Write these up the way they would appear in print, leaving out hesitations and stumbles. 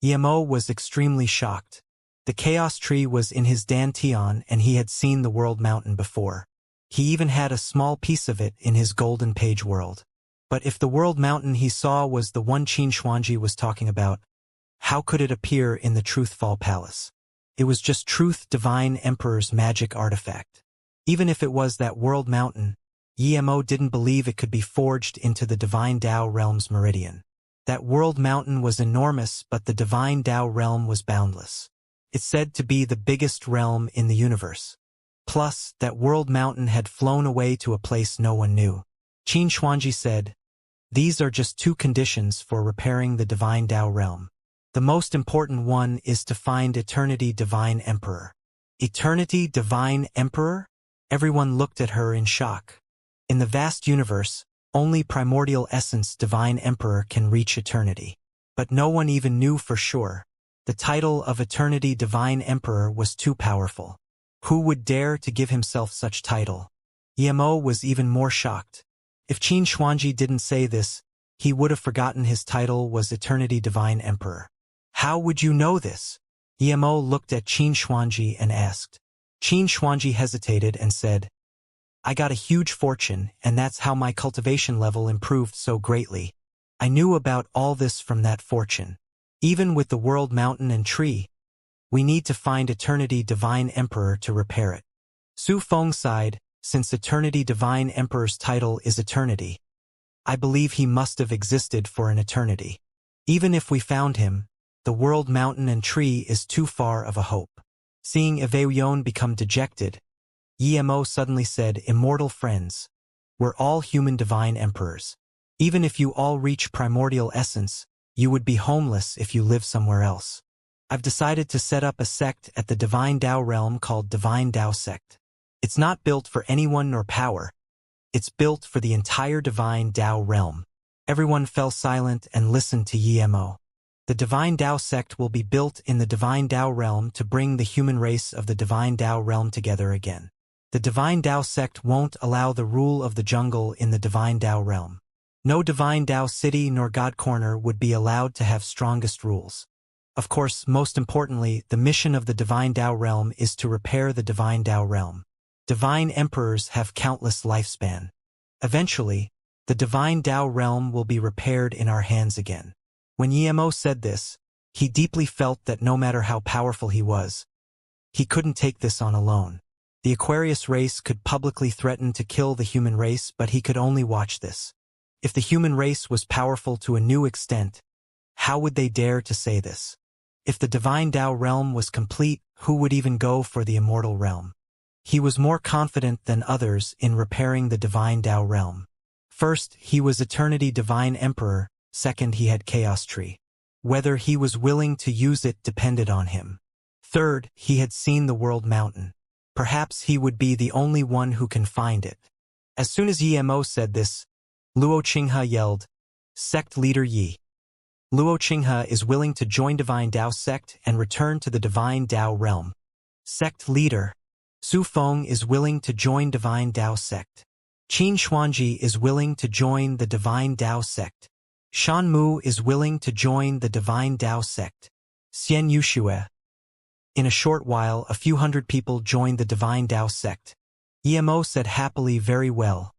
Emo was extremely shocked. The chaos tree was in his dantian and he had seen the world mountain before. He even had a small piece of it in his golden page world. But if the world mountain he saw was the one Qin Xuanji was talking about, how could it appear in the Truthfall Palace? It was just Truth Divine Emperor's magic artifact. Even if it was that world mountain, Emo didn't believe it could be forged into the Divine Tao Realm's meridian. That world mountain was enormous, but the Divine Tao Realm was boundless. It's said to be the biggest realm in the universe. Plus, that world mountain had flown away to a place no one knew. Qin Xuanji said, "These are just two conditions for repairing the Divine Tao Realm. The most important one is to find Eternity Divine Emperor." Eternity Divine Emperor? Everyone looked at her in shock. In the vast universe, only Primordial Essence Divine Emperor can reach eternity. But no one even knew for sure. The title of Eternity Divine Emperor was too powerful. Who would dare to give himself such title? Emo was even more shocked. If Qin Xuanji didn't say this, he would have forgotten his title was Eternity Divine Emperor. How would you know this? Emo looked at Qin Xuanji and asked. Qin Xuanji hesitated and said, "I got a huge fortune, and that's how my cultivation level improved so greatly. I knew about all this from that fortune. Even with the world mountain and tree, we need to find Eternity Divine Emperor to repair it." Su Feng sighed, "Since Eternity Divine Emperor's title is eternity, I believe he must have existed for an eternity. Even if we found him, the world mountain and tree is too far of a hope." Seeing Evaoyon become dejected, Emo suddenly said, "Immortal friends, we're all human divine emperors. Even if you all reach primordial essence, you would be homeless if you live somewhere else. I've decided to set up a sect at the Divine Tao realm called Divine Tao Sect. It's not built for anyone nor power. It's built for the entire Divine Tao realm." Everyone fell silent and listened to Emo. The Divine Tao Sect will be built in the Divine Tao realm to bring the human race of the Divine Tao realm together again. The Divine Tao Sect won't allow the rule of the jungle in the Divine Tao realm. No Divine Tao city nor God Corner would be allowed to have strongest rules. Of course, most importantly, the mission of the Divine Tao realm is to repair the Divine Tao realm. Divine emperors have countless lifespan. Eventually, the Divine Tao realm will be repaired in our hands again. When Emo said this, he deeply felt that no matter how powerful he was, he couldn't take this on alone. The Aquarius race could publicly threaten to kill the human race, but he could only watch this. If the human race was powerful to a new extent, how would they dare to say this? If the Divine Tao realm was complete, who would even go for the Immortal realm? He was more confident than others in repairing the Divine Tao realm. First, he was Eternity Divine Emperor. Second, he had Chaos Tree. Whether he was willing to use it depended on him. Third, he had seen the World Mountain. Perhaps he would be the only one who can find it. As soon as Emo said this, Luo Qinghe yelled, "Sect Leader Yi! Luo Qinghe is willing to join Divine Tao Sect and return to the Divine Tao realm." Sect Leader. Su Feng is willing to join Divine Tao Sect. Qin Xuanji is willing to join the Divine Tao Sect. Shan Mu is willing to join the Divine Tao Sect. Xianxia. In a short while, a few hundred people joined the Divine Tao Sect. Emo said happily, "Very well.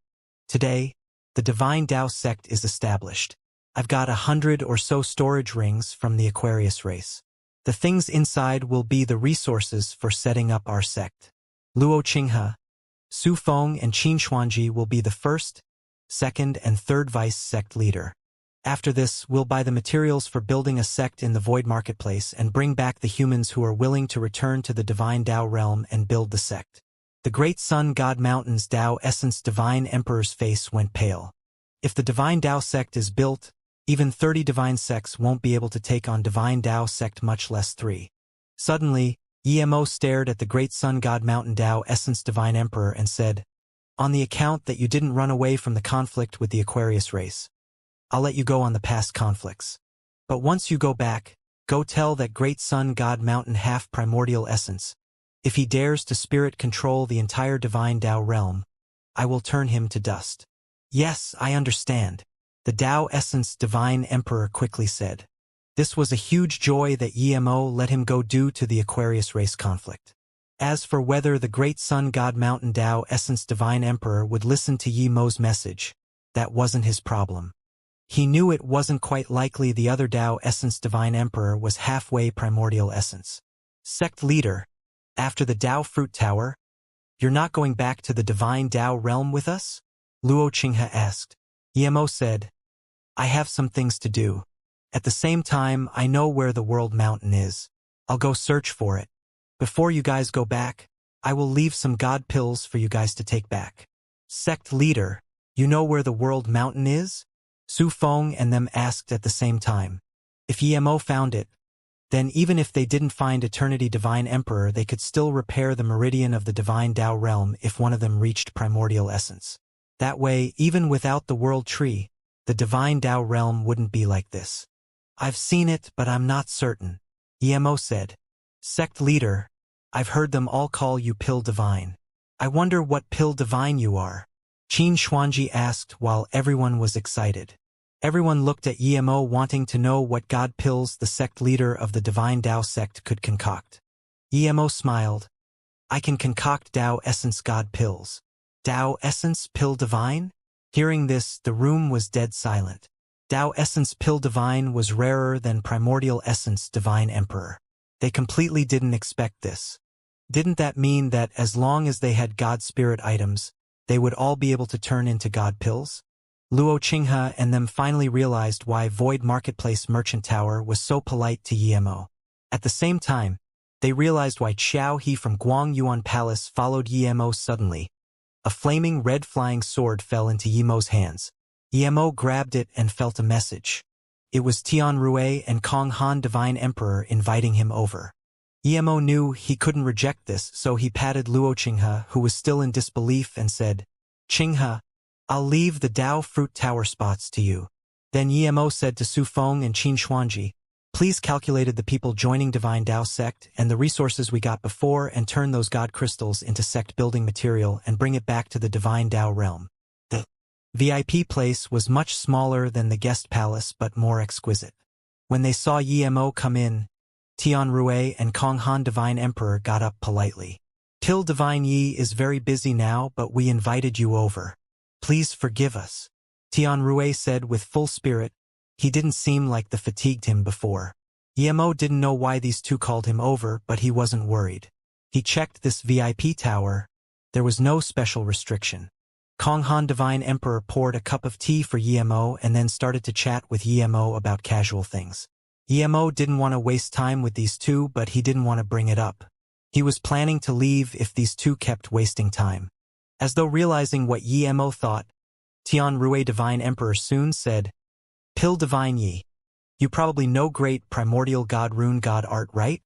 Today, the Divine Tao Sect is established. I've got 100 or so storage rings from the Aquarius race. The things inside will be the resources for setting up our sect. Luo Qinghe, Su Feng and Qin Xuanji will be the first, second, and third vice sect leader. After this, we'll buy the materials for building a sect in the Void Marketplace and bring back the humans who are willing to return to the Divine Tao realm and build the sect." The Great Sun God Mountain's Tao Essence Divine Emperor's face went pale. If the Divine Tao Sect is built, even 30 divine sects won't be able to take on Divine Tao Sect, much less 3. Suddenly, Emo stared at the Great Sun God Mountain Tao Essence Divine Emperor and said, "On the account that you didn't run away from the conflict with the Aquarius race, I'll let you go on the past conflicts. But once you go back, go tell that Great Sun God Mountain half primordial essence. If he dares to spirit control the entire Divine Tao realm, I will turn him to dust." "Yes, I understand," the Tao Essence Divine Emperor quickly said. This was a huge joy that Emo let him go due to the Aquarius race conflict. As for whether the great sun god Mountain Tao Essence Divine Emperor would listen to Yemo's message, that wasn't his problem. He knew it wasn't quite likely the other Tao Essence Divine Emperor was halfway Primordial Essence. Sect leader, after the Tao Fruit Tower, you're not going back to the Divine Tao realm with us? Luo Qinghe asked. Yemo said, I have some things to do. At the same time, I know where the World Mountain is. I'll go search for it. Before you guys go back, I will leave some god pills for you guys to take back. Sect leader, you know where the World Mountain is? Su Feng and them asked at the same time. If Yemo found it, then even if they didn't find Eternity Divine Emperor, they could still repair the meridian of the Divine Tao realm if one of them reached primordial essence. That way, even without the World Tree, the Divine Tao realm wouldn't be like this. I've seen it, but I'm not certain, Yemo said. Sect leader, I've heard them all call you Pill Divine. I wonder what Pill Divine you are. Qin Xuanji asked while everyone was excited. Everyone looked at Yemo wanting to know what god pills the sect leader of the Divine Tao sect could concoct. Yemo smiled. I can concoct Tao Essence god pills. Tao Essence Pill Divine? Hearing this, the room was dead silent. Tao Essence Pill Divine was rarer than Primordial Essence Divine Emperor. They completely didn't expect this. Didn't that mean that as long as they had god spirit items, they would all be able to turn into god pills? Luo Qinghe and them finally realized why Void Marketplace Merchant Tower was so polite to Yemo. At the same time, they realized why Xiao He from Guangyuan Palace followed Yemo suddenly. A flaming red flying sword fell into Yemo's hands. Yemo grabbed it and felt a message. It was Tian Rui and Kong Han Divine Emperor inviting him over. Yemo knew he couldn't reject this, so he patted Luo Qinghe, who was still in disbelief, and said, Qinghe, I'll leave the Tao Fruit Tower spots to you. Then Yemo said to Su Feng and Qin Xuanji, please calculated the people joining Divine Tao sect and the resources we got before and turn those god crystals into sect building material and bring it back to the Divine Tao realm. The VIP place was much smaller than the guest palace but more exquisite. When they saw Yemo come in, Tian Rui and Kong Han Divine Emperor got up politely. Pill Divine Yi is very busy now, but we invited you over. Please forgive us, Tian Rui said with full spirit. He didn't seem like the fatigued him before. Yemo didn't know why these two called him over, but he wasn't worried. He checked this VIP tower. There was no special restriction. Kong Han Divine Emperor poured a cup of tea for Yemo and then started to chat with Yemo about casual things. Yemo didn't want to waste time with these two, but he didn't want to bring it up. He was planning to leave if these two kept wasting time. As though realizing what Yemo thought, Tian Rui Divine Emperor soon said, Pill Divine Yi, you probably know great primordial god rune god art, right?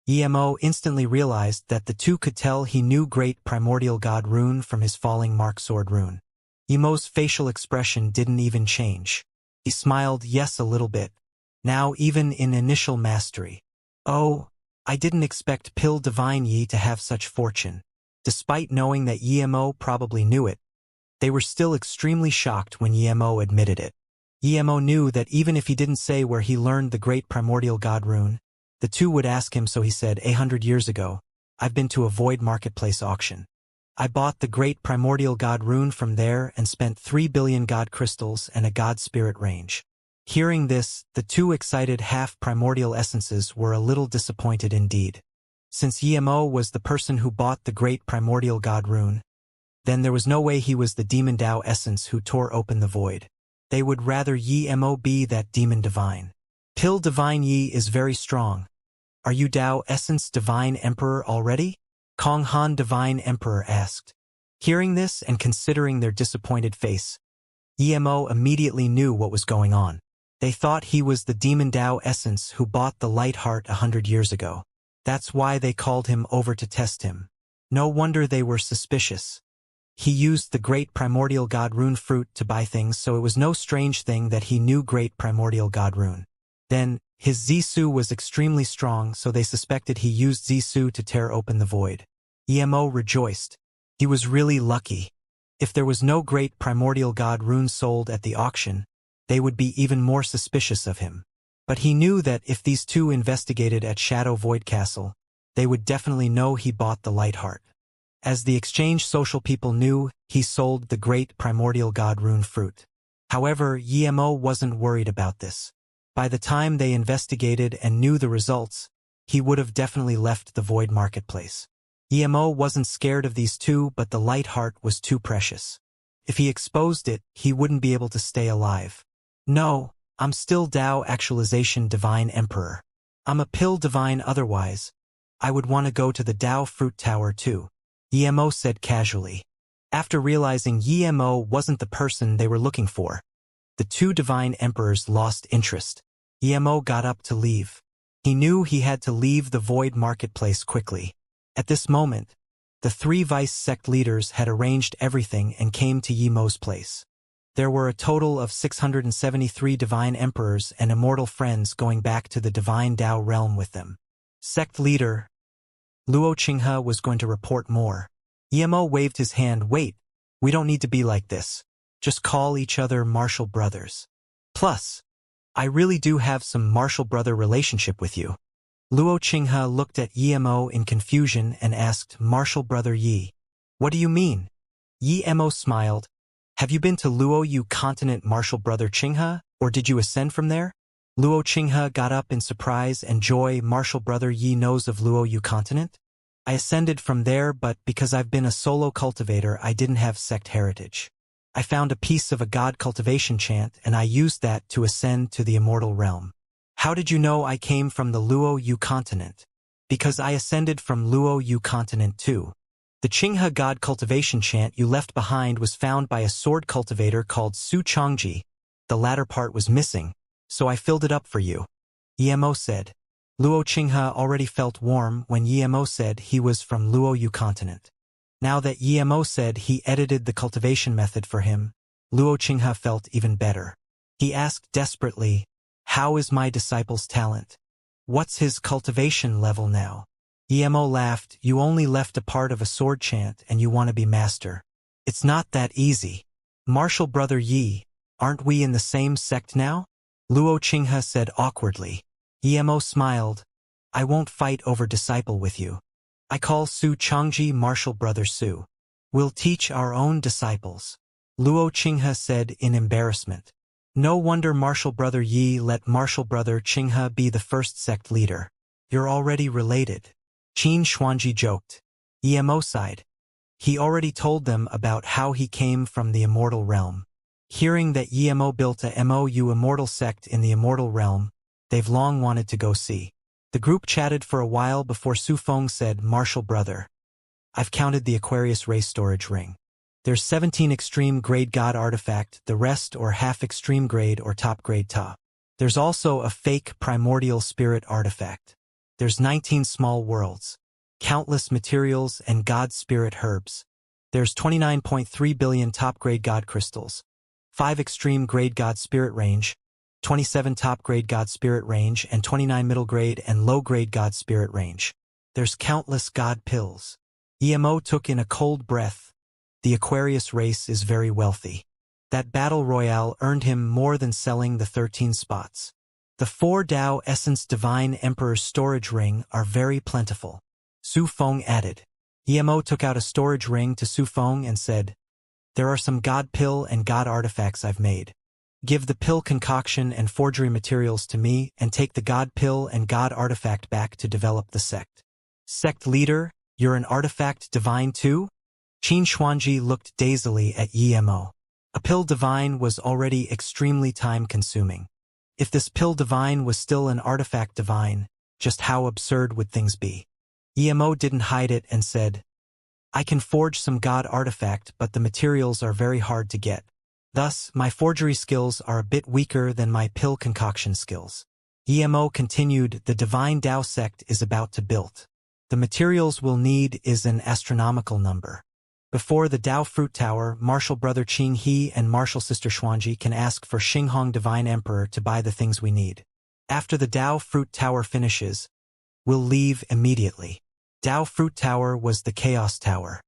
Yemo instantly realized that the two could tell he knew great primordial god rune from his falling mark sword rune. Yemo's facial expression didn't even change. He smiled yes a little bit, now even in initial mastery. Oh, I didn't expect Pill Divine Yi to have such fortune. Despite knowing that Yemo probably knew it, they were still extremely shocked when Yemo admitted it. Yemo knew that even if he didn't say where he learned the great primordial god rune, the two would ask him, so he said, 100 years ago, I've been to a Void Marketplace auction. I bought the great primordial god rune from there and spent 3 billion god crystals and a god spirit range. Hearing this, the two excited half-primordial essences were a little disappointed indeed. Since Yemo was the person who bought the great primordial god rune, then there was no way he was the demon Tao essence who tore open the void. They would rather Yemo be that demon divine. Pill Divine Yi is very strong. Are you Tao Essence Divine Emperor already? Kong Han Divine Emperor asked. Hearing this and considering their disappointed face, Yemo immediately knew what was going on. They thought he was the demon Tao Essence who bought the light heart 100 years ago. That's why they called him over to test him. No wonder they were suspicious. He used the great primordial god rune fruit to buy things, so it was no strange thing that he knew great primordial god rune. Then, his Zisu was extremely strong, so they suspected he used Zisu to tear open the void. Yemo rejoiced. He was really lucky. If there was no great primordial god rune sold at the auction, they would be even more suspicious of him. But he knew that if these two investigated at Shadow Void Castle, they would definitely know he bought the light heart. As the exchange social people knew, he sold the great primordial god rune fruit. However, Yemo wasn't worried about this. By the time they investigated and knew the results, he would have definitely left the void marketplace. Yemo wasn't scared of these two, but the light heart was too precious. If he exposed it, he wouldn't be able to stay alive. No, I'm still Tao Actualization Divine Emperor. I'm a pill divine otherwise. I would want to go to the Tao Fruit Tower too, Yemo said casually. After realizing Yemo wasn't the person they were looking for, the two divine emperors lost interest. Yemo got up to leave. He knew he had to leave the void marketplace quickly. At this moment, the three vice sect leaders had arranged everything and came to Yemo's place. There were a total of 673 divine emperors and immortal friends going back to the divine Tao realm with them. Sect leader Luo Qinghe was going to report more. Yemo waved his hand. Wait, we don't need to be like this. Just call each other martial brothers. Plus, I really do have some martial brother relationship with you. Luo Qinghe looked at Yemo in confusion and asked, Martial brother Yi. What do you mean? Yemo smiled. Have you been to Luo Yu continent, martial brother Qinghe, or did you ascend from there? Luo Qinghe got up in surprise and joy. Martial brother Yi knows of Luo Yu continent? I ascended from there, but because I've been a solo cultivator, I didn't have sect heritage. I found a piece of a god cultivation chant and I used that to ascend to the immortal realm. How did you know I came from the Luo Yu continent? Because I ascended from Luo Yu continent too. The Qinghe god cultivation chant you left behind was found by a sword cultivator called Su Changji. The latter part was missing, so I filled it up for you. Yemo said. Luo Qinghe already felt warm when Yemo said he was from Luo Yu continent. Now that Yemo said he edited the cultivation method for him, Luo Qinghe felt even better. He asked desperately, how is my disciple's talent? What's his cultivation level now? Yemo laughed. You only left a part of a sword chant and you want to be master. It's not that easy. Martial brother Yi, aren't we in the same sect now? Luo Qinghe said awkwardly. Yemo smiled. I won't fight over disciple with you. I call Su Changji martial brother Su. We'll teach our own disciples. Luo Qinghe said in embarrassment. No wonder martial brother Yi let martial brother Qinghe be the first sect leader. You're already related. Qin Xuanji joked. Yemo sighed. He already told them about how he came from the immortal realm. Hearing that Yemo built a MOU immortal sect in the immortal realm, they've long wanted to go see. The group chatted for a while before Su Feng said, Martial brother, I've counted the Aquarius race storage ring. There's 17 extreme grade god artifact, the rest or half extreme grade or top grade ta. There's also a fake primordial spirit artifact. There's 19 small worlds, countless materials and god spirit herbs. There's 29.3 billion top grade god crystals, 5 extreme grade god spirit range, 27 top grade god spirit range and 29 middle grade and low grade god spirit range. There's countless god pills. Yemo took in a cold breath. The Aquarius race is very wealthy. That battle royale earned him more than selling the 13 spots. The 4 Tao Essence Divine Emperor's storage ring are very plentiful. Su Feng added. Yemo took out a storage ring to Su Feng and said, There are some god pill and god artifacts I've made. Give the pill concoction and forgery materials to me and take the god pill and god artifact back to develop the sect. Sect leader, you're an artifact divine too? Qin Xuanji looked dazedly at Yemo. A pill divine was already extremely time-consuming. If this pill divine was still an artifact divine, just how absurd would things be? Yemo didn't hide it and said, I can forge some god artifact, but the materials are very hard to get. Thus, my forgery skills are a bit weaker than my pill concoction skills. Yemo continued, the divine Tao sect is about to build. The materials we'll need is an astronomical number. Before the Tao Fruit Tower, martial brother Qing He and martial sister Xuanji can ask for Xinghong Divine Emperor to buy the things we need. After the Tao Fruit Tower finishes, we'll leave immediately. Tao Fruit Tower was the Chaos Tower.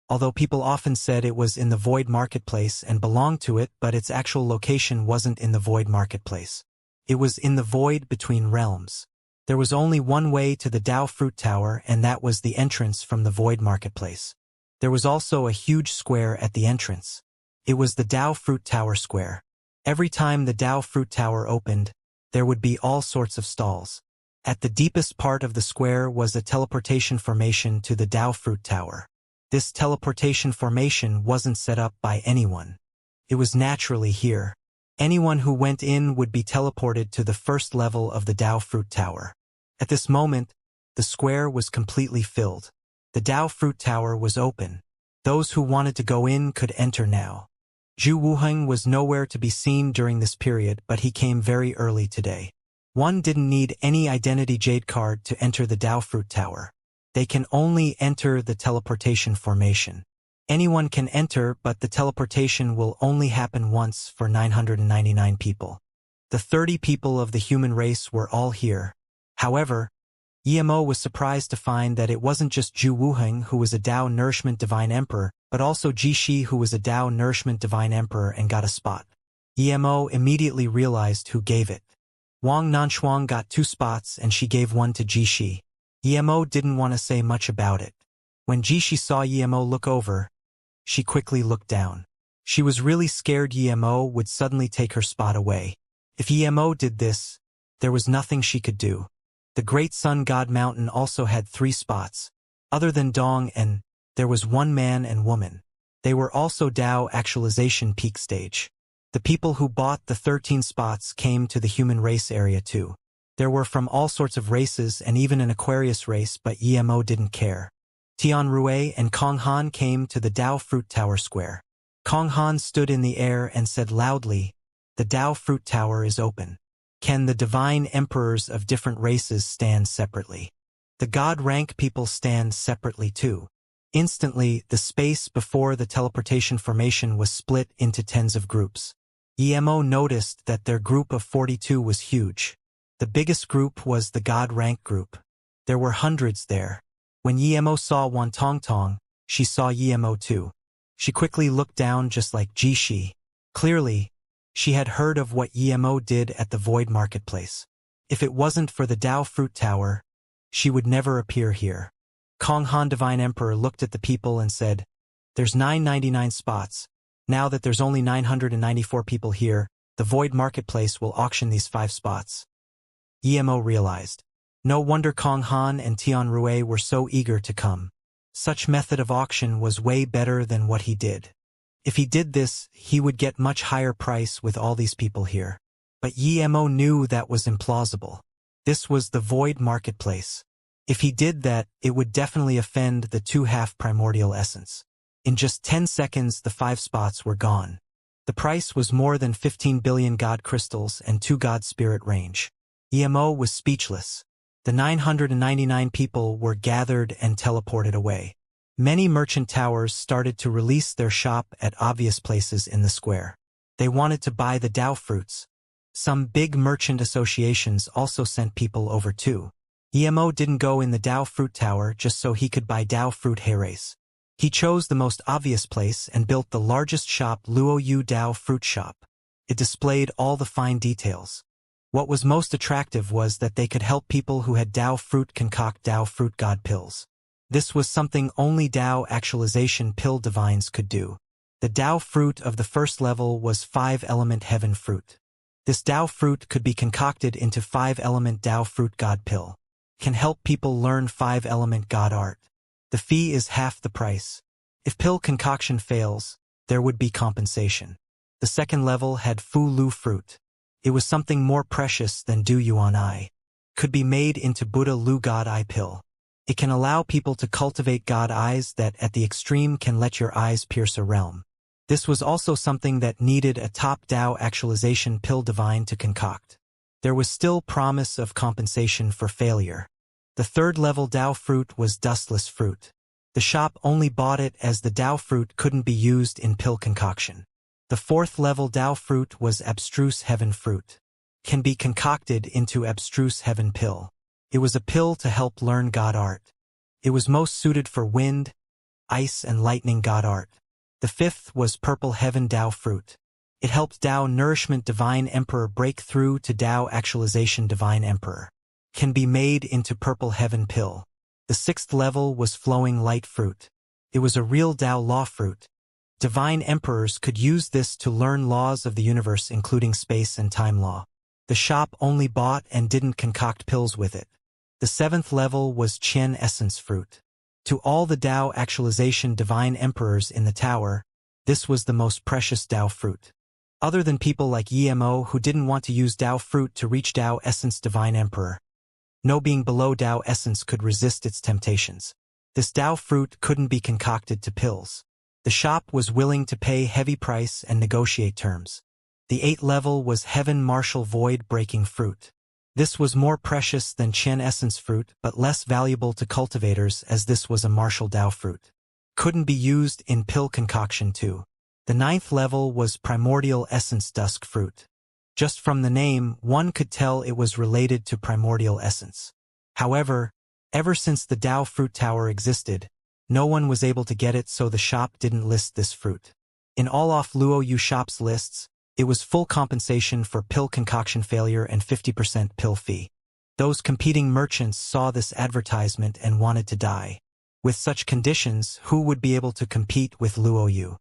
Although people often said it was in the Void Marketplace and belonged to it, but its actual location wasn't in the Void Marketplace. It was in the void between realms. There was only one way to the Dao Fruit Tower, and that was the entrance from the void marketplace. There was also a huge square at the entrance. It was the Dao Fruit Tower Square. Every time the Dao Fruit Tower opened, there would be all sorts of stalls. At the deepest part of the square was a teleportation formation to the Dao Fruit Tower. This teleportation formation wasn't set up by anyone. It was naturally here. Anyone who went in would be teleported to the first level of the Dao Fruit Tower. At this moment, the square was completely filled. The Dao Fruit Tower was open. Those who wanted to go in could enter now. Zhu Wuheng was nowhere to be seen during this period, but he came very early today. One didn't need any identity jade card to enter the Dao Fruit Tower. They can only enter the teleportation formation. Anyone can enter, but the teleportation will only happen once for 999 people. The 30 people of the human race were all here. However, Yemo was surprised to find that it wasn't just Zhu Wuheng who was a Dao Nourishment Divine Emperor, but also Ji Shi who was a Dao Nourishment Divine Emperor and got a spot. Yemo immediately realized who gave it. Wang Nanshuang got 2 spots and she gave one to Ji Shi. Yemo didn't want to say much about it. When Ji Shi saw Yemo look over, she quickly looked down. She was really scared Yemo would suddenly take her spot away. If Yemo did this, there was nothing she could do. The Great Sun God Mountain also had 3 spots. Other than Dong and, there was one man and woman. They were also Dao Actualization Peak Stage. The people who bought the 13 spots came to the human race area too. There were from all sorts of races and even an Aquarius race, but Yemo didn't care. Tian Rui and Kong Han came to the Dao Fruit Tower Square. Kong Han stood in the air and said loudly, "The Dao Fruit Tower is open. Can the divine emperors of different races stand separately? The god rank people stand separately too." Instantly, the space before the teleportation formation was split into tens of groups. Yemo noticed that their group of 42 was huge. The biggest group was the god rank group. There were hundreds there. When Yemo saw Wan Tongtong, she saw Yemo too. She quickly looked down just like Ji Shi. Clearly, she had heard of what Yemo did at the Void Marketplace. If it wasn't for the Dao Fruit Tower, she would never appear here. Kong Han Divine Emperor looked at the people and said, "There's 999 spots. Now that there's only 994 people here, the Void Marketplace will auction these 5 spots." Yemo realized. No wonder Kong Han and Tian Rui were so eager to come. Such method of auction was way better than what he did. If he did this, he would get much higher price with all these people here. But Yemo knew that was implausible. This was the Void Marketplace. If he did that, it would definitely offend the 2.5 primordial essence. In just 10 seconds, the 5 spots were gone. The price was more than 15 billion god crystals and 2 god spirit range. Yemo was speechless. The 999 people were gathered and teleported away. Many merchant towers started to release their shop at obvious places in the square. They wanted to buy the Dao fruits. Some big merchant associations also sent people over too. Yemo didn't go in the Dao Fruit Tower just so he could buy Dao Fruit Heres. He chose the most obvious place and built the largest shop, Luo Yu Dao Fruit Shop. It displayed all the fine details. What was most attractive was that they could help people who had Dao Fruit concoct Dao Fruit God pills. This was something only Dao Actualization Pill Divines could do. The Dao Fruit of the first level was 5-element Heaven Fruit. This Dao Fruit could be concocted into 5-element Dao Fruit God Pill. Can help people learn 5-element God art. The fee is half the price. If pill concoction fails, there would be compensation. The second level had Fu Lu Fruit. It was something more precious than Du Yuan Eye. Could be made into Buddha Lu God Eye Pill. It can allow people to cultivate God eyes that at the extreme can let your eyes pierce a realm. This was also something that needed a top Dao Actualization Pill Divine to concoct. There was still promise of compensation for failure. The third level Dao Fruit was Dustless Fruit. The shop only bought it as the Dao Fruit couldn't be used in pill concoction. The fourth level Dao Fruit was Abstruse Heaven Fruit. Can be concocted into Abstruse Heaven Pill. It was a pill to help learn God art. It was most suited for wind, ice and lightning God art. The fifth was Purple Heaven Dao Fruit. It helped Tao Nourishment Divine Emperor break through to Tao Actualization Divine Emperor. Can be made into Purple Heaven Pill. The 6th level was Flowing Light Fruit. It was a real Tao Law fruit. Divine Emperors could use this to learn laws of the universe including space and time law. The shop only bought and didn't concoct pills with it. The 7th level was Qian Essence Fruit. To all the Tao Actualization Divine Emperors in the tower, this was the most precious Tao fruit. Other than people like Emo who didn't want to use Tao fruit to reach Tao Essence Divine Emperor. No being below Tao Essence could resist its temptations. This Tao fruit couldn't be concocted to pills. The shop was willing to pay heavy price and negotiate terms. The 8th level was Heaven Martial Void Breaking Fruit. This was more precious than Qian Essence Fruit but less valuable to cultivators as this was a martial Tao fruit. Couldn't be used in pill concoction too. The 9th level was Primordial Essence Dusk Fruit. Just from the name, one could tell it was related to primordial essence. However, ever since the Tao Fruit Tower existed, no one was able to get it so the shop didn't list this fruit. In all off Luo Yu shop's lists, it was full compensation for pill concoction failure and 50% pill fee. Those competing merchants saw this advertisement and wanted to die. With such conditions, who would be able to compete with Luo Yu?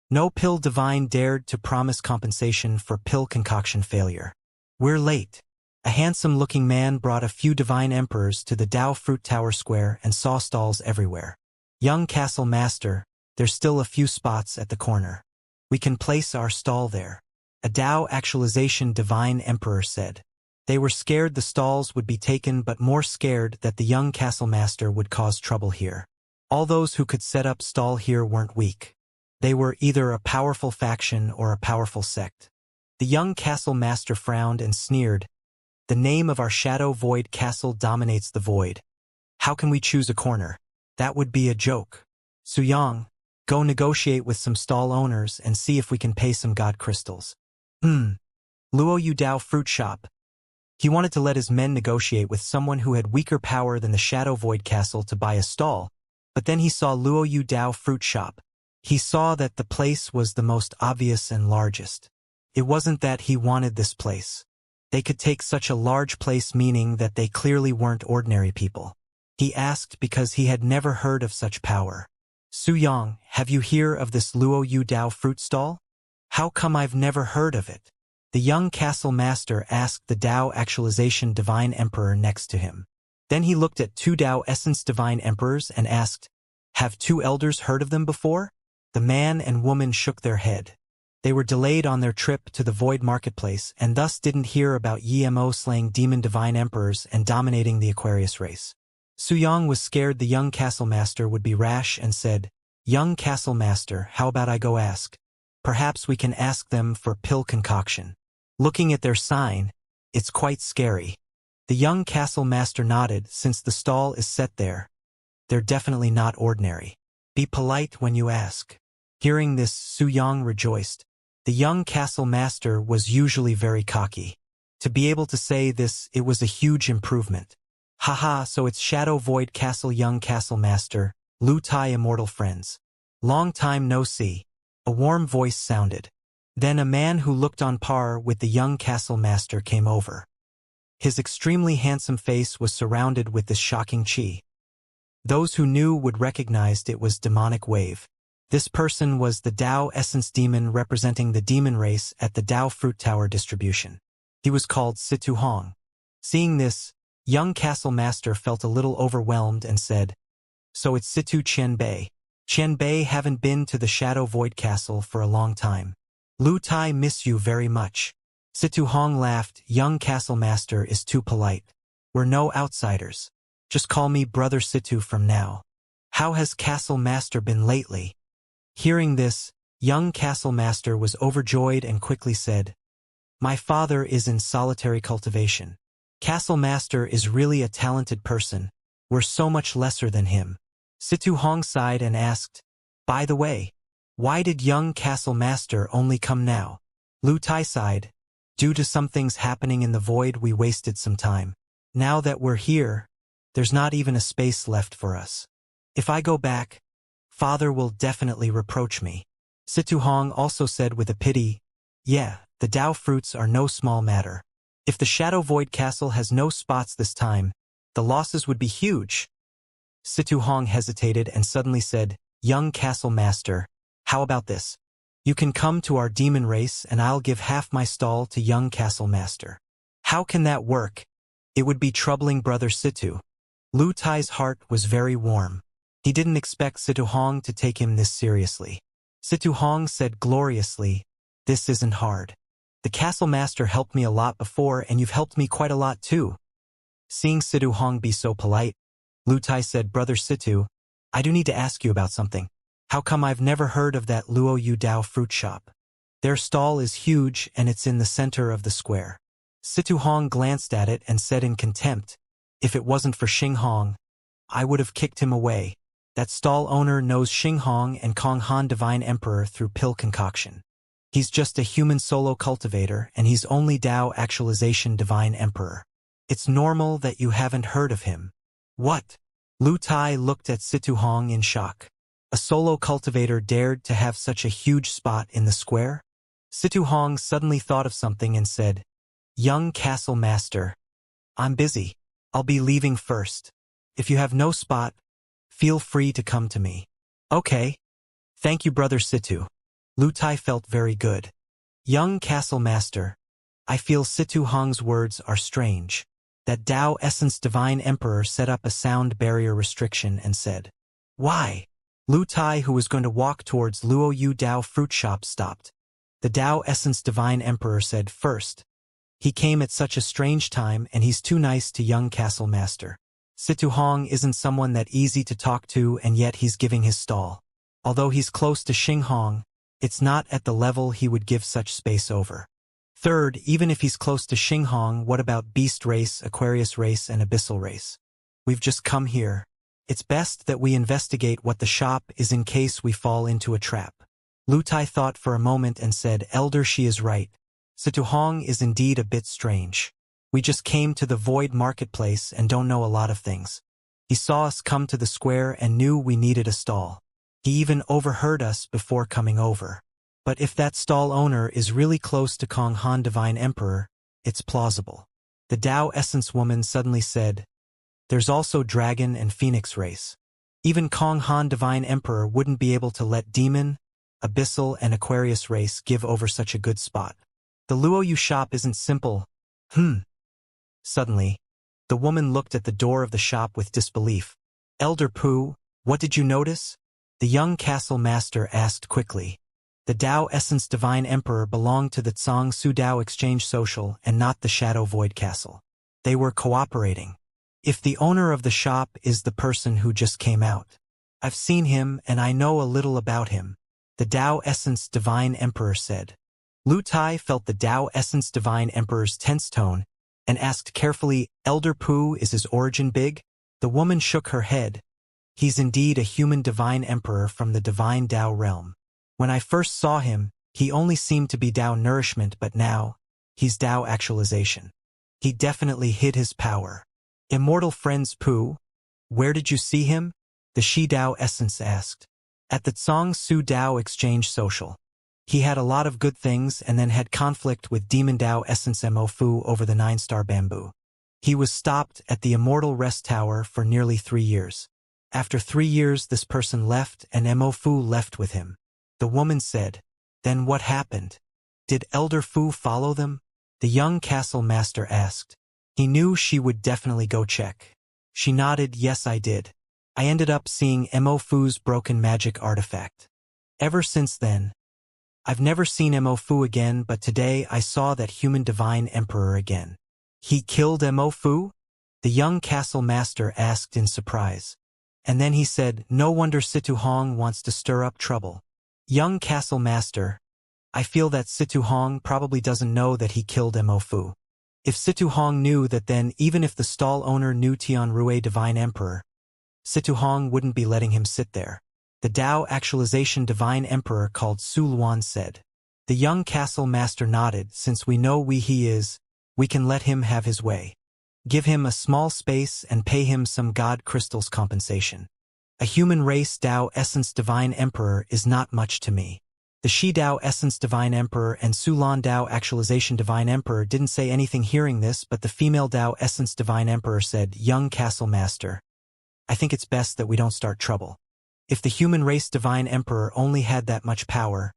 No pill divine dared to promise compensation for pill concoction failure. We're late. A handsome-looking man brought a few divine emperors to the Tao Fruit Tower Square and saw stalls everywhere. Young Castle Master, there's still a few spots at the corner. We can place our stall there. A Tao Actualization Divine Emperor said. They were scared the stalls would be taken but more scared that the young Castle Master would cause trouble here. All those who could set up stall here weren't weak. They were either a powerful faction or a powerful sect. The young Castle Master frowned and sneered. The name of our Shadow Void Castle dominates the void. How can we choose a corner? That would be a joke. Suyang, go negotiate with some stall owners and see if we can pay some god crystals. Luo Yu Dao Fruit Shop. He wanted to let his men negotiate with someone who had weaker power than the Shadow Void Castle to buy a stall, but then he saw Luo Yu Dao Fruit Shop. He saw that the place was the most obvious and largest. It wasn't that he wanted this place. They could take such a large place meaning that they clearly weren't ordinary people. He asked because he had never heard of such power. Suyang, have you heard of this Luo Yu Dao fruit stall? How come I've never heard of it? The young castle master asked the Tao Actualization Divine Emperor next to him. Then he looked at 2 Tao Essence Divine Emperors and asked, have 2 elders heard of them before? The man and woman shook their head. They were delayed on their trip to the Void Marketplace and thus didn't hear about Emo slaying demon divine emperors and dominating the Aquarius race. Suyang was scared the young castle master would be rash and said, young castle master, how about I go ask? Perhaps we can ask them for pill concoction. Looking at their sign, it's quite scary. The young castle master nodded since the stall is set there. They're definitely not ordinary. Be polite when you ask. Hearing this, Suyang rejoiced. The young castle master was usually very cocky. To be able to say this, it was a huge improvement. Haha, so it's Shadow Void Castle young castle master, Lu Tai immortal friends. Long time no see. A warm voice sounded. Then a man who looked on par with the young castle master came over. His extremely handsome face was surrounded with this shocking chi. Those who knew would recognize it was demonic wave. This person was the Tao Essence Demon representing the demon race at the Tao Fruit Tower distribution. He was called Situ Hong. Seeing this, young castle master felt a little overwhelmed and said, so it's Situ Qianbei. Qianbei haven't been to the Shadow Void Castle for a long time. Lu Tai miss you very much. Situ Hong laughed, young castle master is too polite. We're no outsiders. Just call me Brother Situ from now. How has Castle Master been lately? Hearing this, young Castle Master was overjoyed and quickly said, my father is in solitary cultivation. Castle Master is really a talented person. We're so much lesser than him. Situ Hong sighed and asked, by the way, why did young Castle Master only come now? Lu Tai sighed, due to some things happening in the void we wasted some time. Now that we're here, there's not even a space left for us. If I go back, Father will definitely reproach me. Situ Hong also said with a pity, Yeah, the Dao fruits are no small matter. If the Shadow Void Castle has no spots this time, the losses would be huge. Situ Hong hesitated and suddenly said, Young Castle Master, how about this? You can come to our demon race and I'll give half my stall to young Castle Master. How can that work? It would be troubling Brother Situ. Lu Tai's heart was very warm. He didn't expect Situ Hong to take him this seriously. Situ Hong said gloriously, This isn't hard. The Castle Master helped me a lot before and you've helped me quite a lot too. Seeing Situ Hong be so polite, Lu Tai said, Brother Situ, I do need to ask you about something. How come I've never heard of that Luo Yu Dao fruit shop? Their stall is huge and it's in the center of the square. Situ Hong glanced at it and said in contempt, If it wasn't for Xing Hong, I would have kicked him away. That stall owner knows Xing Hong and Kong Han Divine Emperor through pill concoction. He's just a human solo cultivator and he's only Dao actualization Divine Emperor. It's normal that you haven't heard of him. What? Lu Tai looked at Situ Hong in shock. A solo cultivator dared to have such a huge spot in the square? Situ Hong suddenly thought of something and said, Young Castle Master, I'm busy. I'll be leaving first. If you have no spot, feel free to come to me. Okay. Thank you, Brother Situ. Lu Tai felt very good. Young Castle Master, I feel Situ Hong's words are strange. That Dao Essence Divine Emperor set up a sound barrier restriction and said, Why? Lu Tai, who was going to walk towards Luo Yu Dao fruit shop, stopped. The Dao Essence Divine Emperor said, First, he came at such a strange time and he's too nice to young Castle Master. Situ Hong isn't someone that easy to talk to and yet he's giving his stall. Although he's close to Xing Hong, it's not at the level he would give such space over. Third, even if he's close to Xing Hong, what about Beast Race, Aquarius Race, and Abyssal Race? We've just come here. It's best that we investigate what the shop is in case we fall into a trap. Lu Tai thought for a moment and said, Elder, she is right. Situ Hong is indeed a bit strange. We just came to the Void Marketplace and don't know a lot of things. He saw us come to the square and knew we needed a stall. He even overheard us before coming over. But if that stall owner is really close to Kong Han Divine Emperor, it's plausible. The Dao Essence woman suddenly said, There's also Dragon and Phoenix Race. Even Kong Han Divine Emperor wouldn't be able to let Demon, Abyssal, and Aquarius Race give over such a good spot. The Luo Yu shop isn't simple. Suddenly, the woman looked at the door of the shop with disbelief. Elder Pu, what did you notice? The young Castle Master asked quickly. The Dao Essence Divine Emperor belonged to the Tsang Su Dao Exchange Social and not the Shadow Void Castle. They were cooperating. If the owner of the shop is the person who just came out, I've seen him and I know a little about him, the Dao Essence Divine Emperor said. Lu Tai felt the Dao Essence Divine Emperor's tense tone and asked carefully, Elder Pu, is his origin big? The woman shook her head. He's indeed a human Divine Emperor from the Divine Dao realm. When I first saw him, he only seemed to be Dao nourishment, but now, he's Dao actualization. He definitely hid his power. Immortal friends Pu, where did you see him? The Shi Dao Essence asked. At the Tsang Su Dao Exchange Social. He had a lot of good things and then had conflict with Demon Dao Essence Mo Fu over the 9-star bamboo. He was stopped at the Immortal Rest Tower for nearly 3 years. After 3 years, this person left and Mo Fu left with him. The woman said, Then what happened? Did Elder Fu follow them? The young Castle Master asked. He knew she would definitely go check. She nodded, Yes, I did. I ended up seeing Mo Fu's broken magic artifact. Ever since then, I've never seen Mo Fu again, but today I saw that human Divine Emperor again. He killed Mo Fu? The young Castle Master asked in surprise. And then he said, No wonder Situ Hong wants to stir up trouble. Young Castle Master, I feel that Situ Hong probably doesn't know that he killed Mo Fu. If Situ Hong knew that, then even if the stall owner knew Tian Rui Divine Emperor, Situ Hong wouldn't be letting him sit there. The Dao Actualization Divine Emperor called Su Luan said. The young Castle Master nodded. Since we know he is, we can let him have his way. Give him a small space and pay him some God crystals compensation. A human race Dao Essence Divine Emperor is not much to me. The Shi Dao Essence Divine Emperor and Su Lan Dao Actualization Divine Emperor didn't say anything hearing this, but the female Dao Essence Divine Emperor said, "Young Castle Master, I think it's best that we don't start trouble. If the human race Divine Emperor only had that much power,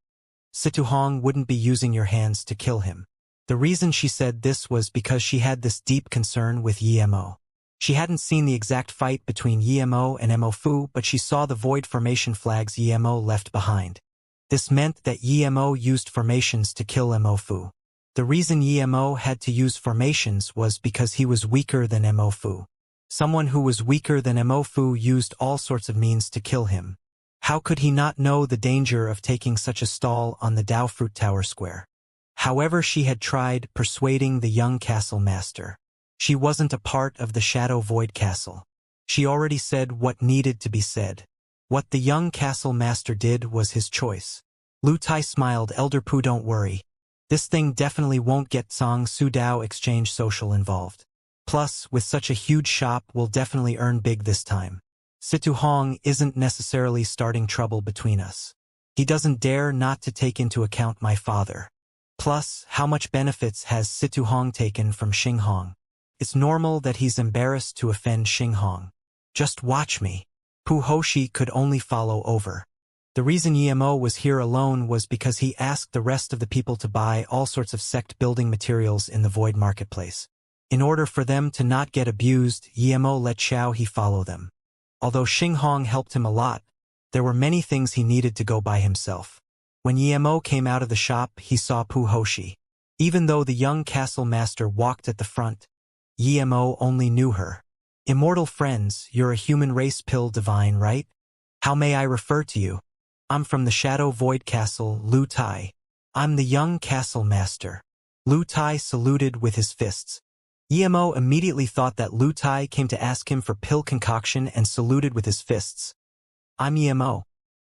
Situ Hong wouldn't be using your hands to kill him." The reason she said this was because she had this deep concern with Yemo. She hadn't seen the exact fight between Yemo and Mo Fu, but she saw the void formation flags Yemo left behind. This meant that Yemo used formations to kill Mo Fu. The reason Yemo had to use formations was because he was weaker than Mo Fu. Someone who was weaker than Mo Fu used all sorts of means to kill him. How could he not know the danger of taking such a stall on the Dao Fruit Tower Square? However, she had tried persuading the young castle master. She wasn't a part of the Shadow Void Castle. She already said what needed to be said. What the young castle master did was his choice. Lu Tai smiled. "Elder Pu, don't worry. This thing definitely won't get Song Su Dao Exchange Social involved. Plus, with such a huge shop, we'll definitely earn big this time. Situ Hong isn't necessarily starting trouble between us. He doesn't dare not to take into account my father. Plus, how much benefits has Situ Hong taken from Xing Hong? It's normal that he's embarrassed to offend Xing Hong. Just watch me." Pu Hoshi could only follow over. The reason Yemo was here alone was because he asked the rest of the people to buy all sorts of sect-building materials in the Void Marketplace. In order for them to not get abused, Yemo let Xiao He follow them. Although Xing Hong helped him a lot, there were many things he needed to go by himself. When Yemo came out of the shop, he saw Pu Hoshi. Even though the young castle master walked at the front, Yemo only knew her. "Immortal friends, you're a human race pill divine, right? How may I refer to you?" "I'm from the Shadow Void Castle, Lu Tai. I'm the young castle master." Lu Tai saluted with his fists. Yemo immediately thought that Lu Tai came to ask him for pill concoction and saluted with his fists. "I'm Yemo.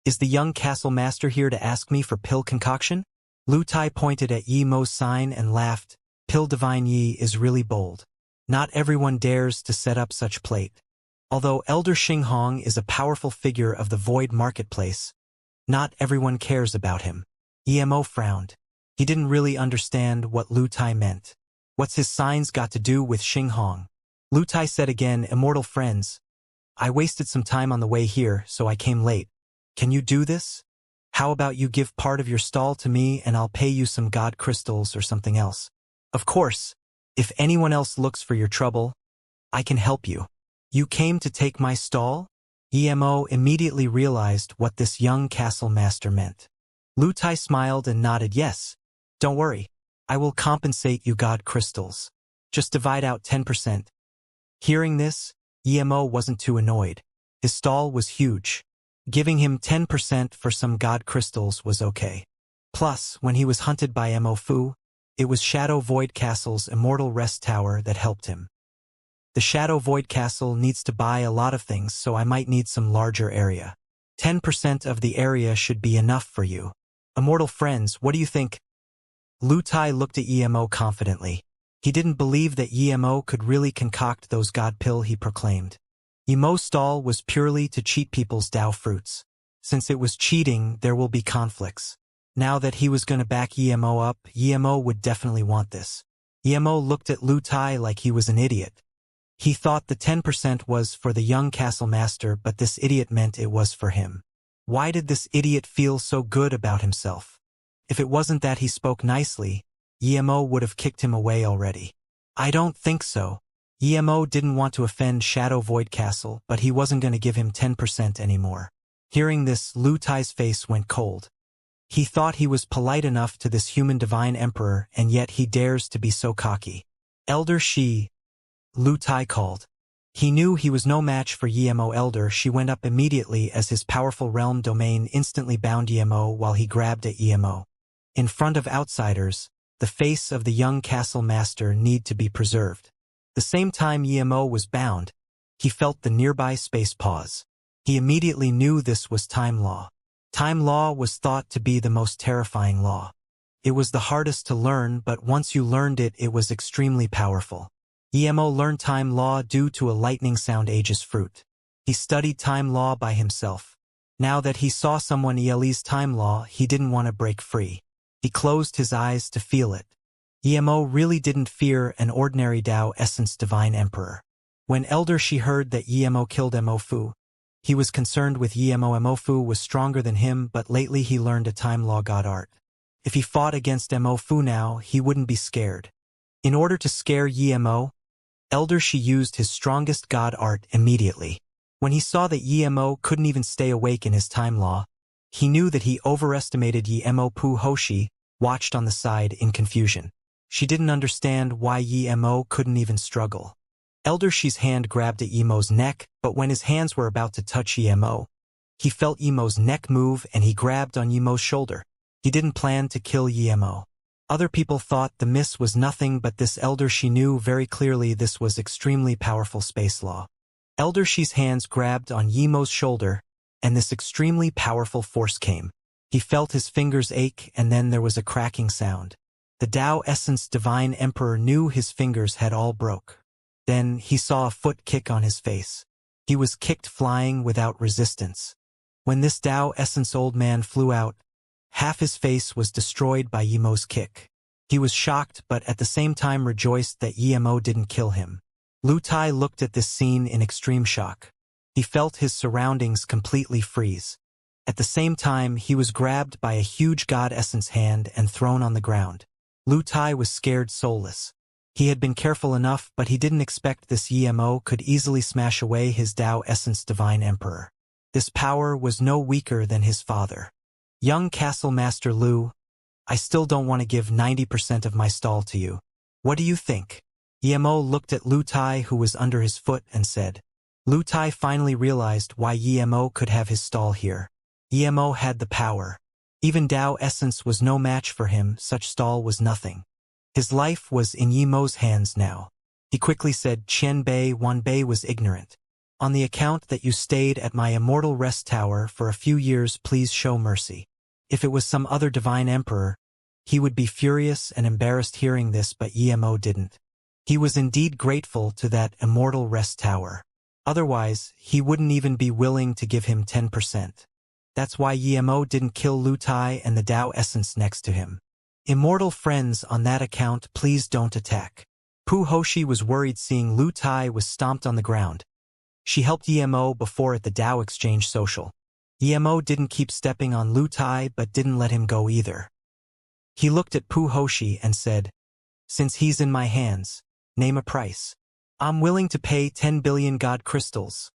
Is the young castle master here to ask me for pill concoction?" Lu Tai pointed at Yemo's sign and laughed. "Pill divine Yi is really bold. Not everyone dares to set up such plate. Although Elder Xing Hong is a powerful figure of the Void Marketplace, not everyone cares about him." Yemo frowned. He didn't really understand what Lu Tai meant. What's his signs got to do with Xing Hong? Lu Tai said again, "Immortal friends, I wasted some time on the way here, so I came late. Can you do this? How about you give part of your stall to me and I'll pay you some god crystals or something else? Of course. If anyone else looks for your trouble, I can help you." "You came to take my stall?" Yemo immediately realized what this young castle master meant. Lu Tai smiled and nodded. "Yes. Don't worry. I will compensate you god crystals. Just divide out 10%. Hearing this, Yemo wasn't too annoyed. His stall was huge. Giving him 10% for some god crystals was okay. Plus, when he was hunted by Mo Fu, it was Shadow Void Castle's Immortal Rest Tower that helped him. The Shadow Void Castle needs to buy a lot of things, so I might need some larger area. 10% of the area should be enough for you. Immortal friends, what do you think?" Lu Tai looked at Yemo confidently. He didn't believe that Yemo could really concoct those god pill he proclaimed. Yemo's stall was purely to cheat people's Dao fruits. Since it was cheating, there will be conflicts. Now that he was going to back Yemo up, Yemo would definitely want this. Yemo looked at Lu Tai like he was an idiot. He thought the 10% was for the young castle master, but this idiot meant it was for him. Why did this idiot feel so good about himself? If it wasn't that he spoke nicely, Yemo would have kicked him away already. "I don't think so." Yemo didn't want to offend Shadow Void Castle, but he wasn't going to give him 10% anymore. Hearing this, Lu Tai's face went cold. He thought he was polite enough to this human divine emperor, and yet he dares to be so cocky. "Elder Shi," Lu Tai called. He knew he was no match for Yemo. Elder Shi went up immediately as his powerful realm domain instantly bound Yemo while he grabbed at Yemo. In front of outsiders, the face of the young castle master need to be preserved. The same time Yemo was bound, he felt the nearby space pause. He immediately knew this was time law. Time law was thought to be the most terrifying law. It was the hardest to learn, but once you learned it, it was extremely powerful. Yemo learned time law due to a lightning sound aegis fruit. He studied time law by himself. Now that he saw someone ELE's time law, he didn't want to break free. He closed his eyes to feel it. Emo really didn't fear an ordinary Tao Essence Divine Emperor. When Elder Shi heard that Emo killed Emofu, he was concerned with Emofu was stronger than him, but lately he learned a time law god art. If he fought against Emofu now, he wouldn't be scared. In order to scare Emo, Elder Shi used his strongest god art immediately. When he saw that Emo couldn't even stay awake in his time law, he knew that he overestimated Emo. Pu Hoshi watched on the side in confusion. She didn't understand why Emo couldn't even struggle. Elder Shi's hand grabbed at Emo's neck, but when his hands were about to touch Emo, he felt Emo's neck move and he grabbed on Emo's shoulder. He didn't plan to kill Emo. Other people thought the miss was nothing, but this Elder Shi knew very clearly this was extremely powerful space law. Elder Shi's hands grabbed on Emo's shoulder, and this extremely powerful force came. He felt his fingers ache, and then there was a cracking sound. The Tao Essence Divine Emperor knew his fingers had all broke. Then he saw a foot kick on his face. He was kicked flying without resistance. When this Tao Essence old man flew out, half his face was destroyed by Emo's kick. He was shocked but at the same time rejoiced that Emo didn't kill him. Lu Tai looked at this scene in extreme shock. He felt his surroundings completely freeze. At the same time, he was grabbed by a huge God Essence hand and thrown on the ground. Lu Tai was scared soulless. He had been careful enough, but he didn't expect this Emo could easily smash away his Tao Essence Divine Emperor. This power was no weaker than his father. Young Castle Master Lu, I still don't want to give 90% of my stall to you. What do you think? Emo looked at Lu Tai, who was under his foot, and said. Lu Tai finally realized why Emo could have his stall here. Emo had the power. Even Tao Essence was no match for him, such stall was nothing. His life was in Emo's hands now. He quickly said, Chen Bei Wanbei was ignorant. On the account that you stayed at my immortal rest tower for a few years, please show mercy. If it was some other divine emperor, he would be furious and embarrassed hearing this, but Emo didn't. He was indeed grateful to that immortal rest tower. Otherwise, he wouldn't even be willing to give him 10%. That's why Emo didn't kill Lu Tai and the Tao Essence next to him. Immortal friends, on that account, please don't attack. Pu Hoshi was worried seeing Lu Tai was stomped on the ground. She helped Emo before at the Tao Exchange Social. Emo didn't keep stepping on Lu Tai but didn't let him go either. He looked at Pu Hoshi and said, Since he's in my hands, name a price. I'm willing to pay 10 billion God crystals.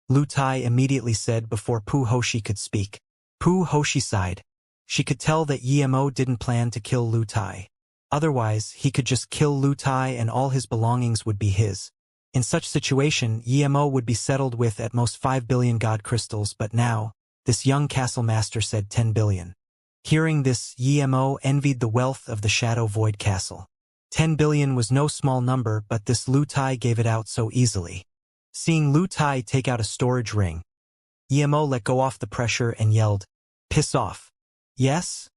Lu Tai immediately said before Pu Hoshi could speak. Pu Hoshi sighed. She could tell that Emo didn't plan to kill Lu Tai. Otherwise, he could just kill Lu Tai and all his belongings would be his. In such situation, Emo would be settled with at most 5 billion God crystals, but now, this young castle master said 10 billion. Hearing this, Emo envied the wealth of the Shadow Void Castle. 10 billion was no small number, but this Lu Tai gave it out so easily. Seeing Lu Tai take out a storage ring, Emo let go off the pressure and yelled, Piss off. Yes?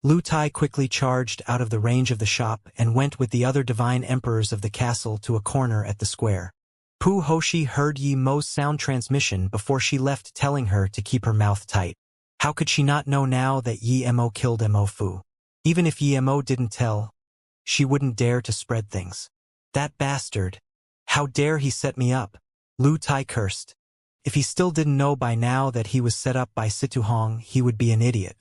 Lu Tai quickly charged out of the range of the shop and went with the other divine emperors of the castle to a corner at the square. Pu Hoshi heard Emo's sound transmission before she left, telling her to keep her mouth tight. How could she not know now that Emo killed Emofu? Even if Emo didn't tell, she wouldn't dare to spread things. That bastard. How dare he set me up? Lu Tai cursed. If he still didn't know by now that he was set up by Situ Hong, he would be an idiot.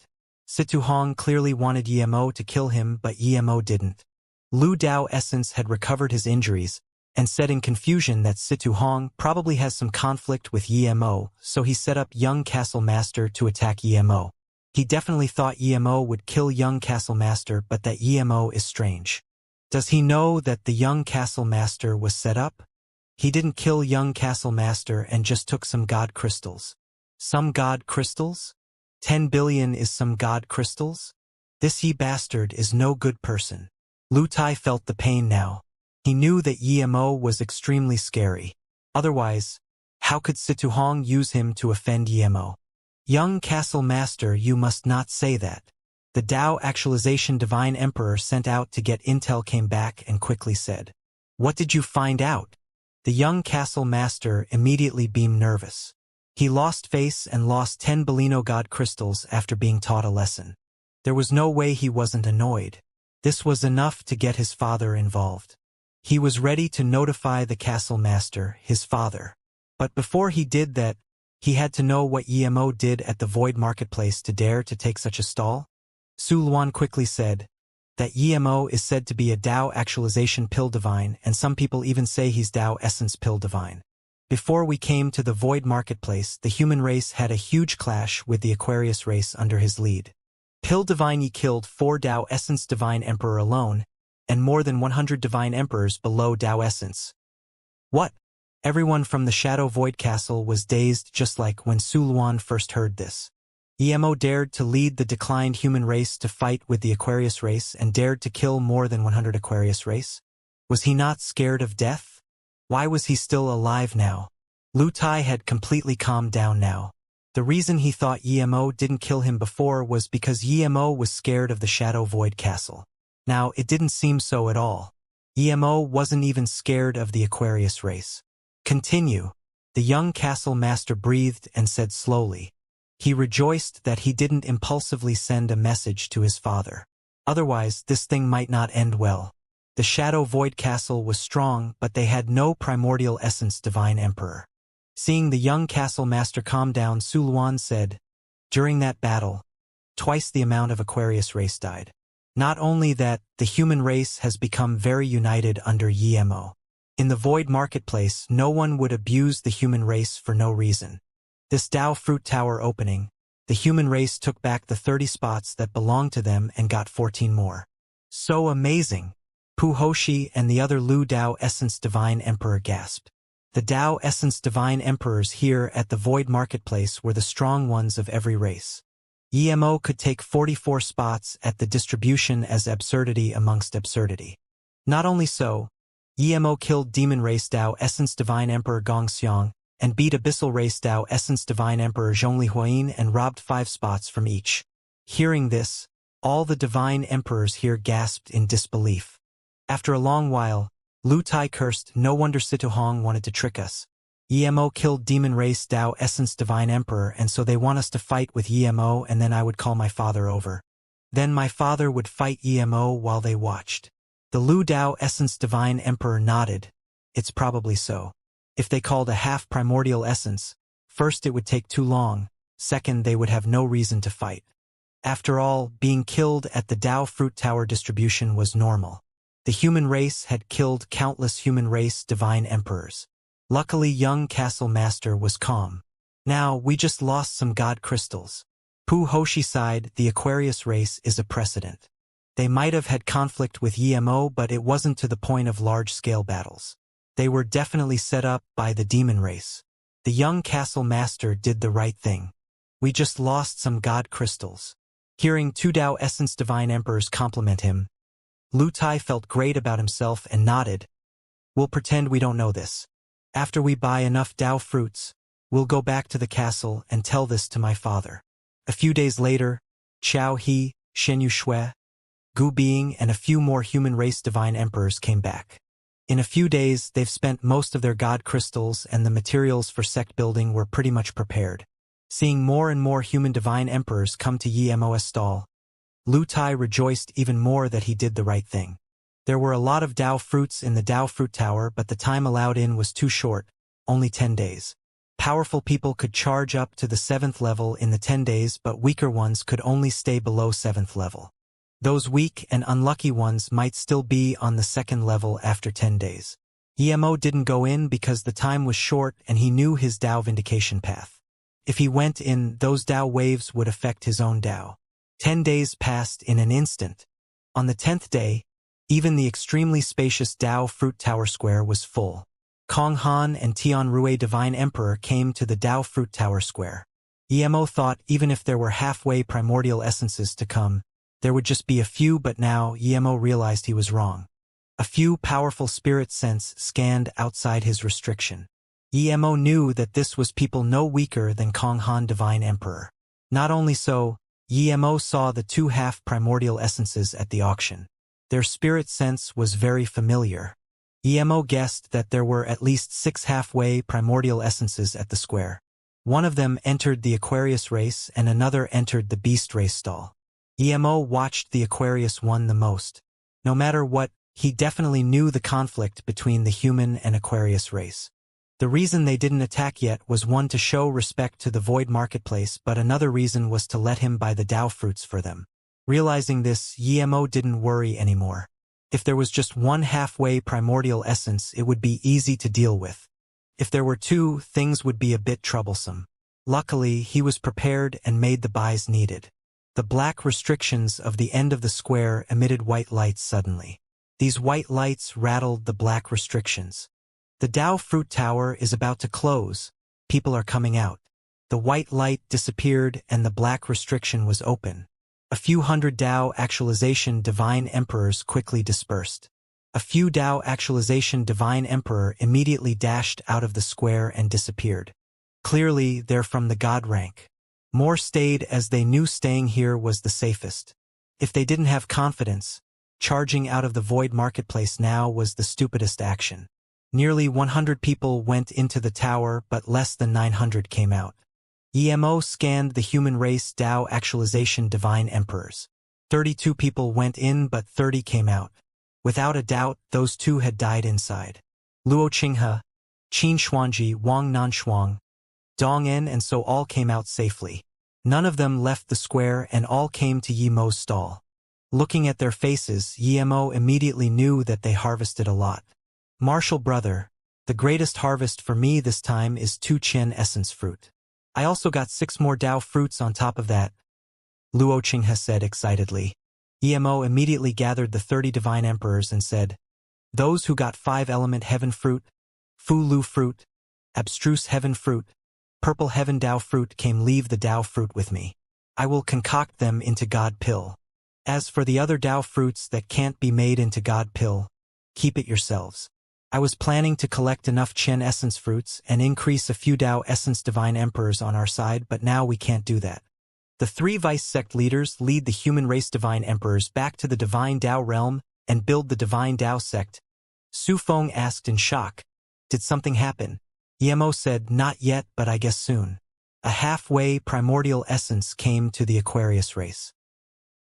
Situ Hong clearly wanted Emo to kill him, but Emo didn't. Lu Dao Essence had recovered his injuries, and said in confusion that Situ Hong probably has some conflict with Emo, so he set up young Castle Master to attack Emo. He definitely thought Emo would kill young Castle Master, but that Emo is strange. Does he know that the young Castle Master was set up? He didn't kill young Castle Master and just took some God crystals. Some God crystals? 10 billion is some God crystals? This he bastard is no good person. Lu Tai felt the pain now. He knew that Emo was extremely scary. Otherwise, how could Situ Hong use him to offend Emo? Young Castle Master, you must not say that. The Tao Actualization Divine Emperor sent out to get intel came back and quickly said, What did you find out? The young Castle Master immediately beamed nervous. He lost face and lost 10 Bellino God crystals after being taught a lesson. There was no way he wasn't annoyed. This was enough to get his father involved. He was ready to notify the castle master, his father. But before he did that, he had to know what Emo did at the Void Marketplace to dare to take such a stall. Su Luan quickly said that Emo is said to be a Tao actualization pill divine, and some people even say he's Tao essence pill divine. Before we came to the Void Marketplace, the human race had a huge clash with the Aquarius race under his lead. Pill Divine Yi killed 4 Tao Essence Divine Emperor alone, and more than 100 Divine Emperors below Tao Essence. What? Everyone from the Shadow Void Castle was dazed just like when Su Luan first heard this. Emo dared to lead the declined human race to fight with the Aquarius race and dared to kill more than 100 Aquarius race? Was he not scared of death? Why was he still alive now? Lu Tai had completely calmed down now. The reason he thought Emo didn't kill him before was because Emo was scared of the Shadow Void Castle. Now, it didn't seem so at all. Emo wasn't even scared of the Aquarius race. Continue. The young castle master breathed and said slowly. He rejoiced that he didn't impulsively send a message to his father. Otherwise, this thing might not end well. The Shadow Void Castle was strong, but they had no primordial essence divine emperor. Seeing the young castle master calm down, Su Luan said, "During that battle, twice the amount of Aquarius race died. Not only that, the human race has become very united under Emo. In the Void Marketplace, no one would abuse the human race for no reason. This Tao Fruit Tower opening, the human race took back the 30 spots that belonged to them and got 14 more. So amazing!" Pu Hoshi and the other Lu Tao Essence Divine Emperor gasped. The Tao Essence Divine Emperors here at the Void Marketplace were the strong ones of every race. Emo could take 44 spots at the distribution as absurdity amongst absurdity. Not only so, Emo killed Demon Race Tao Essence Divine Emperor Gong Xiang and beat Abyssal Race Tao Essence Divine Emperor Zhongli Huayin and robbed 5 spots from each. Hearing this, all the Divine Emperors here gasped in disbelief. After a long while, Lu Tai cursed, "No wonder Situhong wanted to trick us. Emo killed Demon Race Tao Essence Divine Emperor, and so they want us to fight with Emo, and then I would call my father over. Then my father would fight Emo while they watched." The Lu Tao Essence Divine Emperor nodded. It's probably so. If they called a half primordial essence, first it would take too long, second they would have no reason to fight. After all, being killed at the Tao Fruit Tower distribution was normal. The human race had killed countless human race divine emperors. Luckily, young castle master was calm. "Now, we just lost some god crystals." Pu Hoshi sighed. "The Aquarius race is a precedent. They might have had conflict with Emo, but it wasn't to the point of large-scale battles. They were definitely set up by the demon race. The young castle master did the right thing. We just lost some god crystals." Hearing 2 Tao Essence Divine Emperors compliment him, Lu Tai felt great about himself and nodded. "We'll pretend we don't know this. After we buy enough Tao fruits, we'll go back to the castle and tell this to my father." A few days later, Qiao He, Shen Yushui, Gu Bing, and a few more human race divine emperors came back. In a few days, they've spent most of their god crystals, and the materials for sect building were pretty much prepared. Seeing more and more human divine emperors come to Yemo's stall, Lu Tai rejoiced even more that he did the right thing. There were a lot of Tao fruits in the Tao Fruit Tower, but the time allowed in was too short, only 10 days. Powerful people could charge up to the 7th level in the 10 days, but weaker ones could only stay below 7th level. Those weak and unlucky ones might still be on the 2nd level after 10 days. Emo didn't go in because the time was short and he knew his Tao vindication path. If he went in, those Tao waves would affect his own Tao. 10 days passed in an instant. On the 10th day, even the extremely spacious Tao Fruit Tower Square was full. Kong Han and Tian Rui Divine Emperor came to the Tao Fruit Tower Square. Emo thought even if there were halfway primordial essences to come, there would just be a few, but now Emo realized he was wrong. A few powerful spirit sense scanned outside his restriction. Emo knew that this was people no weaker than Kong Han Divine Emperor. Not only so, Emo saw the 2 half primordial essences at the auction. Their spirit sense was very familiar. Emo guessed that there were at least 6 halfway primordial essences at the square. One of them entered the Aquarius race and another entered the Beast race stall. Emo watched the Aquarius one the most. No matter what, he definitely knew the conflict between the human and Aquarius race. The reason they didn't attack yet was one to show respect to the Void Marketplace, but another reason was to let him buy the Dao fruits for them. Realizing this, Emo didn't worry anymore. If there was just one halfway primordial essence, it would be easy to deal with. If there were two, things would be a bit troublesome. Luckily, he was prepared and made the buys needed. The black restrictions of the end of the square emitted white lights suddenly. These white lights rattled the black restrictions. The Dao Fruit Tower is about to close. People are coming out. The white light disappeared and the black restriction was open. A few hundred Dao Actualization Divine Emperors quickly dispersed. A few Dao Actualization Divine Emperor immediately dashed out of the square and disappeared. Clearly, they're from the God rank. More stayed as they knew staying here was the safest. If they didn't have confidence, charging out of the Void Marketplace now was the stupidest action. Nearly 100 people went into the tower, but less than 900 came out. Emo scanned the human race Dao Actualization Divine Emperors. 32 people went in, but 30 came out. Without a doubt, those two had died inside. Luo Qinghe, Qin Xuanji, Wang Nanshuang, Dong En, and so all came out safely. None of them left the square and all came to Yemo's stall. Looking at their faces, Yemo immediately knew that they harvested a lot. Martial brother, the greatest harvest for me this time is 2 Qian essence fruit. I also got 6 more Dao fruits on top of that, Luo Qinghe said excitedly. Yemo immediately gathered the 30 divine emperors and said, those who got 5 element heaven fruit, Fu Lu fruit, abstruse heaven fruit, purple heaven Dao fruit came leave the Dao fruit with me. I will concoct them into God pill. As for the other Dao fruits that can't be made into God pill, keep it yourselves. I was planning to collect enough Qian essence fruits and increase a few Dao essence divine emperors on our side, but now we can't do that. The 3 vice sect leaders lead the human race divine emperors back to the divine Dao realm and build the divine Dao sect. Su Feng asked in shock, did something happen? Yemo said, not yet, but I guess soon. A halfway primordial essence came to the Aquarius race.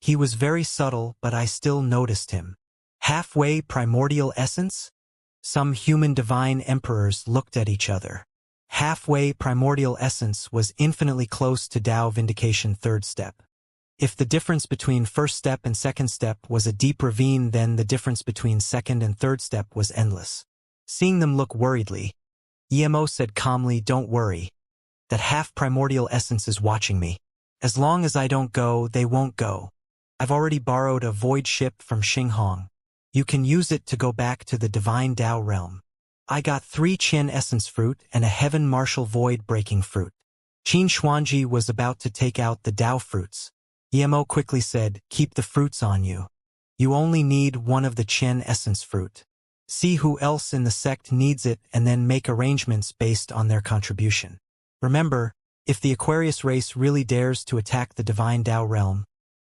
He was very subtle, but I still noticed him. Halfway primordial essence? Some human divine emperors looked at each other. Halfway primordial essence was infinitely close to Dao Vindication 3rd step. If the difference between 1st step and 2nd step was a deep ravine, then the difference between 2nd and 3rd step was endless. Seeing them look worriedly, Emo said calmly, don't worry. That half primordial essence is watching me. As long as I don't go, they won't go. I've already borrowed a void ship from Xinghong. You can use it to go back to the divine Dao realm. I got 3 Qian essence fruit and a heaven martial void breaking fruit. Qin Xuanji was about to take out the Dao fruits. Emo quickly said, keep the fruits on you. You only need one of the Qian essence fruit. See who else in the sect needs it and then make arrangements based on their contribution. Remember, if the Aquarius race really dares to attack the divine Dao realm,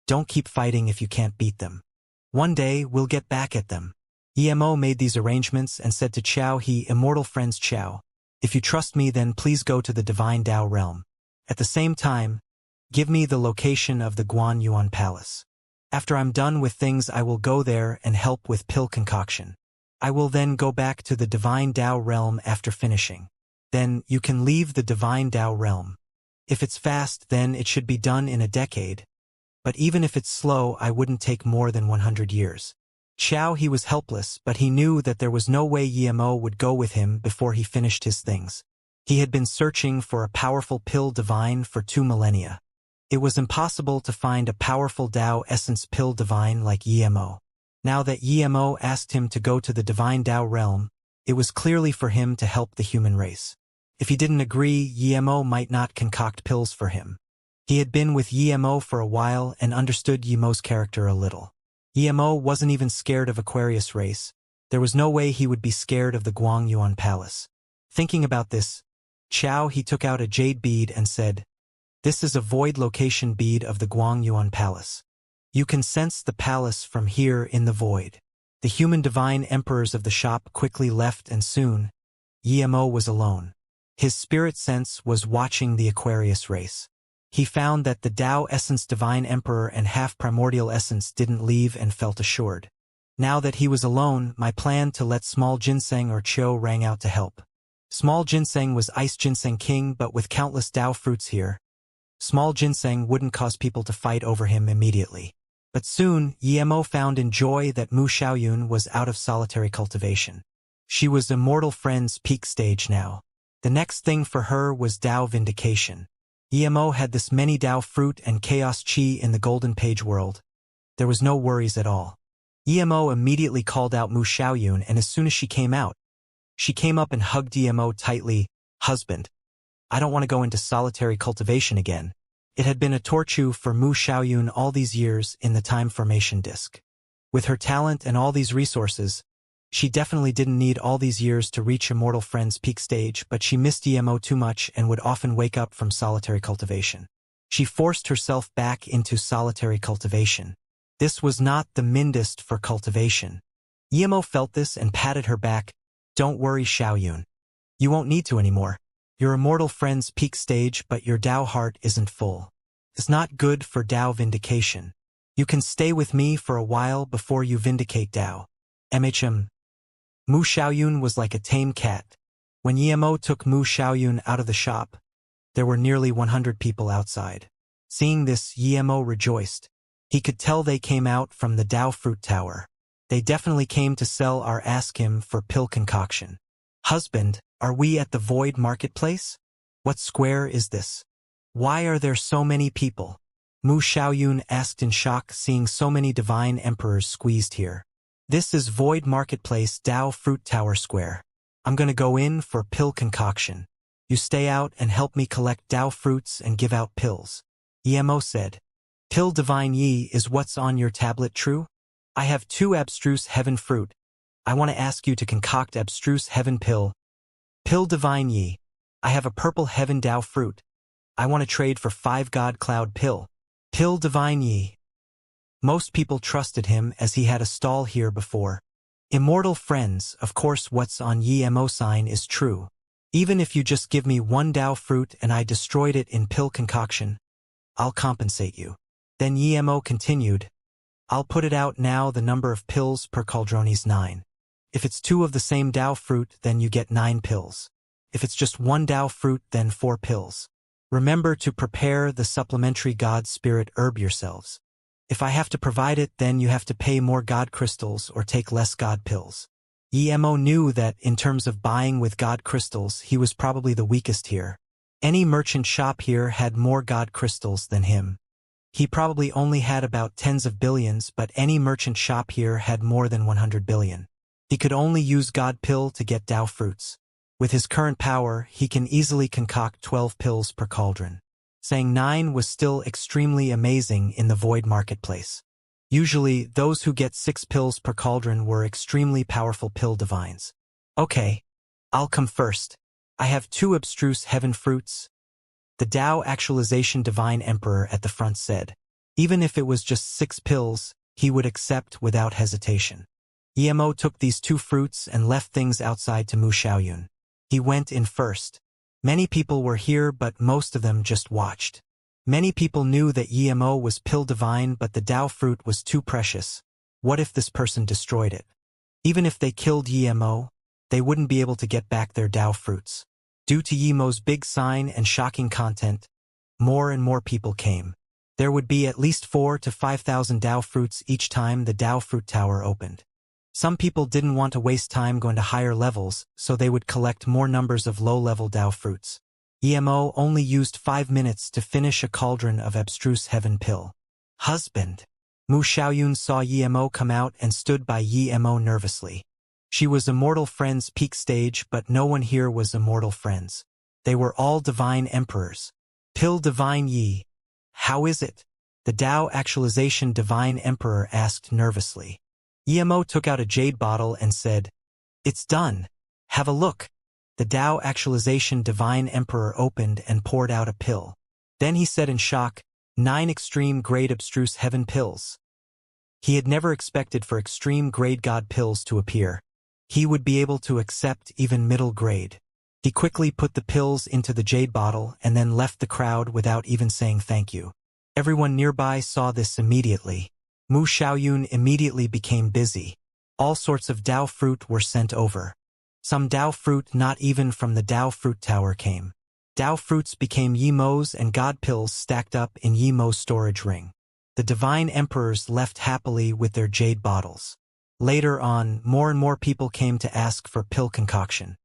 don't keep fighting if you can't beat them. One day, we'll get back at them. Emo made these arrangements and said to Chao He, immortal friends Chao, if you trust me, then please go to the divine Dao realm. At the same time, give me the location of the Guan Yuan Palace. After I'm done with things, I will go there and help with pill concoction. I will then go back to the divine Dao realm after finishing. Then you can leave the divine Dao realm. If it's fast, then it should be done in a decade. But even if it's slow, I wouldn't take more than 100 years. Chao He was helpless, but he knew that there was no way Emo would go with him before he finished his things. He had been searching for a powerful pill divine for 2 millennia. It was impossible to find a powerful Dao essence pill divine like Emo. Now that Emo asked him to go to the divine Dao realm, it was clearly for him to help the human race. If he didn't agree, Emo might not concoct pills for him. He had been with Emo for a while and understood Yemo's character a little. Emo wasn't even scared of Aquarius race. There was no way he would be scared of the Guang Yuan Palace. Thinking about this, Chao He took out a jade bead and said, this is a void location bead of the Guang Yuan Palace. You can sense the palace from here in the void. The human divine emperors of the shop quickly left and soon, Emo was alone. His spirit sense was watching the Aquarius race. He found that the Tao Essence Divine Emperor and half-primordial essence didn't leave and felt assured. Now that he was alone, my plan to let small ginseng or Chiu rang out to help. Small ginseng was Ice Ginseng King, but with countless Tao fruits here, small ginseng wouldn't cause people to fight over him immediately. But soon, Yemo found in joy that Mu Xiaoyun was out of solitary cultivation. She was Immortal Friend's peak stage now. The next thing for her was Tao Vindication. Yemo had this many Tao fruit and chaos chi in the golden page world. There was no worries at all. Yemo immediately called out Mu Xiaoyun, and as soon as she came out, she came up and hugged Yemo tightly. Husband, I don't want to go into solitary cultivation again. It had been a torture for Mu Xiaoyun all these years in the time formation disk. With her talent and all these resources, she definitely didn't need all these years to reach Immortal Friend's peak stage, but she missed Yemo too much and would often wake up from solitary cultivation. She forced herself back into solitary cultivation. This was not the mindest for cultivation. Yemo felt this and patted her back. Don't worry, Xiaoyun. You won't need to anymore. Your Immortal Friend's peak stage, but your Tao heart isn't full. It's not good for Tao vindication. You can stay with me for a while before you vindicate Tao. Mu Xiaoyun was like a tame cat. When Yemo took Mu Xiaoyun out of the shop, there were nearly 100 people outside. Seeing this, Yemo rejoiced. He could tell they came out from the Tao Fruit Tower. They definitely came to sell or ask him for pill concoction. Husband, are we at the Void Marketplace? What square is this? Why are there so many people? Mu Xiaoyun asked in shock, seeing so many divine emperors squeezed here. This is Void Marketplace Tao Fruit Tower Square. I'm gonna go in for pill concoction. You stay out and help me collect Tao fruits and give out pills. Yemo said. Pill Divine Yi is what's on your tablet, true? I have 2 abstruse heaven fruit. I want to ask you to concoct abstruse heaven pill. Pill Divine Yi. I have a purple heaven Tao fruit. I want to trade for 5 God Cloud pill. Pill Divine Yi. Most people trusted him as he had a stall here before. Immortal Friends, of course what's on Yemo sign is true. Even if you just give me 1 Tao fruit and I destroyed it in pill concoction, I'll compensate you. Then Yemo continued. I'll put it out now, the number of pills per cauldron is 9. If it's 2 of the same Tao fruit, then you get 9 pills. If it's just 1 Tao fruit, then 4 pills. Remember to prepare the supplementary God Spirit herb yourselves. If I have to provide it, then you have to pay more God crystals or take less God pills. Yemo knew that, in terms of buying with God crystals, he was probably the weakest here. Any merchant shop here had more God crystals than him. He probably only had about tens of billions, but any merchant shop here had more than 100 billion. He could only use God pill to get Tao fruits. With his current power, he can easily concoct 12 pills per cauldron. Saying 9 was still extremely amazing in the Void Marketplace. Usually, those who get 6 pills per cauldron were extremely powerful pill divines. Okay, I'll come first. I have 2 abstruse heaven fruits. The Tao Actualization Divine Emperor at the front said. Even if it was just 6 pills, he would accept without hesitation. Yemo took these 2 fruits and left things outside to Mu Xiaoyun. He went in first. Many people were here, but most of them just watched. Many people knew that Yemo was pill divine, but the Tao fruit was too precious. What if this person destroyed it? Even if they killed Yemo, they wouldn't be able to get back their Tao fruits. Due to Yemo's big sign and shocking content, more and more people came. There would be at least 4,000 to 5,000 Tao fruits each time the Tao Fruit Tower opened. Some people didn't want to waste time going to higher levels, so they would collect more numbers of low-level Tao fruits. Yemo only used 5 minutes to finish a cauldron of abstruse heaven pill. Husband. Mu Xiaoyun saw Yemo come out and stood by Yemo nervously. She was Immortal Friend's peak stage, but no one here was Immortal Friends. They were all divine emperors. Pill Divine Yi. How is it? The Tao Actualization Divine Emperor asked nervously. Yemo took out a jade bottle and said, It's done. Have a look. The Tao Actualization Divine Emperor opened and poured out a pill. Then he said in shock, 9 extreme grade abstruse heaven pills. He had never expected for extreme grade God pills to appear. He would be able to accept even middle grade. He quickly put the pills into the jade bottle and then left the crowd without even saying thank you. Everyone nearby saw this immediately. Mu Xiaoyun immediately became busy. All sorts of Dao fruit were sent over. Some Dao fruit not even from the Dao fruit tower came. Dao fruits became Yimos and God pills stacked up in Yimo's storage ring. The divine emperors left happily with their jade bottles. Later on, more and more people came to ask for pill concoction.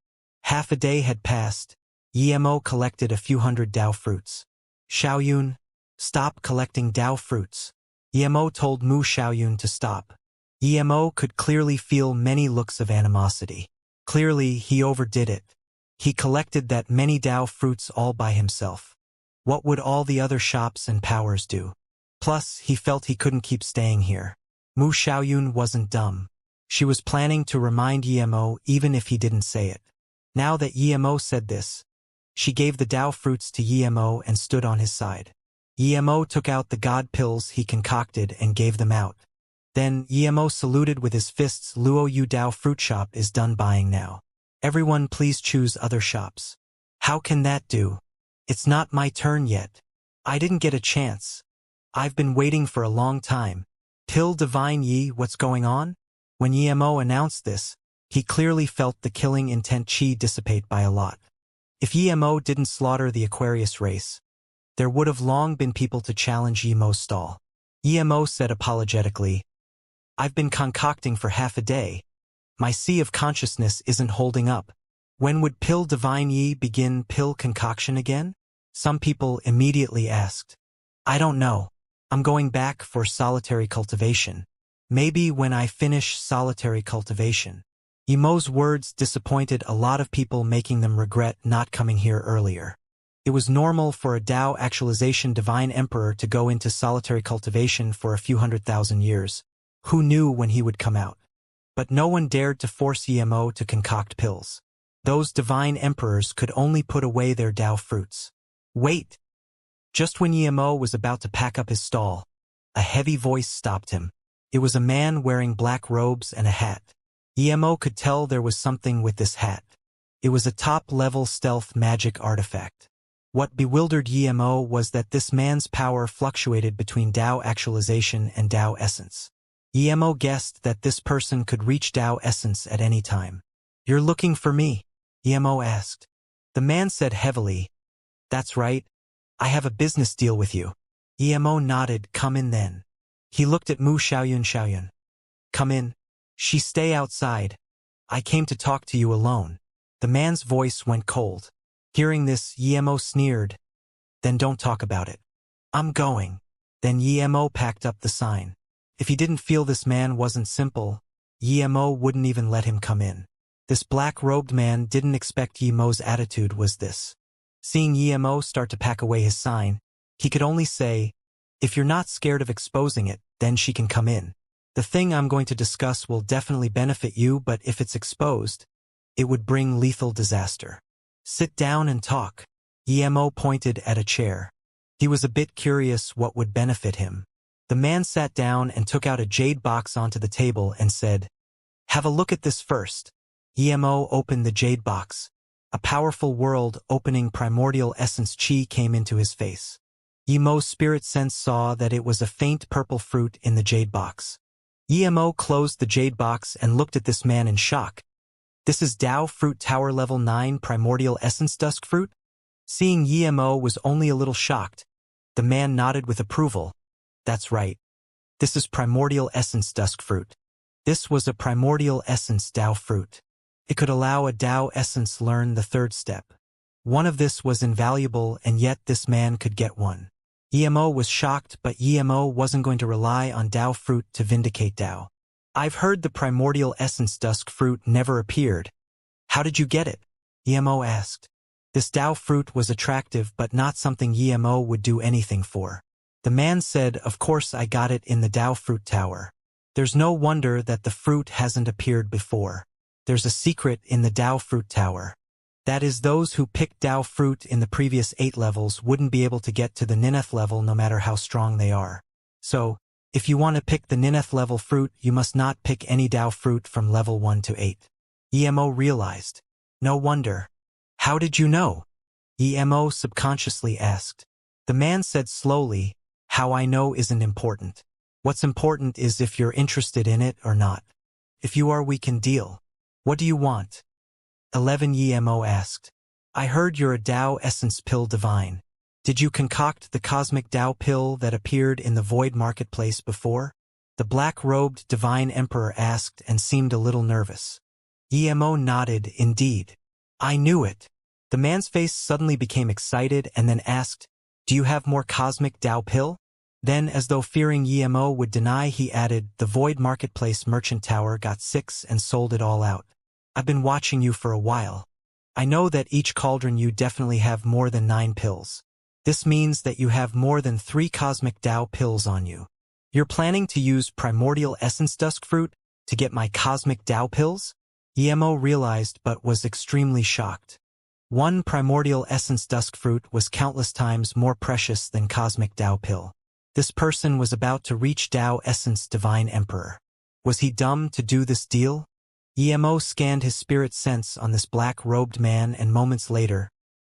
Half a day had passed. Yimo collected a few hundred Dao fruits. Xiaoyun, stop collecting Dao fruits. Yimo told Mu Xiaoyun to stop. Yimo could clearly feel many looks of animosity. Clearly, he overdid it. He collected that many Dao fruits all by himself. What would all the other shops and powers do? Plus, he felt he couldn't keep staying here. Mu Xiaoyun wasn't dumb. She was planning to remind Yimo even if he didn't say it. Now that Yimo said this, she gave the Dao fruits to Yimo and stood on his side. Yimo took out the God pills he concocted and gave them out. Then Yimo saluted with his fists. Luo Yu Dao fruit shop is done buying now. Everyone please choose other shops. How can that do? It's not my turn yet. I didn't get a chance. I've been waiting for a long time. Pill Divine Yi, what's going on? When Yimo announced this, he clearly felt the killing intent chi dissipate by a lot. If Yimo didn't slaughter the Aquarius race, there would have long been people to challenge Yimo's stall. Yimo said apologetically, I've been concocting for half a day. My sea of consciousness isn't holding up. When would Pill Divine Yi begin pill concoction again? Some people immediately asked. I don't know. I'm going back for solitary cultivation. Maybe when I finish solitary cultivation. Yimo's words disappointed a lot of people, making them regret not coming here earlier. It was normal for a Dao actualization divine emperor to go into solitary cultivation for a few 100,000 years. Who knew when he would come out? But no one dared to force Yimo to concoct pills. Those divine emperors could only put away their Dao fruits. Wait! Just when Yimo was about to pack up his stall, a heavy voice stopped him. It was a man wearing black robes and a hat. Yimo could tell there was something with this hat. It was a top-level stealth magic artifact. What bewildered Yimo was that this man's power fluctuated between Dao actualization and Dao essence. Yimo guessed that this person could reach Dao essence at any time. You're looking for me? Yimo asked. The man said heavily, That's right. I have a business deal with you. Yimo nodded. Come in then. He looked at Mu Xiaoyun. Come in. She stay outside. I came to talk to you alone. The man's voice went cold. Hearing this, Yimo sneered. Then don't talk about it. I'm going. Then Yimo packed up the sign. If he didn't feel this man wasn't simple, Yimo wouldn't even let him come in. This black-robed man didn't expect Yimo's attitude was this. Seeing Yimo start to pack away his sign, he could only say, If you're not scared of exposing it, then she can come in. The thing I'm going to discuss will definitely benefit you, but if it's exposed, it would bring lethal disaster. Sit down and talk. Yimo pointed at a chair. He was a bit curious what would benefit him. The man sat down and took out a jade box onto the table and said, Have a look at this first. Yimo opened the jade box. A powerful world-opening primordial essence chi came into his face. Yimo's spirit sense saw that it was a faint purple fruit in the jade box. Yimo closed the jade box and looked at this man in shock. This is Dao Fruit Tower Level 9 Primordial Essence Dusk Fruit? Seeing Yimo was only a little shocked. The man nodded with approval. That's right. This is Primordial Essence Dusk Fruit. This was a Primordial Essence Dao Fruit. It could allow a Dao Essence learn the third step. One of this was invaluable, and yet this man could get one. Yimo was shocked, but Yimo wasn't going to rely on Dao Fruit to vindicate Dao. I've heard the Primordial Essence Dusk Fruit never appeared. How did you get it? Yimo asked. This Dao Fruit was attractive, but not something Yimo would do anything for. The man said, Of course I got it in the Dao Fruit Tower. There's no wonder that the fruit hasn't appeared before. There's a secret in the Dao Fruit Tower. That is, those who picked Dao Fruit in the previous 8 levels wouldn't be able to get to the Nineth level no matter how strong they are. So, if you want to pick the Nineth level fruit, you must not pick any Dao Fruit from level 1 to 8. Yimo realized. No wonder. How did you know? Emo subconsciously asked. The man said slowly, how I know isn't important. What's important is if you're interested in it or not. If you are, we can deal. What do you want? 11 Emo asked. I heard you're a Tao Essence Pill Divine. Did you concoct the cosmic Tao pill that appeared in the Void Marketplace before? The black-robed Divine Emperor asked and seemed a little nervous. Emo nodded, indeed. I knew it. The man's face suddenly became excited and then asked, do you have more cosmic Tao pill? Then, as though fearing Emo would deny, he added, the Void Marketplace Merchant Tower got 6 and sold it all out. I've been watching you for a while. I know that each cauldron you definitely have more than 9 pills. This means that you have more than 3 cosmic Tao pills on you. You're planning to use primordial essence dusk fruit to get my cosmic Tao pills? Emo realized but was extremely shocked. 1 primordial essence dusk fruit was countless times more precious than cosmic Tao pill. This person was about to reach Tao Essence Divine Emperor. Was he dumb to do this deal? Emo scanned his spirit sense on this black-robed man, and moments later,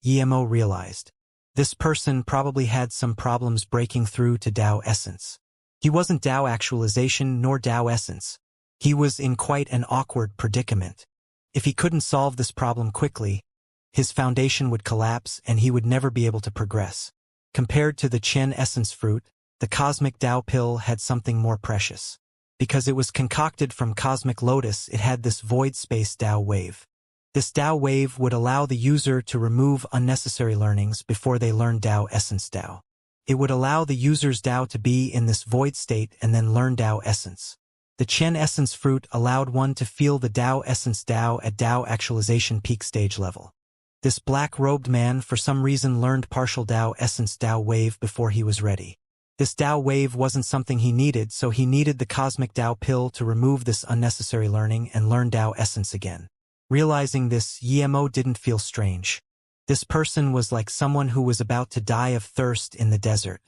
Emo realized. This person probably had some problems breaking through to Tao Essence. He wasn't Tao Actualization nor Tao Essence. He was in quite an awkward predicament. If he couldn't solve this problem quickly, his foundation would collapse and he would never be able to progress. Compared to the Qian Essence fruit, the cosmic Tao pill had something more precious. Because it was concocted from cosmic lotus, it had this void space Tao wave. This Tao wave would allow the user to remove unnecessary learnings before they learn Tao Essence Tao. It would allow the user's Tao to be in this void state and then learn Tao Essence. The Qian Essence fruit allowed one to feel the Tao Essence Tao at Tao Actualization peak stage level. This black-robed man for some reason learned partial Tao Essence Tao wave before he was ready. This Tao wave wasn't something he needed, so he needed the cosmic Tao pill to remove this unnecessary learning and learn Tao Essence again. Realizing this, Emo didn't feel strange. This person was like someone who was about to die of thirst in the desert.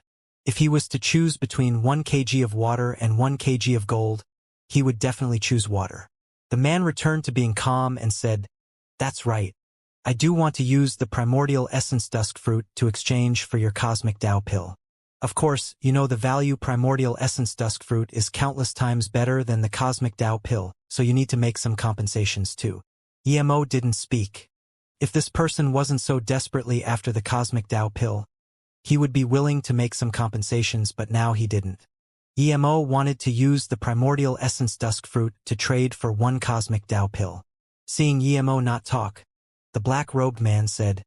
If he was to choose between 1 kg of water and 1 kg of gold, he would definitely choose water. The man returned to being calm and said, that's right. I do want to use the primordial essence dusk fruit to exchange for your cosmic Tao pill. Of course, you know the value primordial essence dusk fruit is countless times better than the cosmic Tao pill, so you need to make some compensations too. Emo didn't speak. If this person wasn't so desperately after the cosmic Tao pill, he would be willing to make some compensations, but now he didn't. Emo wanted to use the primordial essence dusk fruit to trade for 1 cosmic Tao pill. Seeing Emo not talk, the black-robed man said,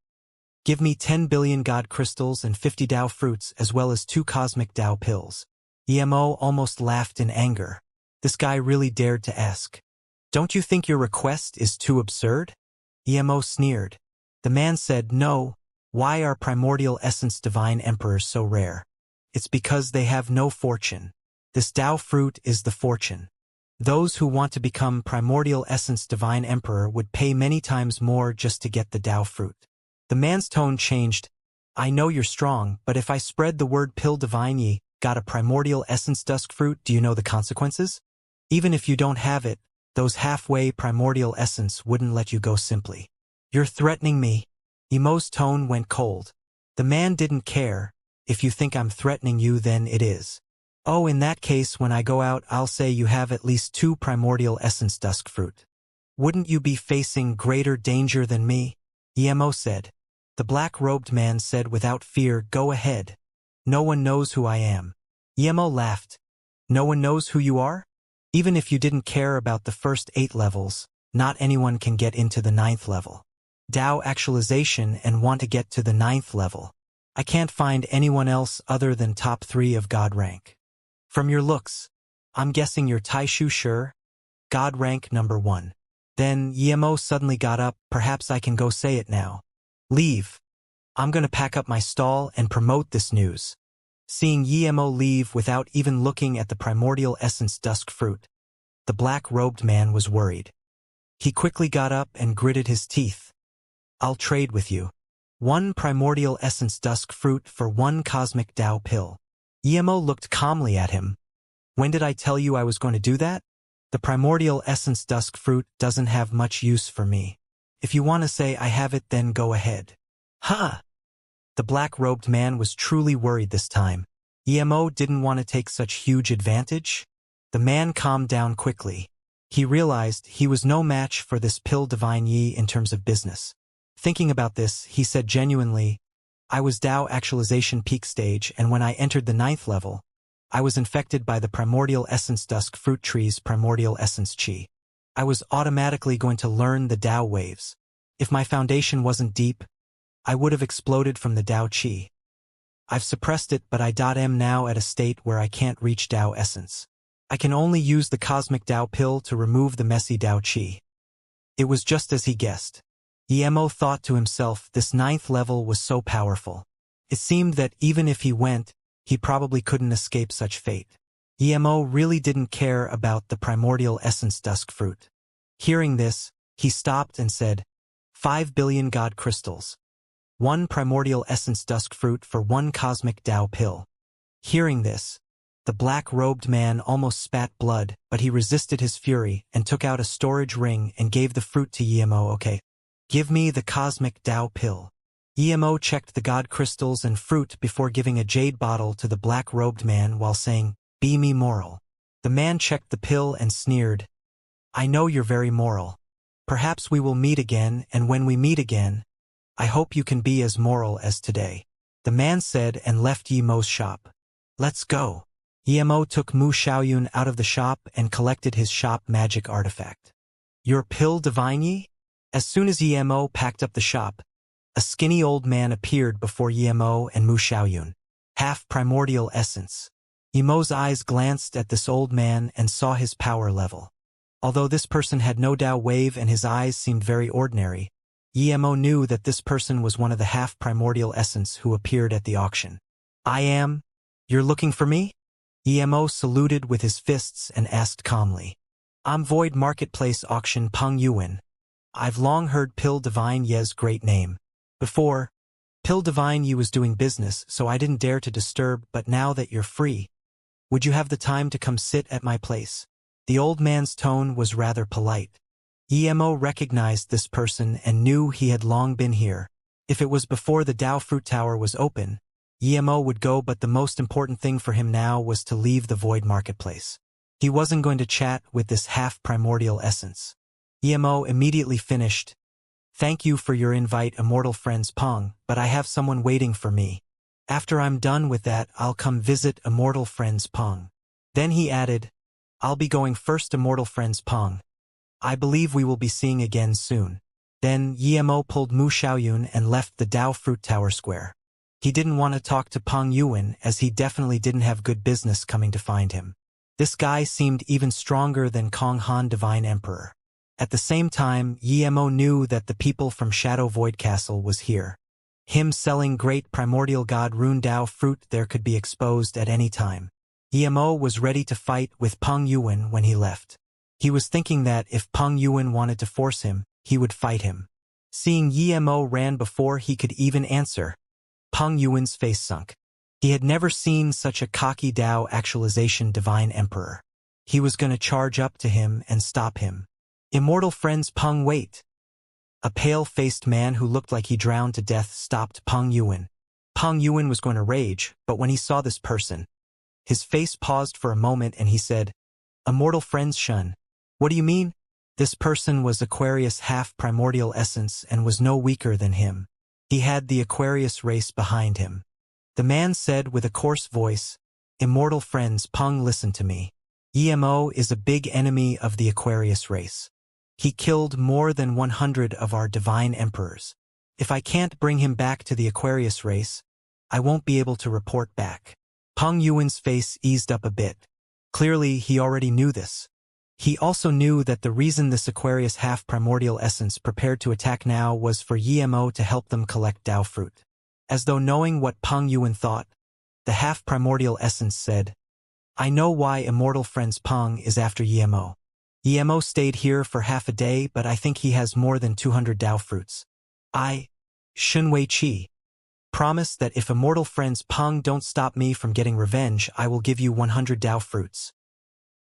give me 10 billion God crystals and 50 Tao fruits as well as 2 cosmic Tao pills. Emo almost laughed in anger. This guy really dared to ask. Don't you think your request is too absurd? Emo sneered. The man said, no. Why are primordial essence divine emperors so rare? It's because they have no fortune. This Tao fruit is the fortune. Those who want to become primordial essence divine emperor would pay many times more just to get the Tao fruit. The man's tone changed. I know you're strong, but if I spread the word pill divine ye got a primordial essence dusk fruit, do you know the consequences? Even if you don't have it, those halfway primordial essence wouldn't let you go simply. You're threatening me. Emo's tone went cold. The man didn't care. If you think I'm threatening you, then it is. Oh, in that case, when I go out, I'll say you have at least 2 primordial essence dusk fruit. Wouldn't you be facing greater danger than me? Emo said. The black-robed man said without fear, go ahead. No one knows who I am. Emo laughed. No one knows who you are? Even if you didn't care about the first 8 levels, not anyone can get into the 9th level. Tao Actualization and want to get to the 9th level. I can't find anyone else other than top 3 of God rank. From your looks, I'm guessing you're Taishu sure? God rank number 1. Then Emo suddenly got up, perhaps I can go say it now. Leave. I'm gonna pack up my stall and promote this news. Seeing Emo leave without even looking at the primordial essence dusk fruit, the black-robed man was worried. He quickly got up and gritted his teeth. I'll trade with you. 1 primordial essence dusk fruit for 1 cosmic Tao pill. Emo looked calmly at him. When did I tell you I was going to do that? The primordial essence dusk fruit doesn't have much use for me. If you want to say I have it, then go ahead. Huh! The black-robed man was truly worried this time. Emo didn't want to take such huge advantage. The man calmed down quickly. He realized he was no match for this pill divine Yi in terms of business. Thinking about this, he said genuinely, I was Dao actualization peak stage, and when I entered the 9th level, I was infected by the primordial essence dusk fruit tree's primordial essence chi. I was automatically going to learn the Dao waves. If my foundation wasn't deep, I would have exploded from the Dao chi. I've suppressed it, but I am now at a state where I can't reach Dao essence. I can only use the cosmic Dao pill to remove the messy Dao chi. It was just as he guessed. Emo thought to himself, this 9th level was so powerful. It seemed that even if he went, he probably couldn't escape such fate. Emo really didn't care about the primordial essence dusk fruit. Hearing this, he stopped and said, 5 billion god crystals. 1 primordial essence dusk fruit for 1 cosmic Dao pill. Hearing this, the black-robed man almost spat blood, but he resisted his fury and took out a storage ring and gave the fruit to Emo. Okay. Give me the cosmic Dao pill. Emo checked the god crystals and fruit before giving a jade bottle to the black-robed man while saying, be me moral. The man checked the pill and sneered, I know you're very moral. Perhaps we will meet again, and when we meet again, I hope you can be as moral as today. The man said and left Emo's shop. Let's go. Emo took Mu Xiaoyun out of the shop and collected his shop magic artifact. Your pill divine Yi? As soon as Emo packed up the shop, a skinny old man appeared before Emo and Mu Xiaoyun. Half primordial essence. Emo's eyes glanced at this old man and saw his power level. Although this person had no Dao wave and his eyes seemed very ordinary, Emo knew that this person was one of the half primordial essence who appeared at the auction. I am? You're looking for me? Emo saluted with his fists and asked calmly. I'm Void Marketplace Auction Peng Yuan. I've long heard Pill Divine Ye's great name. Before, Pill Divine Ye was doing business, so I didn't dare to disturb, but now that you're free, would you have the time to come sit at my place? The old man's tone was rather polite. Emo recognized this person and knew he had long been here. If it was before the Dao Fruit Tower was open, Emo would go, but the most important thing for him now was to leave the Void Marketplace. He wasn't going to chat with this half-primordial essence. Emo immediately finished. Thank you for your invite, Immortal Friends Peng, but I have someone waiting for me. After I'm done with that, I'll come visit Immortal Friends Peng. Then he added, I'll be going first, Immortal Friends Peng. I believe we will be seeing again soon. Then Emo pulled Mu Xiaoyun and left the Dao Fruit Tower Square. He didn't want to talk to Peng Yuan, as he definitely didn't have good business coming to find him. This guy seemed even stronger than Kong Han Divine Emperor. At the same time, Emo knew that the people from Shadow Void Castle was here. Him selling great primordial god rune Dao fruit there could be exposed at any time. Emo was ready to fight with Peng Yuan when he left. He was thinking that if Peng Yuan wanted to force him, he would fight him. Seeing Emo ran before he could even answer, Peng Yuan's face sunk. He had never seen such a cocky Dao actualization divine emperor. He was going to charge up to him and stop him. Immortal Friends Peng, wait. A pale-faced man who looked like he drowned to death stopped Peng Yuan. Peng Yuan was going to rage, but when he saw this person, his face paused for a moment and he said, Immortal Friends Shun. What do you mean? This person was Aquarius half-primordial essence and was no weaker than him. He had the Aquarius race behind him. The man said with a coarse voice, Immortal Friends Peng, listen to me. Emo is a big enemy of the Aquarius race. He killed more than 100 of our divine emperors. If I can't bring him back to the Aquarius race, I won't be able to report back. Peng Yuan's face eased up a bit. Clearly, he already knew this. He also knew that the reason this Aquarius half-primordial essence prepared to attack now was for Emo to help them collect Dao fruit. As though knowing what Peng Yuan thought, the half-primordial essence said, I know why Immortal Friends Peng is after Emo. Emo stayed here for half a day, but I think he has more than 200 Dao fruits. I, Shunwei Qi, promise that if Immortal Friends Peng don't stop me from getting revenge, I will give you 100 Dao fruits.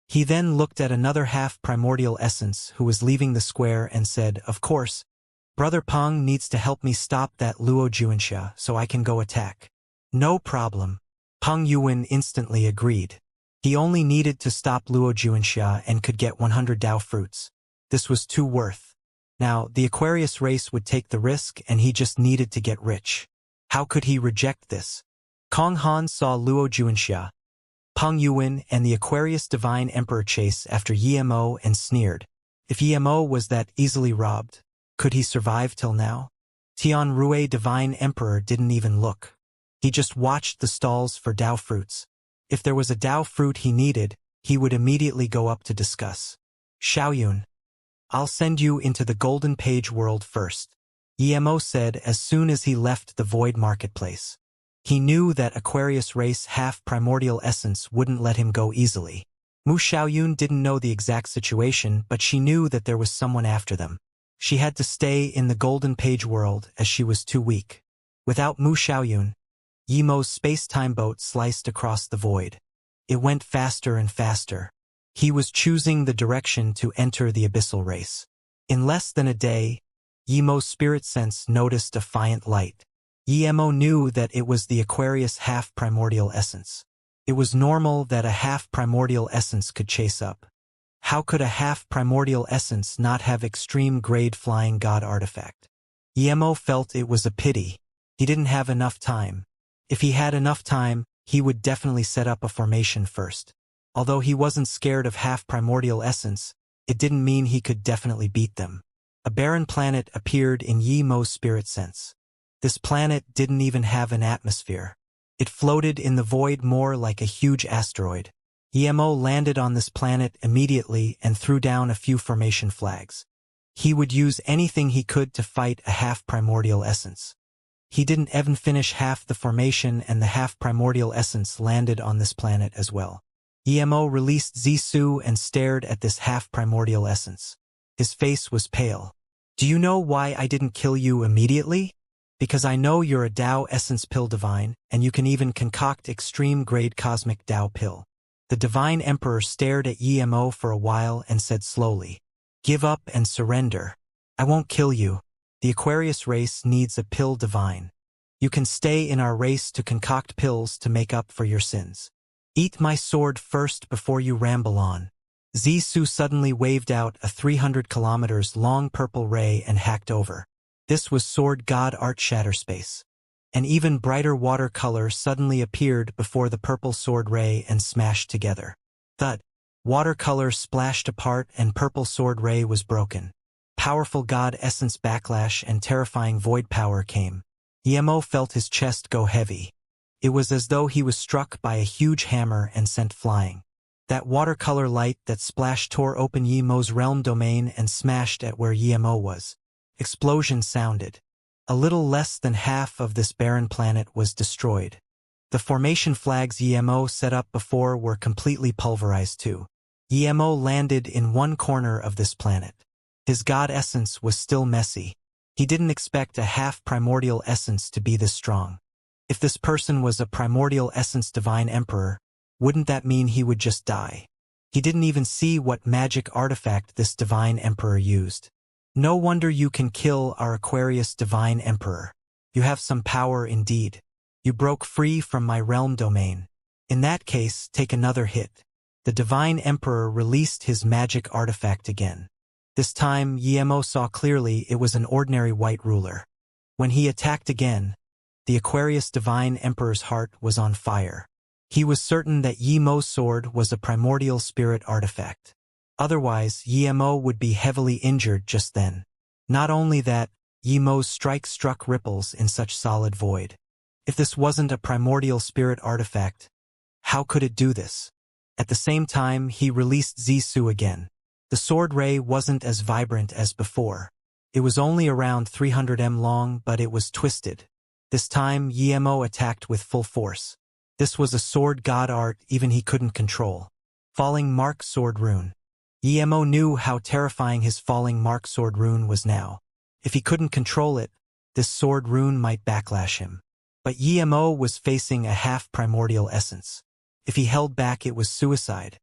He then looked at another half-primordial essence who was leaving the square and said, Of course, Brother Peng needs to help me stop that Luo Xianxia so I can go attack. No problem. Peng Yuan instantly agreed. He only needed to stop Luo Xianxia and could get 100 Dao fruits. This was too worth. Now, the Aquarius race would take the risk and he just needed to get rich. How could he reject this? Kong Han saw Luo Xianxia, Peng Yuan and the Aquarius Divine Emperor chase after Yimo and sneered. If Yimo was that easily robbed, could he survive till now? Tian Rui Divine Emperor didn't even look. He just watched the stalls for Dao fruits. If there was a Dao fruit he needed, he would immediately go up to discuss. Xiaoyun, I'll send you into the Golden Page world first, Yimo said as soon as he left the Void Marketplace. He knew that Aquarius race half-primordial essence wouldn't let him go easily. Mu Xiaoyun didn't know the exact situation, but she knew that there was someone after them. She had to stay in the Golden Page world as she was too weak. Without Mu Xiaoyun, Yimo's space-time boat sliced across the void. It went faster and faster. He was choosing the direction to enter the abyssal race. In less than a day, Yimo's spirit sense noticed a defiant light. Yimo knew that it was the Aquarius half-primordial essence. It was normal that a half-primordial essence could chase up. How could a half-primordial essence not have extreme-grade flying god artifact? Yimo felt it was a pity. He didn't have enough time. If he had enough time, he would definitely set up a formation first. Although he wasn't scared of half-primordial essence, it didn't mean he could definitely beat them. A barren planet appeared in Yimo's spirit sense. This planet didn't even have an atmosphere. It floated in the void more like a huge asteroid. Yimo landed on this planet immediately and threw down a few formation flags. He would use anything he could to fight a half-primordial essence. He didn't even finish half the formation and the half-primordial essence landed on this planet as well. Yimo released Zisu and stared at this half-primordial essence. His face was pale. Do you know why I didn't kill you immediately? Because I know you're a Dao Essence Pill Divine, and you can even concoct extreme-grade cosmic Dao Pill. The Divine Emperor stared at Yimo for a while and said slowly, "Give up and surrender. I won't kill you. The Aquarius race needs a Pill Divine. You can stay in our race to concoct pills to make up for your sins. Eat my sword first before you ramble on." Zisu suddenly waved out a 300 kilometers long purple ray and hacked over. This was Sword God Art Shatterspace. An even brighter watercolor suddenly appeared before the purple sword ray and smashed together. Thud. Watercolor splashed apart and purple sword ray was broken. Powerful God Essence backlash and terrifying void power came. Yimo felt his chest go heavy. It was as though he was struck by a huge hammer and sent flying. That watercolor light that splashed tore open Yimo's realm domain and smashed at where Yimo was. Explosion sounded. A little less than half of this barren planet was destroyed. The formation flags Yimo set up before were completely pulverized too. Yimo landed in one corner of this planet. His god essence was still messy. He didn't expect a half-primordial essence to be this strong. If this person was a primordial essence divine emperor, wouldn't that mean he would just die? He didn't even see what magic artifact this divine emperor used. No wonder you can kill our Aquarius Divine Emperor. You have some power indeed. You broke free from my realm domain. In that case, take another hit. The Divine Emperor released his magic artifact again. This time, Yimo saw clearly it was an ordinary white ruler. When he attacked again, the Aquarius Divine Emperor's heart was on fire. He was certain that Yimo's sword was a primordial spirit artifact. Otherwise, Yimo would be heavily injured just then. Not only that, Yimo's strike struck ripples in such solid void. If this wasn't a primordial spirit artifact, how could it do this? At the same time, he released Zisu again. The sword ray wasn't as vibrant as before. It was only around 300 m long, but it was twisted. This time, Yimo attacked with full force. This was a sword god art even he couldn't control. Falling Mark Sword Rune. Yimo knew how terrifying his falling Mark Sword Rune was now. If he couldn't control it, this sword rune might backlash him. But Yimo was facing a half-primordial essence. If he held back it was suicide.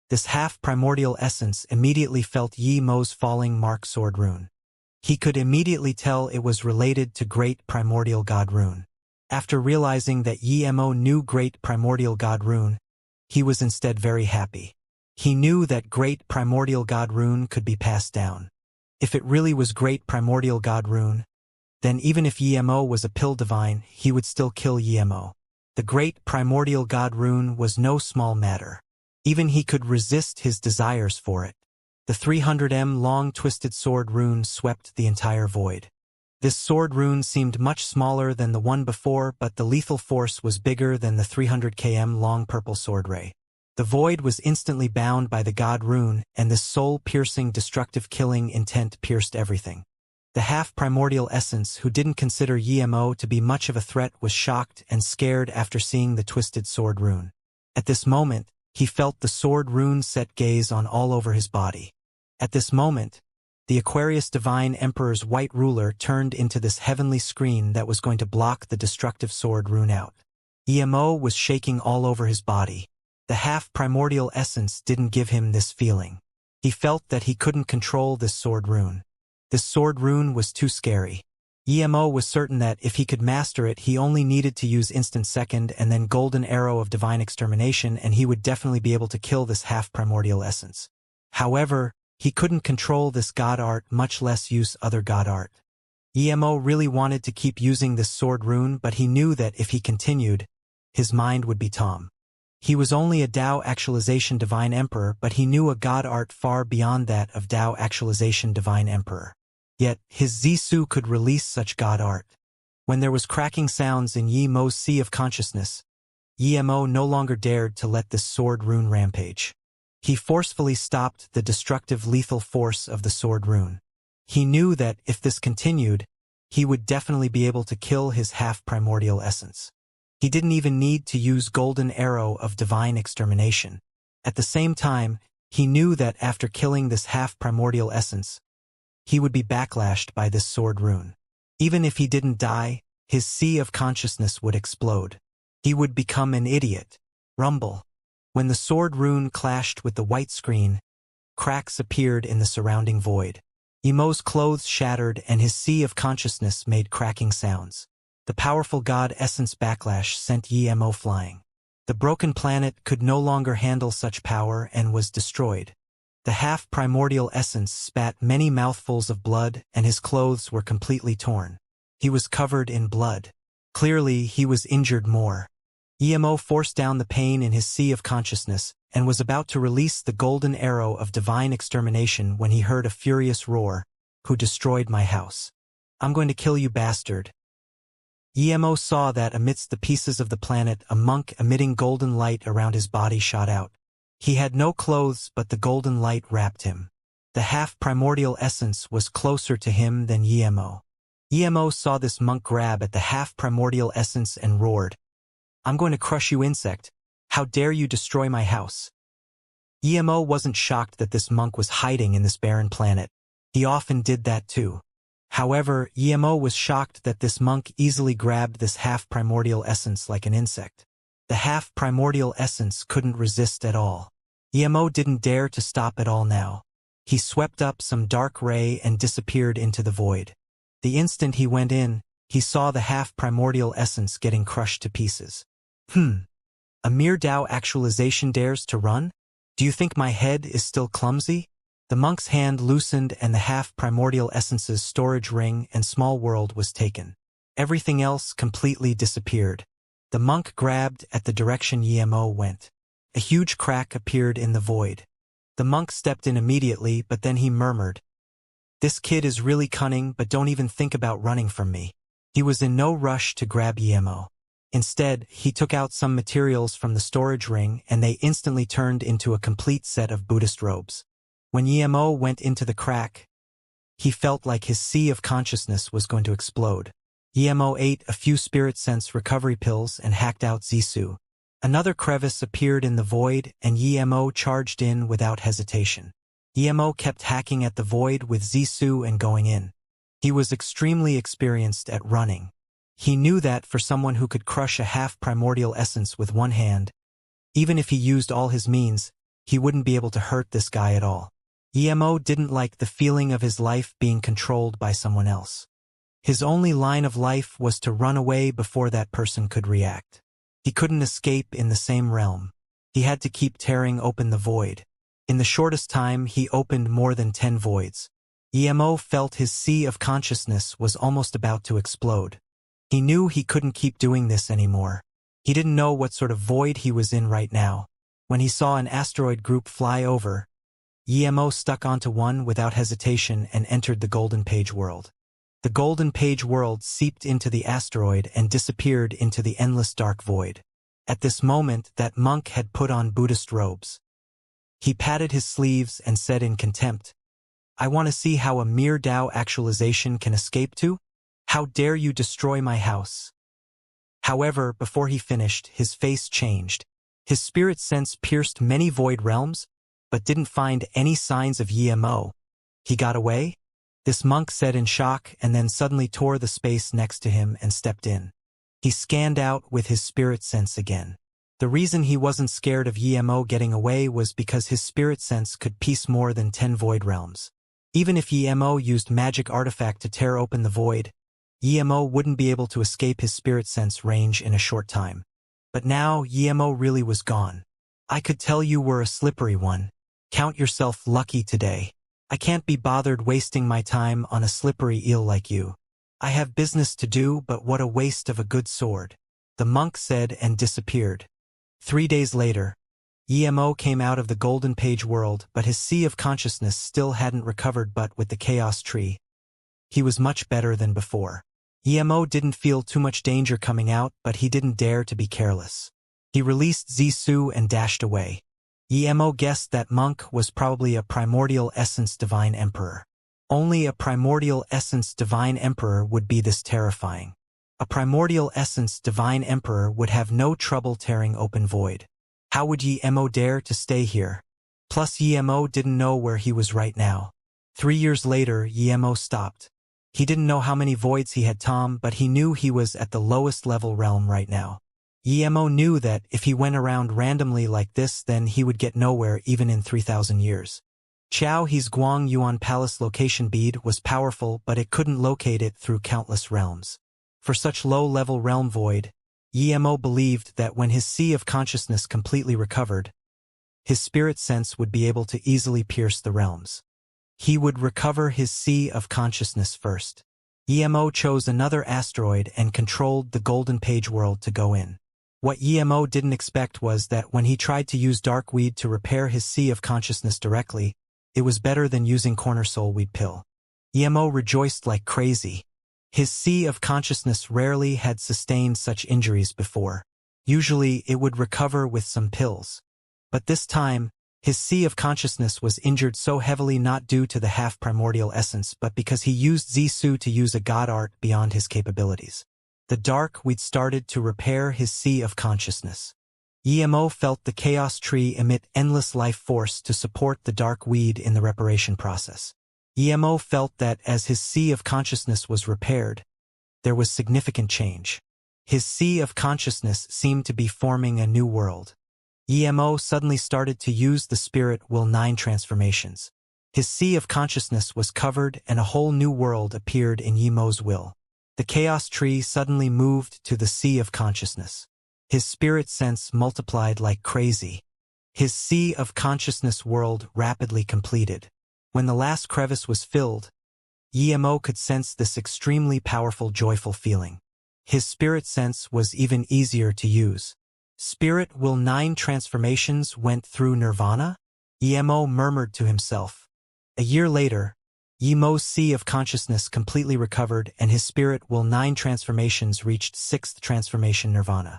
This half-primordial essence immediately felt Yimo's falling Mark Sword Rune. He could immediately tell it was related to Great Primordial God Rune. After realizing that Emo knew Great Primordial God Rune, he was instead very happy. He knew that Great Primordial God Rune could be passed down. If it really was Great Primordial God Rune, then even if Emo was a pill divine, he would still kill Emo. The Great Primordial God Rune was no small matter. Even he could resist his desires for it. The 300m long twisted sword rune swept the entire void. This sword rune seemed much smaller than the one before, but the lethal force was bigger than the 300km long purple sword ray. The void was instantly bound by the god rune, and this soul-piercing, destructive killing intent pierced everything. The half-primordial essence, who didn't consider Emo to be much of a threat, was shocked and scared after seeing the twisted sword rune. At this moment, he felt the sword rune set gaze on all over his body. At this moment, the Aquarius Divine Emperor's white ruler turned into this heavenly screen that was going to block the destructive sword rune out. Emo was shaking all over his body. The half-primordial essence didn't give him this feeling. He felt that he couldn't control this sword rune. This sword rune was too scary. Emo was certain that if he could master it, he only needed to use instant second and then golden arrow of divine extermination, and he would definitely be able to kill this half-primordial essence. However, he couldn't control this god art, much less use other god art. Emo really wanted to keep using this sword rune, but he knew that if he continued, his mind would be Tom. He was only a Dao Actualization Divine Emperor, but he knew a god art far beyond that of Dao Actualization Divine Emperor. Yet, his Zisu could release such god art. When there was cracking sounds in Yemo's sea of consciousness, Emo no longer dared to let this sword rune rampage. He forcefully stopped the destructive lethal force of the sword rune. He knew that if this continued, he would definitely be able to kill his half-primordial essence. He didn't even need to use golden arrow of divine extermination. At the same time, he knew that after killing this half-primordial essence, he would be backlashed by this sword rune. Even if he didn't die, his sea of consciousness would explode. He would become an idiot. Rumble. When the sword rune clashed with the white screen, cracks appeared in the surrounding void. Emo's clothes shattered and his sea of consciousness made cracking sounds. The powerful god essence backlash sent Emo flying. The broken planet could no longer handle such power and was destroyed. The half-primordial essence spat many mouthfuls of blood, and his clothes were completely torn. He was covered in blood. Clearly, he was injured more. Emo forced down the pain in his sea of consciousness, and was about to release the golden arrow of divine extermination when he heard a furious roar, "Who destroyed my house? I'm going to kill you, bastard." Emo saw that amidst the pieces of the planet, a monk emitting golden light around his body shot out. He had no clothes, but the golden light wrapped him. The half-primordial essence was closer to him than Emo. Emo saw this monk grab at the half-primordial essence and roared, "I'm going to crush you, insect. How dare you destroy my house?" Emo wasn't shocked that this monk was hiding in this barren planet. He often did that too. However, Emo was shocked that this monk easily grabbed this half-primordial essence like an insect. The half-primordial essence couldn't resist at all. Emo didn't dare to stop at all now. He swept up some dark ray and disappeared into the void. The instant he went in, he saw the half-primordial essence getting crushed to pieces. A mere Dao actualization dares to run? Do you think my head is still clumsy? The monk's hand loosened and the half-primordial essence's storage ring and small world was taken. Everything else completely disappeared. The monk grabbed at the direction Emo went. A huge crack appeared in the void. The monk stepped in immediately, but then he murmured, "This kid is really cunning, but don't even think about running from me." He was in no rush to grab Emo. Instead, he took out some materials from the storage ring and they instantly turned into a complete set of Buddhist robes. When Emo went into the crack, he felt like his sea of consciousness was going to explode. Emo ate a few spirit sense recovery pills and hacked out Zisu. Another crevice appeared in the void and Emo charged in without hesitation. Emo kept hacking at the void with Zisu and going in. He was extremely experienced at running. He knew that for someone who could crush a half-primordial essence with one hand, even if he used all his means, he wouldn't be able to hurt this guy at all. Emo didn't like the feeling of his life being controlled by someone else. His only line of life was to run away before that person could react. He couldn't escape in the same realm. He had to keep tearing open the void. In the shortest time, he opened more than 10 voids. Emo felt his sea of consciousness was almost about to explode. He knew he couldn't keep doing this anymore. He didn't know what sort of void he was in right now. When he saw an asteroid group fly over, Emo stuck onto one without hesitation and entered the Golden Page world. The Golden Page world seeped into the asteroid and disappeared into the endless dark void. At this moment, that monk had put on Buddhist robes. He patted his sleeves and said in contempt, "I want to see how a mere Tao actualization can escape to? How dare you destroy my house?" However, before he finished, his face changed. His spirit sense pierced many void realms, but didn't find any signs of Emo. He got away? This monk said in shock and then suddenly tore the space next to him and stepped in. He scanned out with his spirit sense again. The reason he wasn't scared of Emo getting away was because his spirit sense could piece more than 10 void realms. Even if Emo used magic artifact to tear open the void, Emo wouldn't be able to escape his spirit sense range in a short time. But now Emo really was gone. "I could tell you were a slippery one. Count yourself lucky today. I can't be bothered wasting my time on a slippery eel like you. I have business to do, but what a waste of a good sword," the monk said and disappeared. 3 days later, Emo came out of the Golden Page world, but his sea of consciousness still hadn't recovered. But with the Chaos Tree, he was much better than before. Emo didn't feel too much danger coming out, but he didn't dare to be careless. He released Zisu and dashed away. Emo guessed that monk was probably a primordial essence divine emperor. Only a primordial essence divine emperor would be this terrifying. A primordial essence divine emperor would have no trouble tearing open void. How would Emo dare to stay here? Plus Emo didn't know where he was right now. 3 years later, Emo stopped. He didn't know how many voids he had but he knew he was at the lowest level realm right now. Emo knew that if he went around randomly like this, then he would get nowhere even in 3,000 years. Chao He's Guang Yuan Palace location bead was powerful, but it couldn't locate it through countless realms. For such low-level realm void, Emo believed that when his sea of consciousness completely recovered, his spirit sense would be able to easily pierce the realms. He would recover his sea of consciousness first. Emo chose another asteroid and controlled the Golden Page world to go in. What Emo didn't expect was that when he tried to use dark weed to repair his sea of consciousness directly, it was better than using corner soul weed pill. Emo rejoiced like crazy. His sea of consciousness rarely had sustained such injuries before. Usually it would recover with some pills. But this time, his sea of consciousness was injured so heavily not due to the half-primordial essence but because he used Zisu to use a god art beyond his capabilities. The dark weed started to repair his sea of consciousness. Emo felt the Chaos Tree emit endless life force to support the dark weed in the reparation process. Emo felt that as his sea of consciousness was repaired, there was significant change. His sea of consciousness seemed to be forming a new world. Emo suddenly started to use the Spirit Will 9 transformations. His sea of consciousness was covered and a whole new world appeared in Emo's will. The Chaos Tree suddenly moved to the sea of consciousness. His spirit sense multiplied like crazy. His sea of consciousness world rapidly completed. When the last crevice was filled, Emo could sense this extremely powerful joyful feeling. His spirit sense was even easier to use. Spirit Will 9 transformations went through nirvana? Emo murmured to himself. A year later, Emo's sea of consciousness completely recovered and his Spirit Will 9 transformations reached 6th transformation nirvana.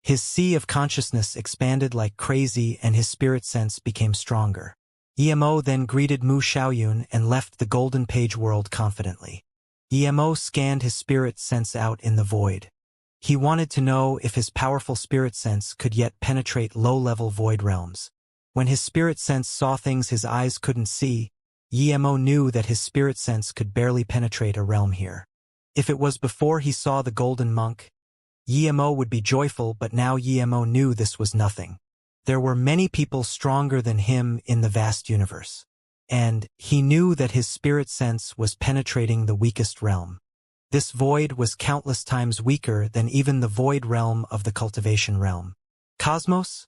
His sea of consciousness expanded like crazy and his spirit sense became stronger. Emo then greeted Mu Xiaoyun and left the Golden Page world confidently. Emo scanned his spirit sense out in the void. He wanted to know if his powerful spirit sense could yet penetrate low-level void realms. When his spirit sense saw things his eyes couldn't see, Emo knew that his spirit sense could barely penetrate a realm here. If it was before he saw the Golden Monk, Emo would be joyful, but now Emo knew this was nothing. There were many people stronger than him in the vast universe. and he knew that his spirit sense was penetrating the weakest realm. This void was countless times weaker than even the void realm of the cultivation realm. Cosmos?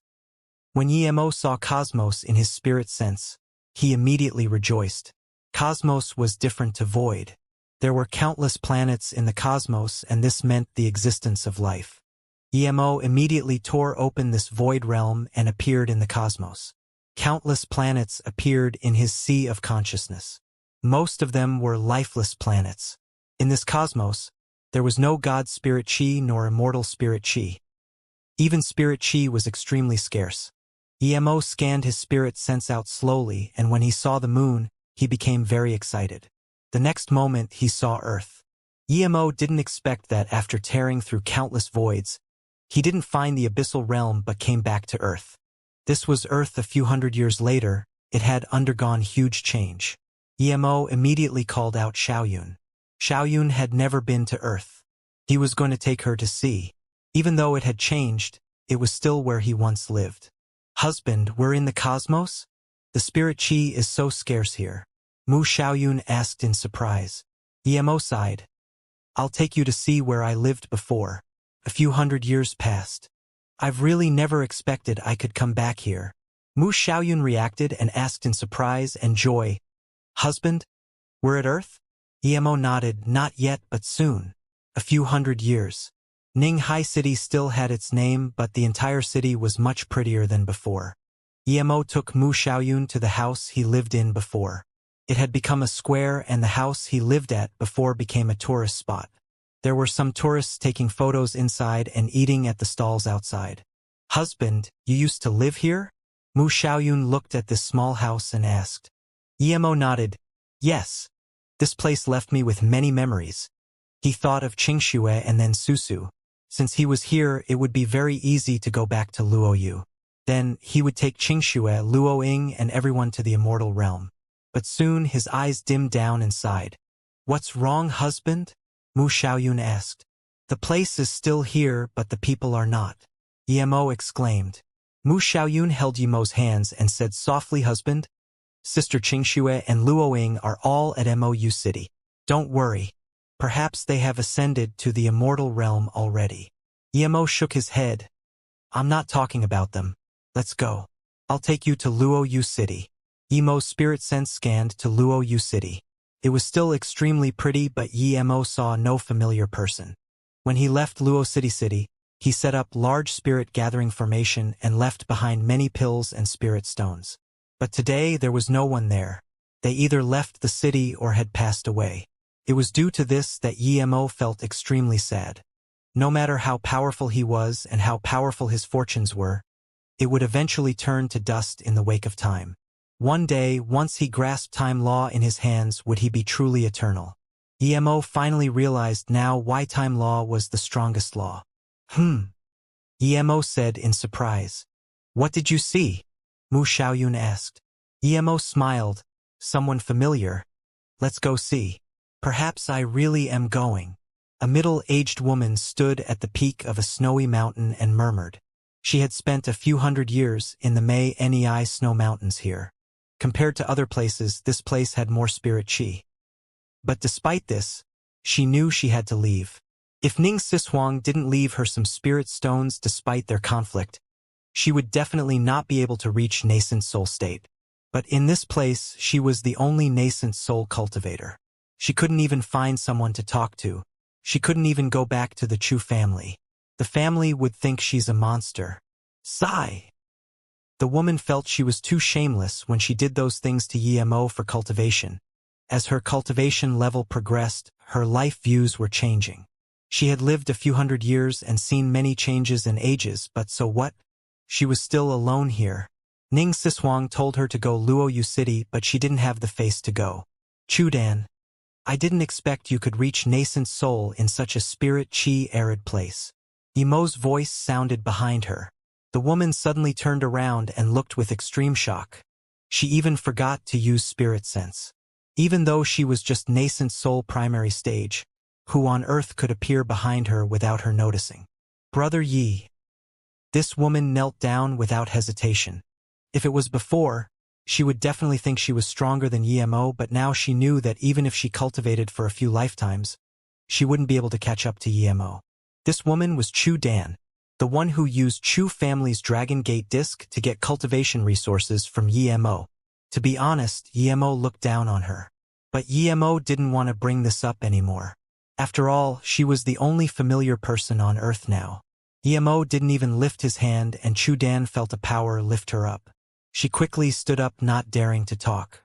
When Emo saw Cosmos in his spirit sense, he immediately rejoiced. Cosmos was different to void. There were countless planets in the cosmos, and this meant the existence of life. Emo immediately tore open this void realm and appeared in the cosmos. Countless planets appeared in his sea of consciousness. Most of them were lifeless planets. In this cosmos, there was no God Spirit Chi nor Immortal Spirit Chi. Even Spirit Chi was extremely scarce. Emo scanned his spirit sense out slowly, and when he saw the moon, he became very excited. The next moment he saw Earth. Emo didn't expect that after tearing through countless voids, he didn't find the abyssal realm but came back to Earth. This was Earth a few hundred years later. It had undergone huge change. Emo immediately called out Xiaoyun. Xiaoyun had never been to Earth. He was going to take her to see. Even though it had changed, it was still where he once lived. Husband, we're in the cosmos? The spirit chi is so scarce here. Mu Xiaoyun asked in surprise. Emo sighed. I'll take you to see where I lived before. A few hundred years passed. I've really never expected I could come back here. Mu Xiaoyun reacted and asked in surprise and joy. Husband? We're at Earth? Emo nodded, not yet but soon. A few hundred years. Ninghai City still had its name, but the entire city was much prettier than before. Emo took Mu Xiaoyun to the house he lived in before. It had become a square, and the house he lived at before became a tourist spot. There were some tourists taking photos inside and eating at the stalls outside. Husband, you used to live here? Mu Xiaoyun looked at this small house and asked. Emo nodded. Yes. This place left me with many memories. He thought of Xianxia and then Susu. Since he was here, it would be very easy to go back to Luoyu. Then he would take Xianxia, Luoying, and everyone to the immortal realm. But soon his eyes dimmed down and sighed. What's wrong, husband? Mu Xiaoyun asked. The place is still here, but the people are not. Emo exclaimed. Mu Xiaoyun held Emo's hands and said softly, husband, Sister Xianxia and Luoying are all at Mou City. Don't worry. Perhaps they have ascended to the immortal realm already. Emo shook his head. I'm not talking about them. Let's go. I'll take you to Luoyu City. Emo's spirit sense scanned to Luoyu City. It was still extremely pretty, but Emo saw no familiar person. When he left Luo City, he set up large spirit gathering formation and left behind many pills and spirit stones. But today there was no one there. They either left the city or had passed away. It was due to this that Emo felt extremely sad. No matter how powerful he was and how powerful his fortunes were, it would eventually turn to dust in the wake of time. One day, once he grasped time law in his hands, would he be truly eternal. Emo finally realized now why time law was the strongest law. Emo said in surprise. What did you see? Mu Xiaoyun asked. Emo smiled. Someone familiar. Let's go see. Perhaps I really am going. A middle-aged woman stood at the peak of a snowy mountain and murmured. She had spent a few hundred years in the Nei snow mountains here. Compared to other places, this place had more spirit chi. But despite this, she knew she had to leave. If Ning Sishuang didn't leave her some spirit stones despite their conflict, she would definitely not be able to reach nascent soul state. But in this place, she was the only nascent soul cultivator. She couldn't even find someone to talk to. She couldn't even go back to the Chu family. The family would think she's a monster. Sigh. The woman felt she was too shameless when she did those things to Emo for cultivation. As her cultivation level progressed, her life views were changing. She had lived a few hundred years and seen many changes and ages, but so what? She was still alone here. Ning Sishuang told her to go Luoyu City, but she didn't have the face to go. Chudan, I didn't expect you could reach nascent soul in such a spirit chi arid place. Emo's voice sounded behind her. The woman suddenly turned around and looked with extreme shock. She even forgot to use spirit sense. Even though she was just nascent soul primary stage, who on earth could appear behind her without her noticing? Brother Yi. This woman knelt down without hesitation. If it was before, She would definitely think she was stronger than Emo, but now she knew that even if she cultivated for a few lifetimes, she wouldn't be able to catch up to Emo. This woman was Chu Dan, the one who used Chu family's Dragon Gate disc to get cultivation resources from Emo. To be honest, Emo looked down on her. But Emo didn't want to bring this up anymore. After all, she was the only familiar person on Earth now. Emo didn't even lift his hand, and Chu Dan felt a power lift her up. She quickly stood up, not daring to talk.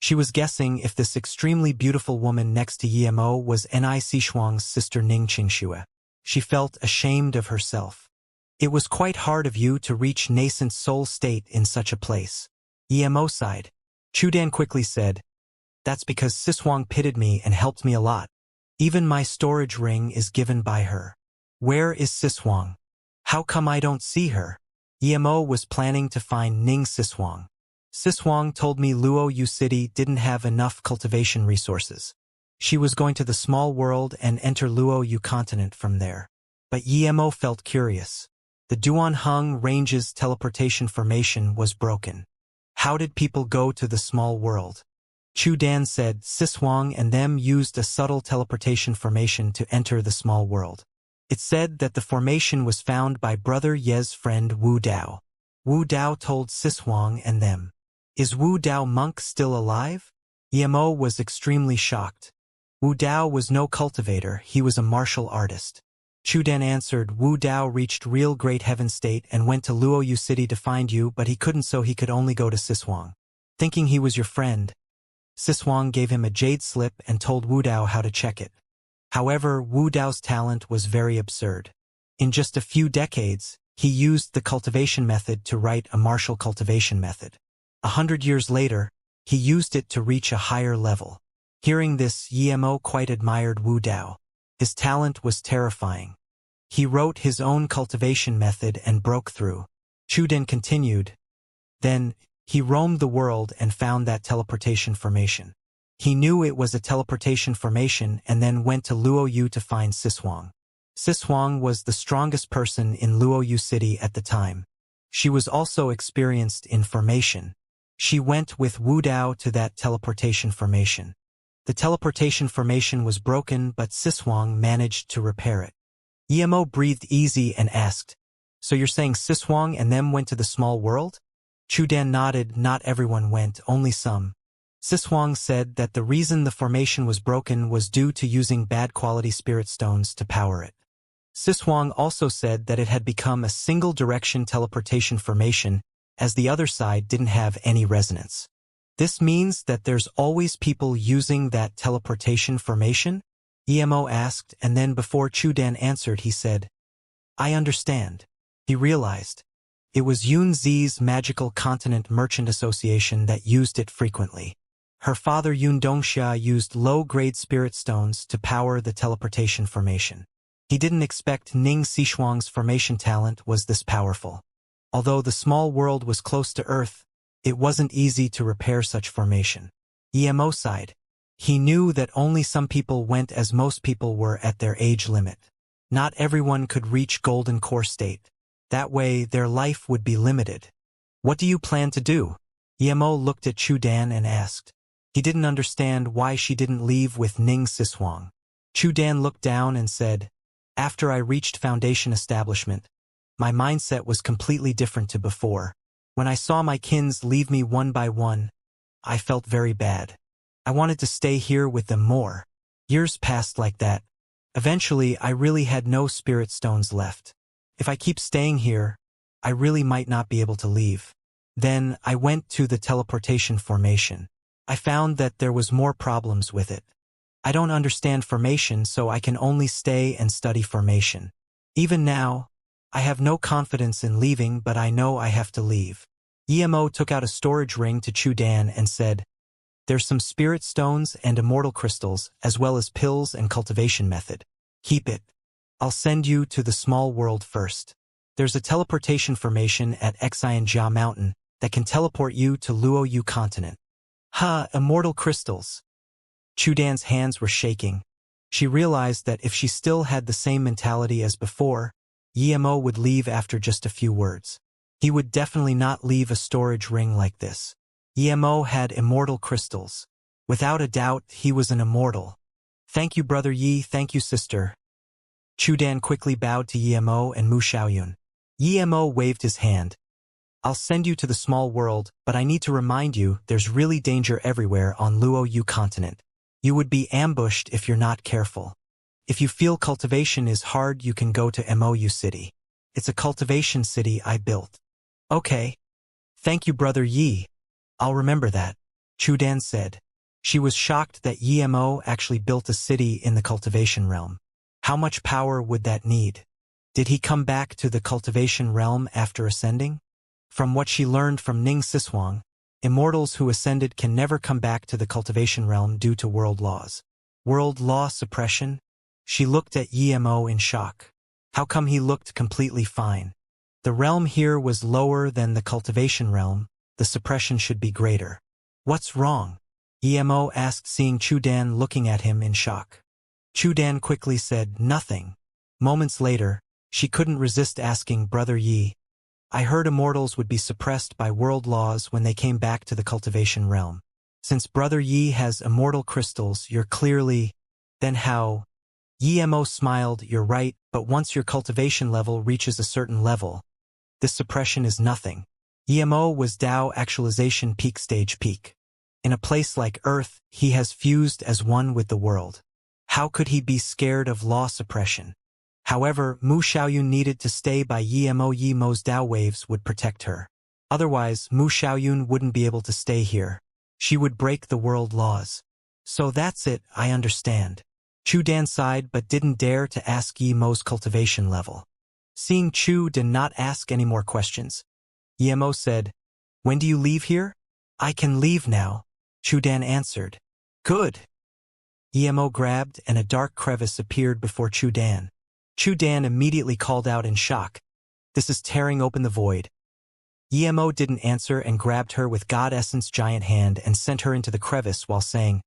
She was guessing if this extremely beautiful woman next to Emo was Ni Sishuang's sister Ning Qingxue. She felt ashamed of herself. It was quite hard of you to reach nascent soul state in such a place. Emo sighed. Chu Dan quickly said, "That's because Sishuang pitied me and helped me a lot. Even my storage ring is given by her. Where is Sishuang? How come I don't see her?" Emo was planning to find Ning Sishuang. Sishuang told me Luo Yu City didn't have enough cultivation resources. She was going to the small world and enter Luo Yu continent from there. But Emo felt curious. The Duanheng Range's teleportation formation was broken. How did people go to the small world? Chu Dan said Sishuang and them used a subtle teleportation formation to enter the small world. It said that the formation was found by Brother Ye's friend Wu Dao. Wu Dao told Sishuang and them. Is Wu Dao monk still alive? Emo was extremely shocked. Wu Dao was no cultivator, he was a martial artist. Chu Dan answered, Wu Dao reached real great heaven state and went to Luo Yu City to find you, but he couldn't, so he could only go to Sishuang. Thinking he was your friend, Sishuang gave him a jade slip and told Wu Dao how to check it. However, Wu Dao's talent was very absurd. In just a few decades, he used the cultivation method to write a martial cultivation method. 100 years later, he used it to reach a higher level. Hearing this, Emo quite admired Wu Dao. His talent was terrifying. He wrote his own cultivation method and broke through. Chu Dan continued. Then, he roamed the world and found that teleportation formation. He knew it was a teleportation formation and then went to Luo Yu to find Sishuang. Sishuang was the strongest person in Luo Yu City at the time. She was also experienced in formation. She went with Wu Dao to that teleportation formation. The teleportation formation was broken, but Sishuang managed to repair it. Emo breathed easy and asked, "So you're saying Sishuang and them went to the small world?" Chu Dan nodded. Not everyone went, only some. Sishuang said that the reason the formation was broken was due to using bad quality spirit stones to power it. Sishuang also said that it had become a single-direction teleportation formation, as the other side didn't have any resonance. This means that there's always people using that teleportation formation? Emo asked, and then before Chu Dan answered he said, "I understand." He realized. It was Yun Zi's Magical Continent Merchant Association that used it frequently. Her father Yun Dongxia used low-grade spirit stones to power the teleportation formation. He didn't expect Ning Sishuang's formation talent was this powerful. Although the small world was close to Earth, it wasn't easy to repair such formation. Emo sighed. He knew that only some people went, as most people were at their age limit. Not everyone could reach golden core state. That way, their life would be limited. What do you plan to do? Emo looked at Chu Dan and asked. He didn't understand why she didn't leave with Ning Sishuang. Chu Dan looked down and said, "After I reached Foundation Establishment, my mindset was completely different to before. When I saw my kins leave me one by one, I felt very bad. I wanted to stay here with them more. Years passed like that. Eventually, I really had no spirit stones left. If I keep staying here, I really might not be able to leave. Then, I went to the teleportation formation. I found that there was more problems with it. I don't understand formation, so I can only stay and study formation. Even now, I have no confidence in leaving, but I know I have to leave." Emo took out a storage ring to Chu Dan and said, "There's some spirit stones and immortal crystals, as well as pills and cultivation method. Keep it. I'll send you to the small world first. There's a teleportation formation at Xianxia Mountain that can teleport you to Luo Yu continent." Immortal crystals. Chu Dan's hands were shaking. She realized that if she still had the same mentality as before, Emo would leave after just a few words. He would definitely not leave a storage ring like this. Emo had immortal crystals. Without a doubt, he was an immortal. Thank you, brother Yi, thank you, sister. Chudan quickly bowed to Emo and Mu Xiaoyun. Emo waved his hand. I'll send you to the small world, but I need to remind you there's really danger everywhere on Luo Yu continent. You would be ambushed if you're not careful. If you feel cultivation is hard, you can go to Mou City. It's a cultivation city I built. Okay. Thank you, brother Yi. I'll remember that, Chudan said. She was shocked that Emo actually built a city in the cultivation realm. How much power would that need? Did he come back to the cultivation realm after ascending? From what she learned from Ning Siswang, immortals who ascended can never come back to the cultivation realm due to world laws. World law suppression? She looked at Emo in shock. How come he looked completely fine? The realm here was lower than the cultivation realm, the suppression should be greater. What's wrong? Emo asked, seeing Chudan looking at him in shock. Chudan quickly said, nothing. Moments later, she couldn't resist asking Brother Yi, I heard immortals would be suppressed by world laws when they came back to the cultivation realm. Since Brother Yi has immortal crystals, you're clearly… Then how? Emo smiled, you're right, but once your cultivation level reaches a certain level, this suppression is nothing. Emo was Dao actualization peak stage peak. In a place like Earth, he has fused as one with the world. How could he be scared of law suppression? However, Mu Xiaoyun needed to stay by Yemo's Dao waves would protect her. Otherwise, Mu Xiaoyun wouldn't be able to stay here. She would break the world laws. So that's it, I understand. Chudan sighed but didn't dare to ask Yemo's cultivation level. Seeing Chu did not ask any more questions, Emo said, when do you leave here? I can leave now, Chudan answered. Good. Emo grabbed and a dark crevice appeared before Chudan. Chudan immediately called out in shock. This is tearing open the void. Emo didn't answer and grabbed her with God Essence giant hand and sent her into the crevice while saying,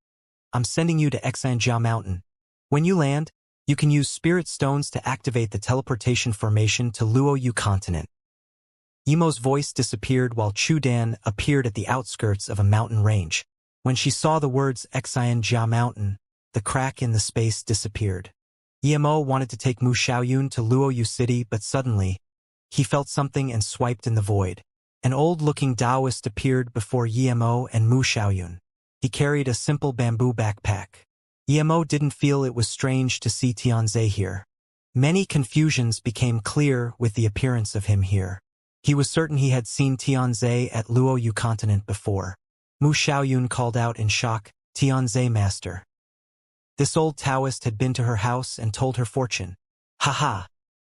I'm sending you to Xianxia mountain. When you land, you can use spirit stones to activate the teleportation formation to Luo Yu continent. Emo's voice disappeared while Chudan appeared at the outskirts of a mountain range. When she saw the words Xianxia mountain, the crack in the space disappeared. Emo wanted to take Mu Xiaoyun to Luo Yu city, but suddenly, he felt something and swiped in the void. An old-looking Taoist appeared before Emo and Mu Xiaoyun. He carried a simple bamboo backpack. Emo didn't feel it was strange to see Tianze here. Many confusions became clear with the appearance of him here. He was certain he had seen Tianze at Luo Yu continent before. Mu Xiaoyun called out in shock, Tianze master. This old Taoist had been to her house and told her fortune. Haha.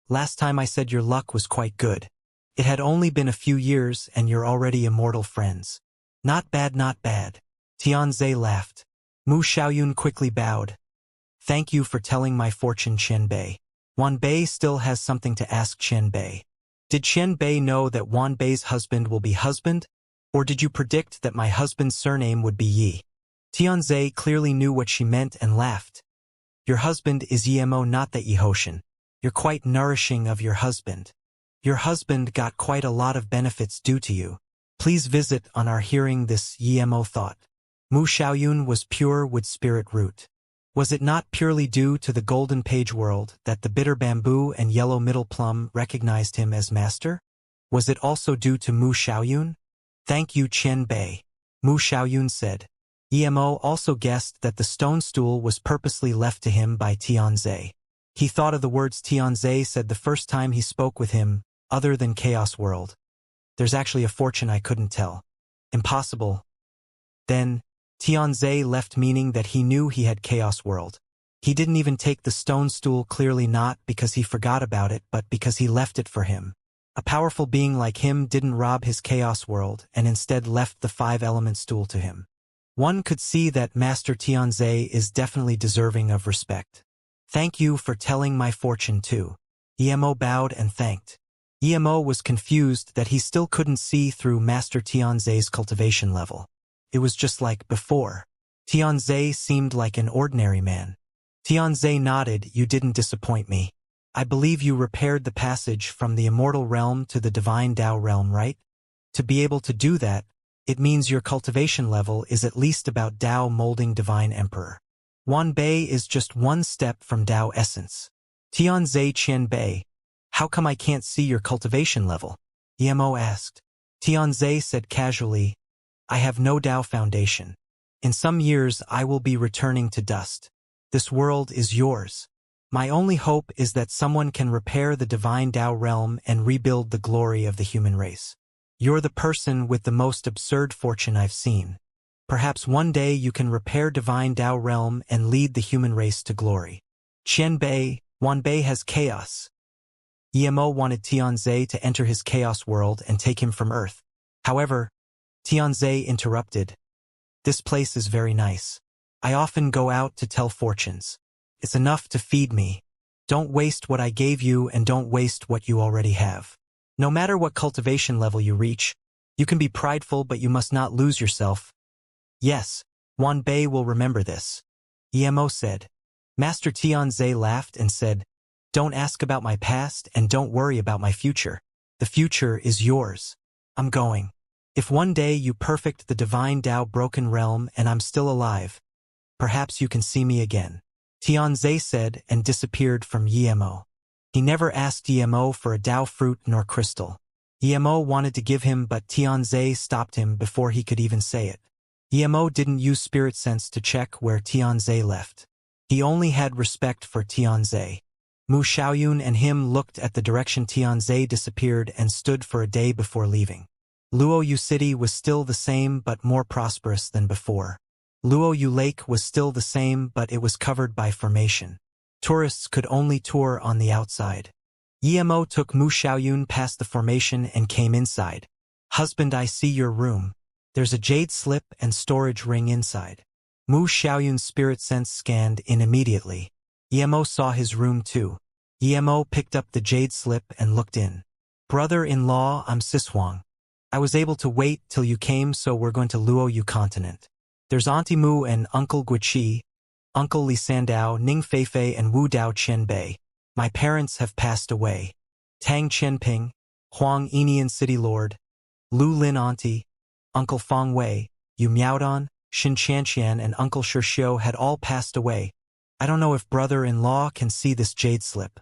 Last time I said your luck was quite good. It had only been a few years and you're already immortal friends. Not bad, not bad. Tianze laughed. Mu Xiaoyun quickly bowed. Thank you for telling my fortune, Qianbei. Wanbei still has something to ask Qianbei. Did Qianbei know that Wanbei's husband will be husband? Or did you predict that my husband's surname would be Yi? Tianze clearly knew what she meant and laughed. Your husband is Emo, not that Yihoshan. You're quite nourishing of your husband. Your husband got quite a lot of benefits due to you. Please visit on our hearing this, Emo thought. Mu Xiaoyun was pure wood spirit root. Was it not purely due to the golden page world that the bitter bamboo and yellow middle plum recognized him as master? Was it also due to Mu Xiaoyun? Thank you, Qianbei. Mu Xiaoyun said. Emo also guessed that the stone stool was purposely left to him by Tianze. He thought of the words Tianze said the first time he spoke with him, other than Chaos World. There's actually a fortune I couldn't tell. Impossible. Then, Tianze left, meaning that he knew he had Chaos World. He didn't even take the stone stool, clearly not because he forgot about it, but because he left it for him. A powerful being like him didn't rob his Chaos World and instead left the 5-element stool to him. One could see that Master Tianze is definitely deserving of respect. Thank you for telling my fortune too. Emo bowed and thanked. Emo was confused that he still couldn't see through Master Tianze's cultivation level. It was just like before. Tianze seemed like an ordinary man. Tianze nodded, you didn't disappoint me. I believe you repaired the passage from the immortal realm to the divine Dao realm, right? To be able to do that, It means your cultivation level is at least about Tao molding Divine Emperor. Wan Bei is just one step from Tao essence. Tianzai Qian Bei, how come I can't see your cultivation level? Emo asked. Tianzai said casually, I have no Tao foundation. In some years I will be returning to dust. This world is yours. My only hope is that someone can repair the divine Tao realm and rebuild the glory of the human race. You're the person with the most absurd fortune I've seen. Perhaps one day you can repair divine Tao realm and lead the human race to glory. Qian Bei, Wan Bei has chaos. Emo wanted Tianzai to enter his chaos world and take him from Earth. However, Tianzai interrupted. This place is very nice. I often go out to tell fortunes. It's enough to feed me. Don't waste what I gave you and don't waste what you already have. No matter what cultivation level you reach, you can be prideful but you must not lose yourself. Yes, Wan Bei will remember this. Emo said. Master Tianzai laughed and said, Don't ask about my past and don't worry about my future. The future is yours. I'm going. If one day you perfect the divine Tao broken realm and I'm still alive, perhaps you can see me again. Tianzai said and disappeared from Emo. He never asked Emo for a Tao fruit nor crystal. Emo wanted to give him but Tianzai stopped him before he could even say it. Emo didn't use spirit sense to check where Tianzai left. He only had respect for Tianzai. Mu Xiaoyun and him looked at the direction Tianzai disappeared and stood for a day before leaving. Luoyu City was still the same but more prosperous than before. Luoyu Lake was still the same but it was covered by formation. Tourists could only tour on the outside. Emo took Mu Xiaoyun past the formation and came inside. Husband, I see your room. There's a jade slip and storage ring inside. Mu Xiaoyun's spirit sense scanned in immediately. Emo saw his room too. Emo picked up the jade slip and looked in. Brother-in-law, I'm Sishuang. I was able to wait till you came, so we're going to Luoyu continent. There's Auntie Mu and Uncle Guiqi, Uncle Li Sandao, Ning Feifei and Wu Dao Qianbei. My parents have passed away. Tang Qianping, Huang Enian City Lord, Lu Lin Auntie, Uncle Feng Wei, Yu Miaodon, Xin Qianqian and Uncle Shixiu had all passed away. I don't know if brother-in-law can see this jade slip.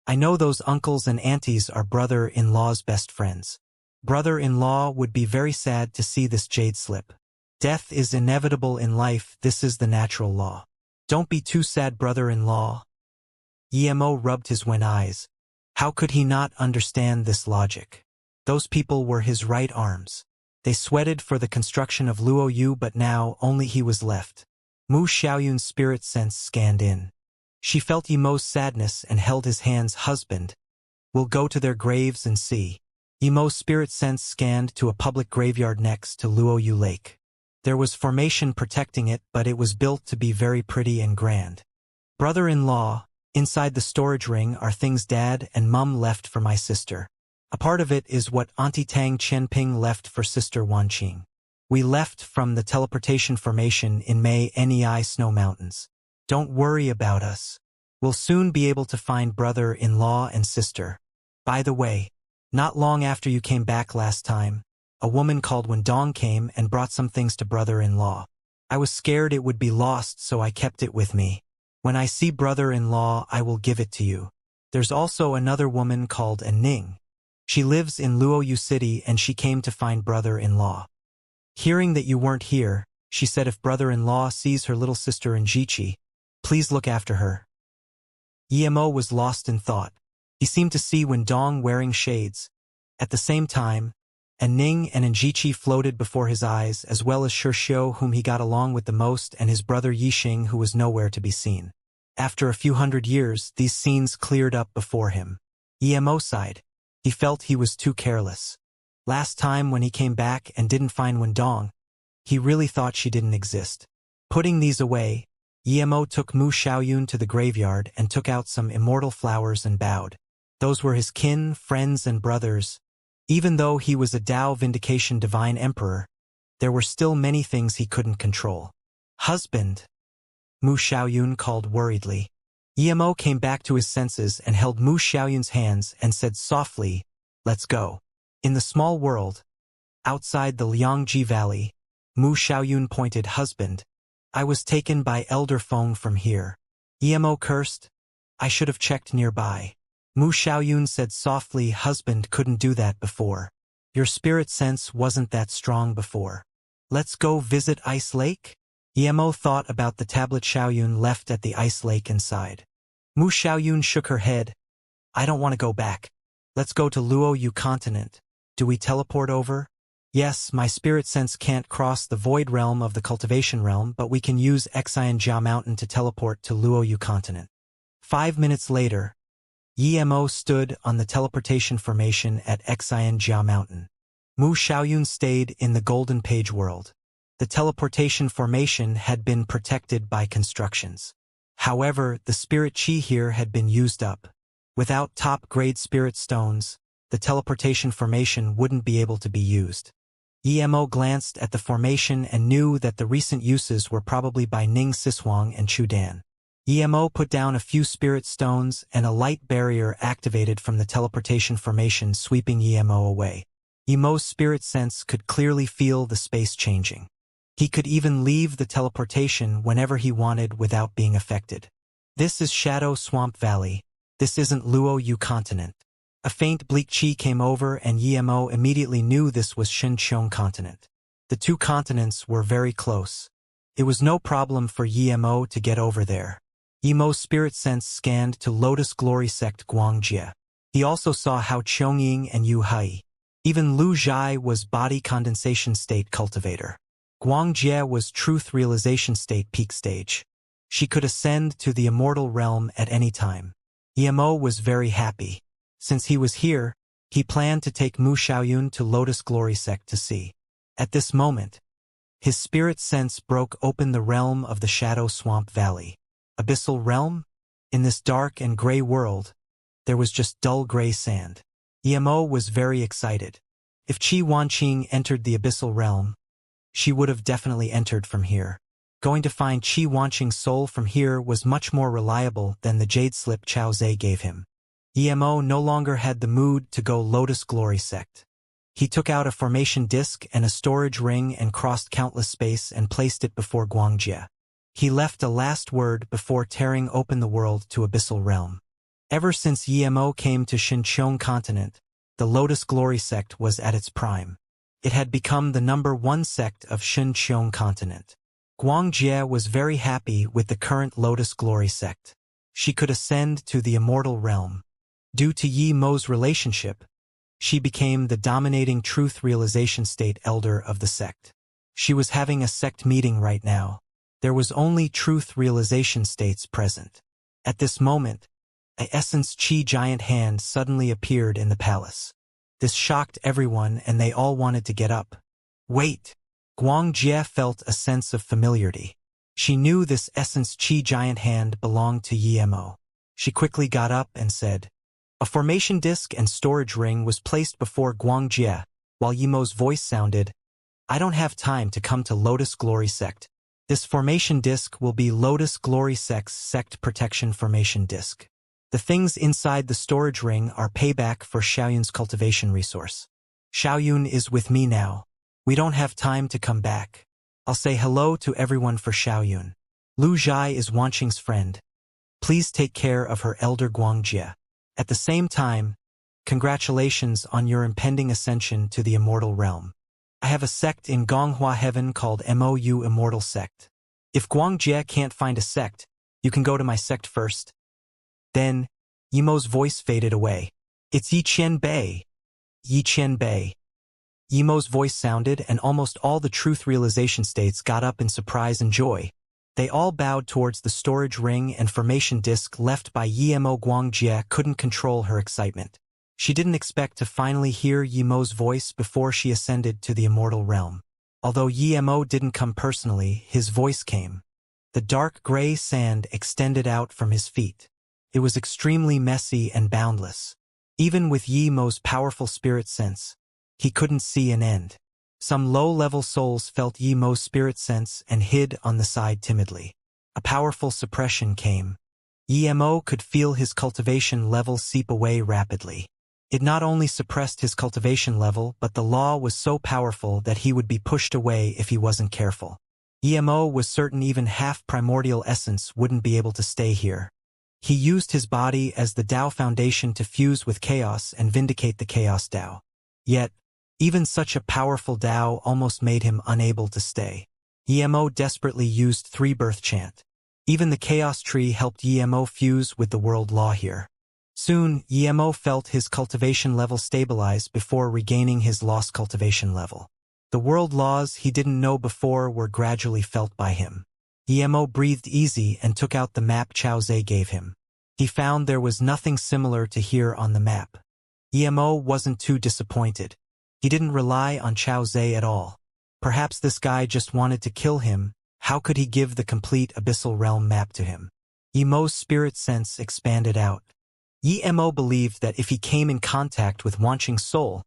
I know those uncles and aunties are brother-in-law's best friends. Brother-in-law would be very sad to see this jade slip. Death is inevitable in life, this is the natural law. Don't be too sad, brother-in-law. Emo rubbed his wen eyes. How could he not understand this logic? Those people were his right arms. They sweated for the construction of Luoyu but now only he was left. Mu Xiaoyun's spirit sense scanned in. She felt Emo's sadness and held his hands. Husband, we'll go to their graves and see. Emo's spirit sense scanned to a public graveyard next to Luoyu Lake. There was formation protecting it but it was built to be very pretty and grand. Brother-in-law, inside the storage ring are things Dad and Mum left for my sister. A part of it is what Auntie Tang Qianping left for Sister Wanqing. We left from the teleportation formation in May Nei Snow Mountains. Don't worry about us. We'll soon be able to find brother-in-law and sister. By the way, not long after you came back last time, a woman called Wendong came and brought some things to brother-in-law. I was scared it would be lost so I kept it with me. When I see brother-in-law I will give it to you. There's also another woman called Ning. She lives in Luoyu City and she came to find brother-in-law. Hearing that you weren't here, she said if brother-in-law sees her little sister in Jiqi, please look after her. Emo was lost in thought. He seemed to see Wendong wearing shades. At the same time, Ning and Njichi floated before his eyes, as well as Shixiu, whom he got along with the most, and his brother Yixing, who was nowhere to be seen. After a few hundred years, these scenes cleared up before him. Emo sighed. He felt he was too careless. Last time when he came back and didn't find Wendong, he really thought she didn't exist. Putting these away, Emo took Mu Xiaoyun to the graveyard and took out some immortal flowers and bowed. Those were his kin, friends and brothers. Even though he was a Tao Vindication Divine Emperor, there were still many things he couldn't control. Husband, Mu Xiaoyun called worriedly. Emo came back to his senses and held Mu Xiaoyun's hands and said softly, let's go. In the small world, Outside the Liangji Valley, Mu Xiaoyun pointed, "Husband, I was taken by Elder Feng from here." Emo cursed, "I should have checked nearby." Mu Xiaoyun said softly, "Husband couldn't do that before. Your spirit sense wasn't that strong before. Let's go visit Ice Lake?" Emo thought about the tablet Xiaoyun left at the ice lake inside. Mu Xiaoyun shook her head. "I don't want to go back. Let's go to Luo Yu continent. Do we teleport over?" "Yes, my spirit sense can't cross the void realm of the cultivation realm, but we can use Xianxia mountain to teleport to Luo Yu continent." 5 minutes later, Emo stood on the teleportation formation at Xianxia mountain. Mu Xiaoyun stayed in the golden page world. The teleportation formation had been protected by constructions. However, the spirit chi here had been used up. Without top-grade spirit stones, the teleportation formation wouldn't be able to be used. Emo glanced at the formation and knew that the recent uses were probably by Ning Siswang and Chu Dan. Emo put down a few spirit stones and a light barrier activated from the teleportation formation, sweeping Emo away. Emo's spirit sense could clearly feel the space changing. He could even leave the teleportation whenever he wanted without being affected. "This is Shadow Swamp Valley. This isn't Luo Yu continent." A faint bleak chi came over and Emo immediately knew this was Xinqiang continent. The two continents were very close. It was no problem for Emo to get over there. Emo's spirit sense scanned to Lotus Glory Sect Guangjie. He also saw Hao Qiangying and Yu Hai. Even Lu Zhai was body condensation state cultivator. Guangjie was truth realization state peak stage. She could ascend to the immortal realm at any time. Emo was very happy. Since he was here, he planned to take Mu Xiaoyun to Lotus Glory Sect to see. At this moment, his spirit sense broke open the realm of the Shadow Swamp Valley. Abyssal realm? In this dark and gray world, there was just dull gray sand. Emo was very excited. If Qi Wanqing entered the abyssal realm, she would have definitely entered from here. Going to find Qi Wanqing's soul from here was much more reliable than the jade slip Chao Zhe gave him. Emo no longer had the mood to go Lotus Glory Sect. He took out a formation disc and a storage ring and crossed countless space and placed it before Guangjie. He left a last word before tearing open the world to Abyssal Realm. Ever since Emo came to Xinqiang continent, the Lotus Glory Sect was at its prime. It had become the #1 sect of Xinqiang continent. Guangjie was very happy with the current Lotus Glory Sect. She could ascend to the immortal realm. Due to Yemo's relationship, she became the dominating truth realization state elder of the sect. She was having a sect meeting right now. There was only truth realization states present. At this moment, an essence chi giant hand suddenly appeared in the palace. This shocked everyone and they all wanted to get up. "Wait!" Guangjie felt a sense of familiarity. She knew this essence chi giant hand belonged to Emo. She quickly got up and said, a formation disc and storage ring was placed before Guangjie, while Yemo's voice sounded, "I don't have time to come to Lotus Glory Sect. This formation disc will be Lotus Glory Sect's sect protection formation disc. The things inside the storage ring are payback for Xiaoyun's cultivation resource. Xiaoyun is with me now. We don't have time to come back. I'll say hello to everyone for Xiaoyun. Lu Zhai is Wanqing's friend. Please take care of her elder Guangjie. At the same time, congratulations on your impending ascension to the immortal realm. I have a sect in Gonghua Heaven called MOU Immortal Sect. If Guangjie can't find a sect, you can go to my sect first." Then, Yemo's voice faded away. "It's Yi Qian Bei. Yi Qian Bei." Yemo's voice sounded and almost all the truth realization states got up in surprise and joy. They all bowed towards the storage ring and formation disc left by Yemo. Guangjie couldn't control her excitement. She didn't expect to finally hear Yemo's voice before she ascended to the immortal realm. Although Yemo didn't come personally, his voice came. The dark gray sand extended out from his feet. It was extremely messy and boundless. Even with Yemo's powerful spirit sense, he couldn't see an end. Some low-level souls felt Yemo's spirit sense and hid on the side timidly. A powerful suppression came. Yemo could feel his cultivation level seep away rapidly. It not only suppressed his cultivation level, but the law was so powerful that he would be pushed away if he wasn't careful. EMO was certain even half primordial essence wouldn't be able to stay here. He used his body as the Tao foundation to fuse with chaos and vindicate the chaos Tao. Yet, even such a powerful Tao almost made him unable to stay. EMO desperately used 3 birth chant. Even the chaos tree helped EMO fuse with the world law here. Soon, EMO felt his cultivation level stabilize before regaining his lost cultivation level. The world laws he didn't know before were gradually felt by him. EMO breathed easy and took out the map Chao Zhe gave him. He found there was nothing similar to here on the map. EMO wasn't too disappointed. He didn't rely on Chao Zhe at all. Perhaps this guy just wanted to kill him. How could he give the complete Abyssal Realm map to him? EMO's spirit sense expanded out. EMO believed that if he came in contact with Wanqing's soul,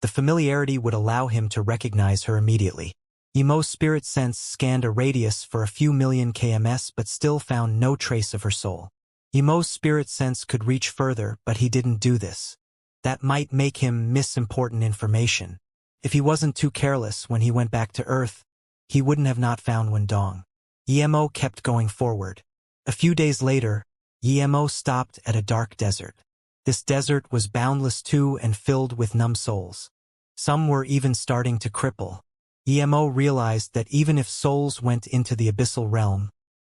the familiarity would allow him to recognize her immediately. EMO's spirit sense scanned a radius for a few million kms but still found no trace of her soul. EMO's spirit sense could reach further, but he didn't do this. That might make him miss important information. If he wasn't too careless when he went back to Earth, he wouldn't have not found Wendong. EMO kept going forward. A few days later, EMO stopped at a dark desert. This desert was boundless too and filled with numb souls. Some were even starting to cripple. EMO realized that even if souls went into the Abyssal Realm,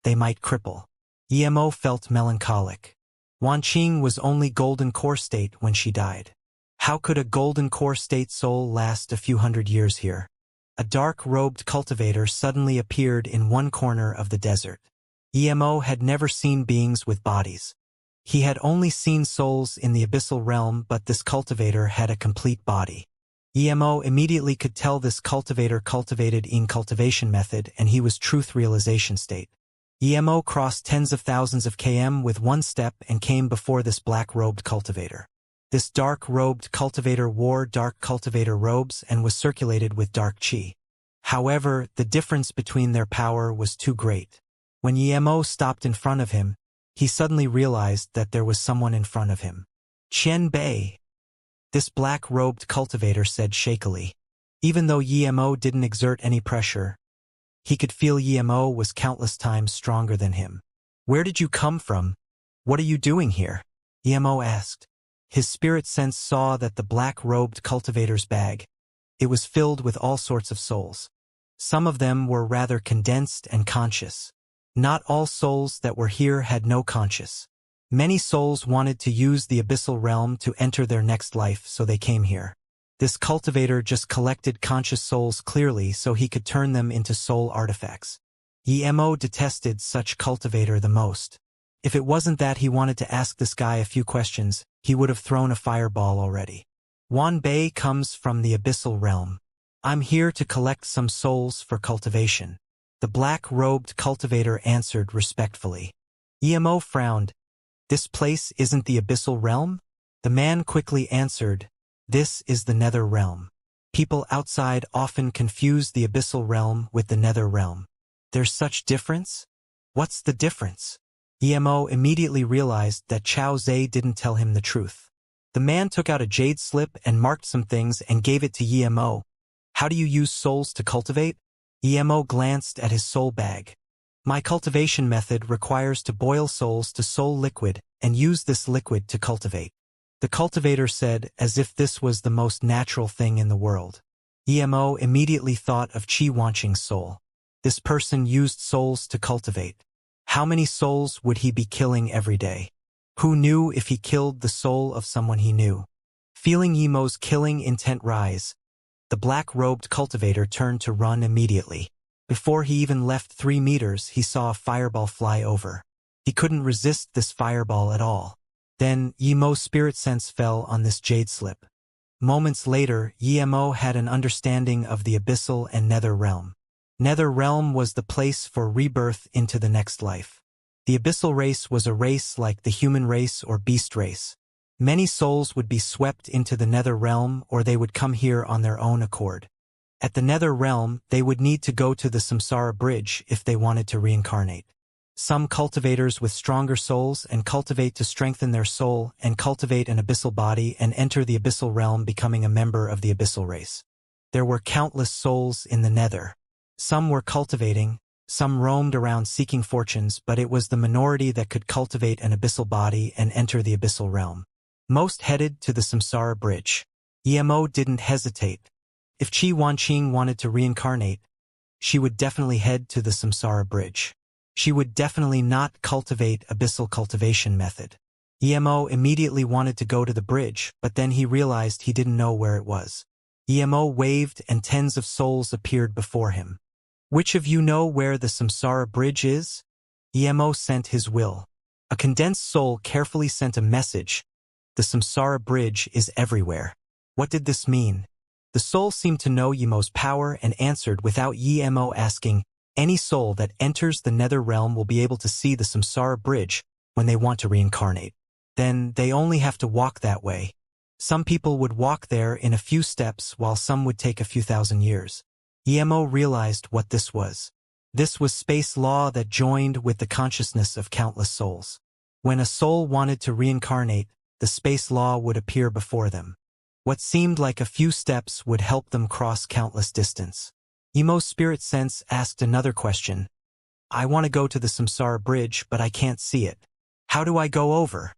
they might cripple. EMO felt melancholic. Wanqing was only golden core state when she died. How could a golden core state soul last a few hundred years here? A dark-robed cultivator suddenly appeared in one corner of the desert. EMO had never seen beings with bodies. He had only seen souls in the Abyssal Realm, but this cultivator had a complete body. EMO immediately could tell this cultivator cultivated in Cultivation method and he was truth realization state. EMO crossed tens of thousands of km with one step and came before this black-robed cultivator. This dark-robed cultivator wore dark cultivator robes and was circulated with dark qi. However, the difference between their power was too great. When EMO stopped in front of him, he suddenly realized that there was someone in front of him. Qian Bei. This black-robed cultivator said shakily. Even though EMO didn't exert any pressure, he could feel EMO was countless times stronger than him. "Where did you come from? What are you doing here?" EMO asked. His spirit sense saw that the black-robed cultivator's bag, it was filled with all sorts of souls. Some of them were rather condensed and conscious. Not all souls that were here had no conscious. Many souls wanted to use the Abyssal Realm to enter their next life, so they came here. This cultivator just collected conscious souls clearly so he could turn them into soul artifacts. EMO detested such cultivator the most. If it wasn't that he wanted to ask this guy a few questions, he would have thrown a fireball already. "Wan Bei comes from the Abyssal Realm. I'm here to collect some souls for cultivation." The black-robed cultivator answered respectfully. EMO frowned. "This place isn't the Abyssal Realm?" The man quickly answered, "This is the Nether Realm. People outside often confuse the Abyssal Realm with the Nether Realm. There's such difference? What's the difference?" EMO immediately realized that Chao Zhe didn't tell him the truth. The man took out a jade slip and marked some things and gave it to EMO. "How do you use souls to cultivate?" EMO glanced at his soul bag. "My cultivation method requires to boil souls to soul liquid and use this liquid to cultivate." The cultivator said, as if this was the most natural thing in the world. EMO immediately thought of Qi Wanqing's soul. This person used souls to cultivate. How many souls would he be killing every day? Who knew if he killed the soul of someone he knew? Feeling EMO's killing intent rise, the black-robed cultivator turned to run immediately. Before he even left 3 meters, he saw a fireball fly over. He couldn't resist this fireball at all. Then, EMO's spirit sense fell on this jade slip. Moments later, EMO had an understanding of the Abyssal and Nether Realm. Nether Realm was the place for rebirth into the next life. The Abyssal race was a race like the human race or beast race. Many souls would be swept into the Nether Realm or they would come here on their own accord. At the Nether Realm, they would need to go to the Samsara Bridge if they wanted to reincarnate. Some cultivators with stronger souls and cultivate to strengthen their soul and cultivate an abyssal body and enter the abyssal realm, becoming a member of the abyssal race. There were countless souls in the nether. Some were cultivating, some roamed around seeking fortunes, but it was the minority that could cultivate an abyssal body and enter the abyssal realm. Most headed to the Samsara bridge. Emo didn't hesitate. If P110 wanted to reincarnate, she would definitely head to the Samsara bridge. She would definitely not cultivate abyssal cultivation method. Emo immediately wanted to go to the bridge, but then he realized he didn't know where it was. Emo waved and tens of souls appeared before him. Which of you know where the Samsara bridge is? Emo sent his will. A condensed soul carefully sent a message. The Samsara bridge is everywhere. What did this mean? The soul seemed to know Yemo's power and answered without Yemo asking. Any soul that enters the nether realm will be able to see the Samsara bridge when they want to reincarnate. Then they only have to walk that way. Some people would walk there in a few steps while some would take a few thousand years. Yemo realized what this was. This was space law that joined with the consciousness of countless souls. When a soul wanted to reincarnate, the space law would appear before them. What seemed like a few steps would help them cross countless distance. Yemo's spirit sense asked another question. I want to go to the Samsara bridge, but I can't see it. How do I go over?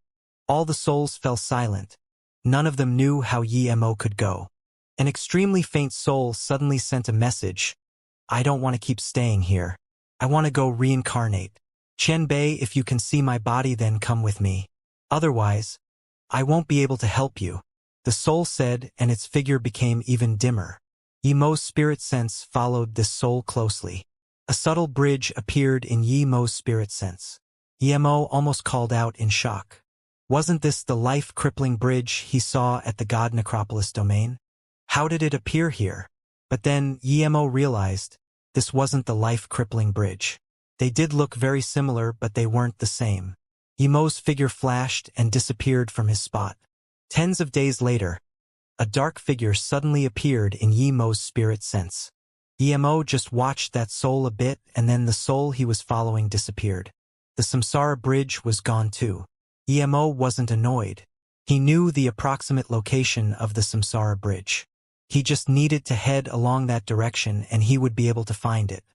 All the souls fell silent. None of them knew how Yemo could go. An extremely faint soul suddenly sent a message. I don't want to keep staying here. I want to go reincarnate. Qianbei, if you can see my body, then come with me. Otherwise, I won't be able to help you. The soul said, and its figure became even dimmer. Yemo's spirit sense followed this soul closely. A subtle bridge appeared in Yemo's spirit sense. Yemo almost called out in shock. Wasn't this the life-crippling bridge he saw at the God Necropolis domain? How did it appear here? But then Yemo realized this wasn't the life-crippling bridge. They did look very similar, but they weren't the same. Yemo's figure flashed and disappeared from his spot. Tens of days later, a dark figure suddenly appeared in Yemo's spirit sense. Yemo just watched that soul a bit, and then the soul he was following disappeared. The Samsara bridge was gone too. Yemo wasn't annoyed. He knew the approximate location of the Samsara bridge. He just needed to head along that direction and he would be able to find it.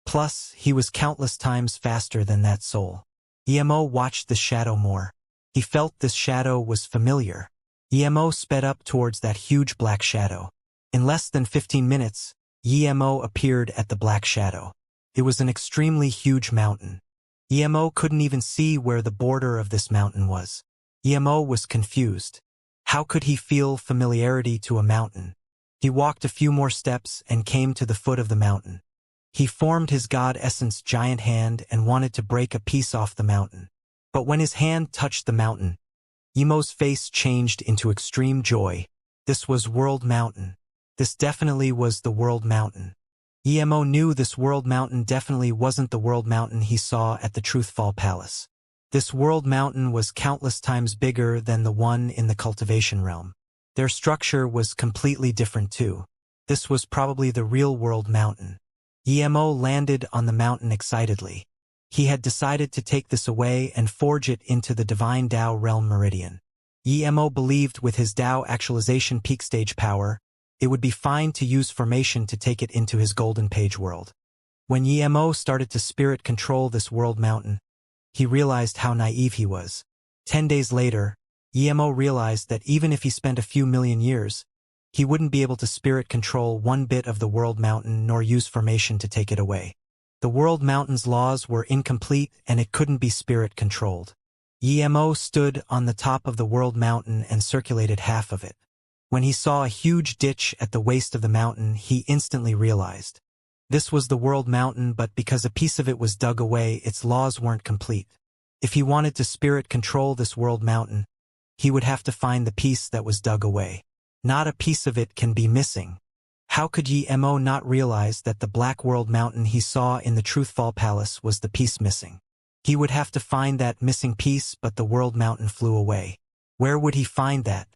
Plus, he was countless times faster than that soul. Yemo watched the shadow more. He felt this shadow was familiar. Yemo sped up towards that huge black shadow. In less than 15 minutes, Yemo appeared at the black shadow. It was an extremely huge mountain. Yemo couldn't even see where the border of this mountain was. Yemo was confused. How could he feel familiarity to a mountain? He walked a few more steps and came to the foot of the mountain. He formed his God Essence giant hand and wanted to break a piece off the mountain. But when his hand touched the mountain, Yemo's face changed into extreme joy. This was World Mountain. This definitely was the World Mountain. Yemo knew this World Mountain definitely wasn't the World Mountain he saw at the Truthfall Palace. This World Mountain was countless times bigger than the one in the Cultivation realm. Their structure was completely different too. This was probably the real World Mountain. Yemo landed on the mountain excitedly. He had decided to take this away and forge it into the Divine Tao Realm Meridian. Yemo believed with his Tao actualization peak stage power, it would be fine to use formation to take it into his Golden Page world. When Yemo started to spirit control this World Mountain, he realized how naive he was. 10 days later, Yemo realized that even if he spent a few million years, he wouldn't be able to spirit control one bit of the World Mountain nor use formation to take it away. The World Mountain's laws were incomplete and it couldn't be spirit controlled. Yemo stood on the top of the World Mountain and circulated half of it. When he saw a huge ditch at the waist of the mountain, he instantly realized. This was the World Mountain, but because a piece of it was dug away, its laws weren't complete. If he wanted to spirit control this World Mountain, he would have to find the piece that was dug away. Not a piece of it can be missing. How could Yemo not realize that the Black World Mountain he saw in the Truthfall Palace was the piece missing? He would have to find that missing piece, but the World Mountain flew away. Where would he find that?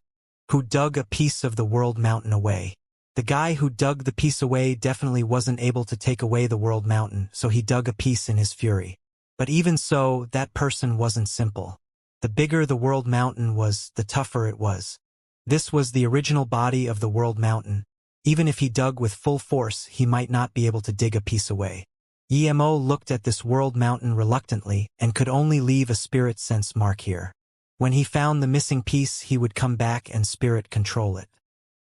Who dug a piece of the World Mountain away? The guy who dug the piece away definitely wasn't able to take away the World Mountain, so he dug a piece in his fury. But even so, that person wasn't simple. The bigger the world mountain was, the tougher it was. This was the original body of the world mountain. Even if he dug with full force, he might not be able to dig a piece away. Emo looked at this world mountain reluctantly and could only leave a spirit sense mark here. When he found the missing piece, he would come back and spirit control it.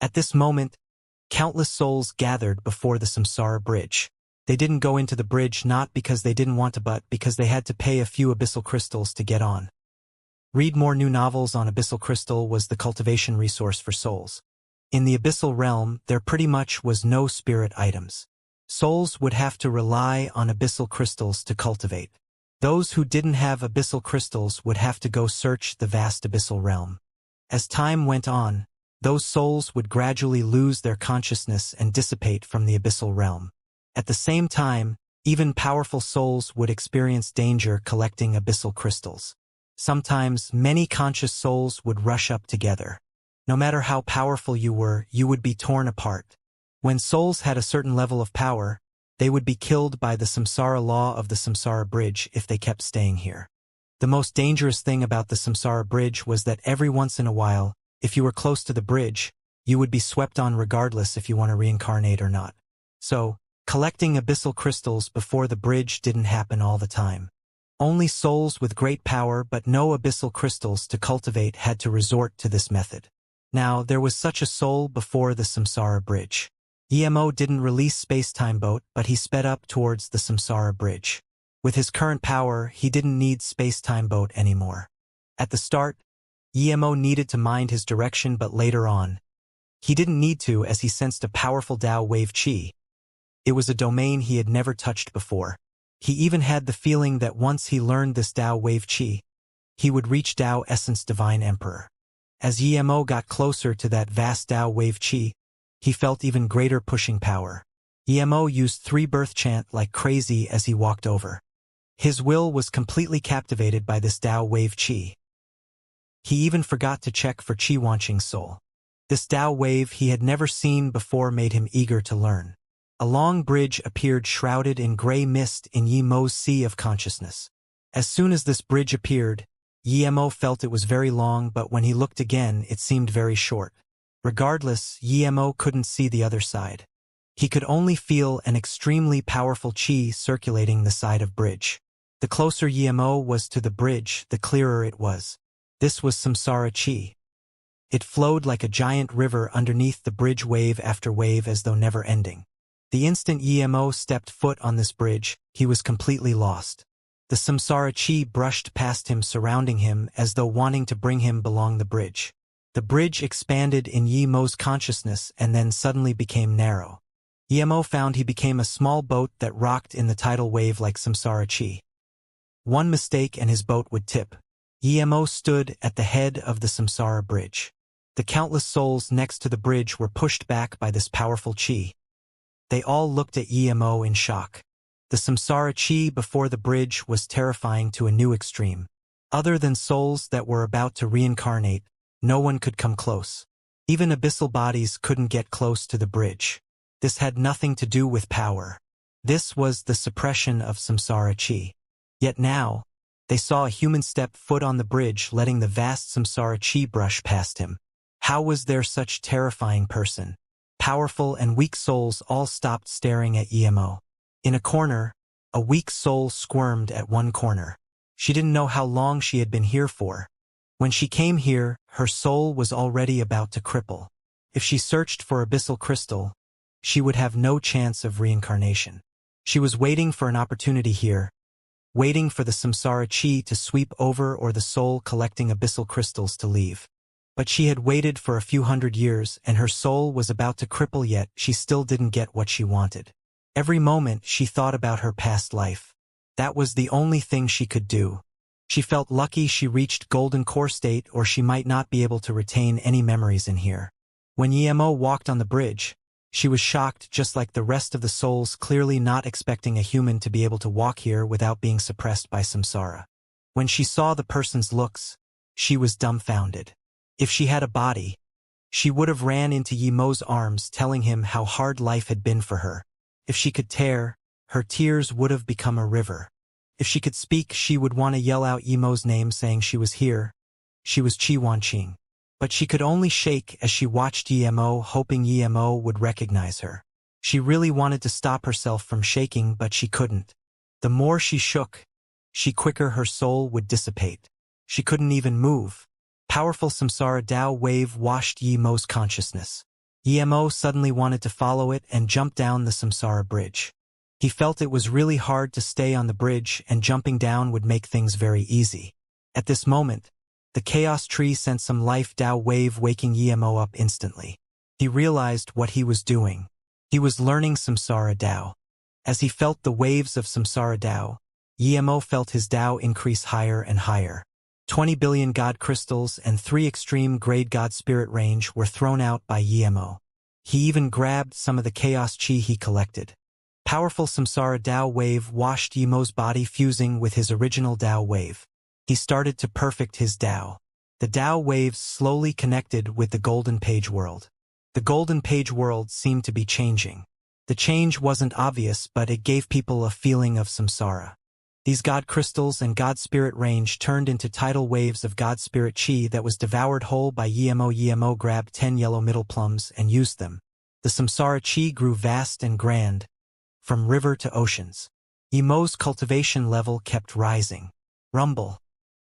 At this moment, countless souls gathered before the Samsara bridge. They didn't go into the bridge not because they didn't want to but because they had to pay a few abyssal crystals to get on. Read more new novels on abyssal crystal was the cultivation resource for souls. In the abyssal realm, there pretty much was no spirit items. Souls would have to rely on abyssal crystals to cultivate. Those who didn't have abyssal crystals would have to go search the vast abyssal realm. As time went on, those souls would gradually lose their consciousness and dissipate from the abyssal realm. At the same time, even powerful souls would experience danger collecting abyssal crystals. Sometimes, many conscious souls would rush up together. No matter how powerful you were, you would be torn apart. When souls had a certain level of power, they would be killed by the samsara law of the samsara bridge if they kept staying here. The most dangerous thing about the samsara bridge was that every once in a while, if you were close to the bridge, you would be swept on regardless if you want to reincarnate or not. So, collecting abyssal crystals before the bridge didn't happen all the time. Only souls with great power but no abyssal crystals to cultivate had to resort to this method. Now, there was such a soul before the samsara bridge. Emo didn't release Space-Time Boat, but he sped up towards the samsara bridge. With his current power, he didn't need Space-Time Boat anymore. At the start, Emo needed to mind his direction, but later on, he didn't need to as he sensed a powerful Tao wave chi. It was a domain he had never touched before. He even had the feeling that once he learned this Tao wave chi, he would reach Tao Essence Divine Emperor. As Emo got closer to that vast Tao wave chi, he felt even greater pushing power. Emo used 3 birth chant like crazy as he walked over. His will was completely captivated by this Tao wave chi. He even forgot to check for Chi Wanqing's soul. This Tao wave he had never seen before made him eager to learn. A long bridge appeared shrouded in gray mist in Yemo's sea of consciousness. As soon as this bridge appeared, Yemo felt it was very long, but when he looked again, it seemed very short. Regardless, Yemo couldn't see the other side. He could only feel an extremely powerful chi circulating the side of bridge. The closer Yemo was to the bridge, the clearer it was. This was samsara chi. It flowed like a giant river underneath the bridge, wave after wave, as though never ending. The instant Yemo stepped foot on this bridge, he was completely lost. The samsara chi brushed past him, surrounding him as though wanting to bring him along the bridge. The bridge expanded in Yemo's consciousness and then suddenly became narrow. Yemo found he became a small boat that rocked in the tidal wave like samsara chi. One mistake and his boat would tip. Yemo stood at the head of the samsara bridge. The countless souls next to the bridge were pushed back by this powerful chi. They all looked at Yemo in shock. The samsara chi before the bridge was terrifying to a new extreme. Other than souls that were about to reincarnate, no one could come close. Even abyssal bodies couldn't get close to the bridge. This had nothing to do with power. This was the suppression of samsara chi. Yet now, they saw a human step foot on the bridge, letting the vast samsara chi brush past him. How was there such terrifying person? Powerful and weak souls all stopped staring at Yemo. In a corner, a weak soul squirmed at one corner. She didn't know how long she had been here for. When she came here, her soul was already about to cripple. If she searched for abyssal crystal, she would have no chance of reincarnation. She was waiting for an opportunity here, waiting for the samsara chi to sweep over or the soul collecting abyssal crystals to leave. But she had waited for a few hundred years and her soul was about to cripple, yet she still didn't get what she wanted. Every moment she thought about her past life. That was the only thing she could do. She felt lucky she reached golden core state, or she might not be able to retain any memories in here. When Yemo walked on the bridge, she was shocked just like the rest of the souls, clearly not expecting a human to be able to walk here without being suppressed by samsara. When she saw the person's looks, she was dumbfounded. If she had a body, she would have ran into Yemo's arms, telling him how hard life had been for her. If she could tear, her tears would have become a river. If she could speak, she would want to yell out Yimo's name saying she was here. She was P110. But she could only shake as she watched Yimo, hoping Yimo would recognize her. She really wanted to stop herself from shaking, but she couldn't. The more she shook, the quicker her soul would dissipate. She couldn't even move. Powerful samsara Dao wave washed Yimo's consciousness. Yimo suddenly wanted to follow it and jump down the samsara bridge. He felt it was really hard to stay on the bridge, and jumping down would make things very easy. At this moment, the chaos tree sent some life Dao wave, waking Yimo up instantly. He realized what he was doing. He was learning samsara Dao. As he felt the waves of samsara Dao, Yimo felt his Dao increase higher and higher. 20 billion God crystals and 3 extreme grade God spirit range were thrown out by Yimo. He even grabbed some of the chaos chi he collected. Powerful samsara Dao wave washed Yimo's body, fusing with his original Dao wave. He started to perfect his Dao. The Dao waves slowly connected with the golden page world. The golden page world seemed to be changing. The change wasn't obvious, but it gave people a feeling of samsara. These God crystals and God spirit range turned into tidal waves of God spirit chi that was devoured whole by Yimo. Yimo grabbed 10 yellow middle plums and used them. The samsara chi grew vast and grand, from river to oceans. Yimo's cultivation level kept rising. Rumble.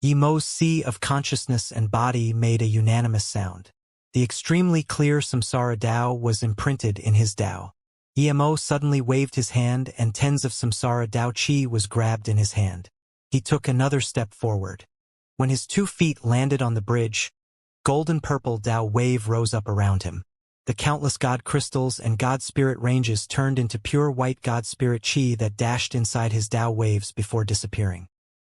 Yimo's sea of consciousness and body made a unanimous sound. The extremely clear samsara Dao was imprinted in his Dao. Yimo suddenly waved his hand, and tens of samsara Dao chi was grabbed in his hand. He took another step forward. When his 2 feet landed on the bridge, golden purple Dao wave rose up around him. The countless God crystals and God spirit ranges turned into pure white God spirit chi that dashed inside his Dao waves before disappearing.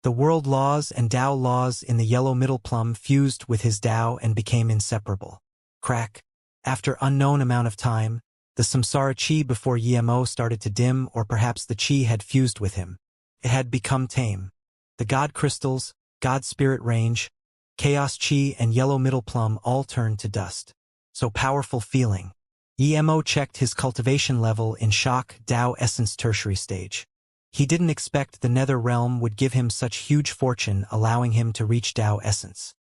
The world laws and Dao laws in the yellow middle plum fused with his Dao and became inseparable. Crack. After unknown amount of time, the samsara chi before Yimo started to dim, or perhaps the chi had fused with him. It had become tame. The God crystals, God spirit range, chaos chi, and yellow middle plum all turned to dust. So powerful feeling. Yimo checked his cultivation level in shock. Dao essence tertiary stage. He didn't expect the nether realm would give him such huge fortune, allowing him to reach Dao essence.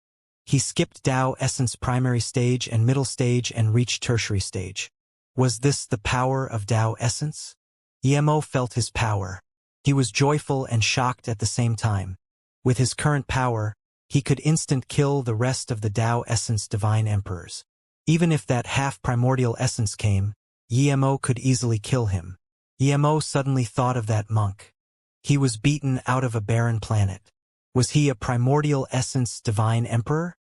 He skipped Dao essence primary stage and middle stage and reached tertiary stage. Was this the power of Dao essence? Yimo felt his power. He was joyful and shocked at the same time. With his current power, he could instant kill the rest of the Dao essence divine emperors. Even if that half primordial essence came, Yimo could easily kill him. Yimo suddenly thought of that monk. He was beaten out of a barren planet. Was he a primordial essence divine emperor?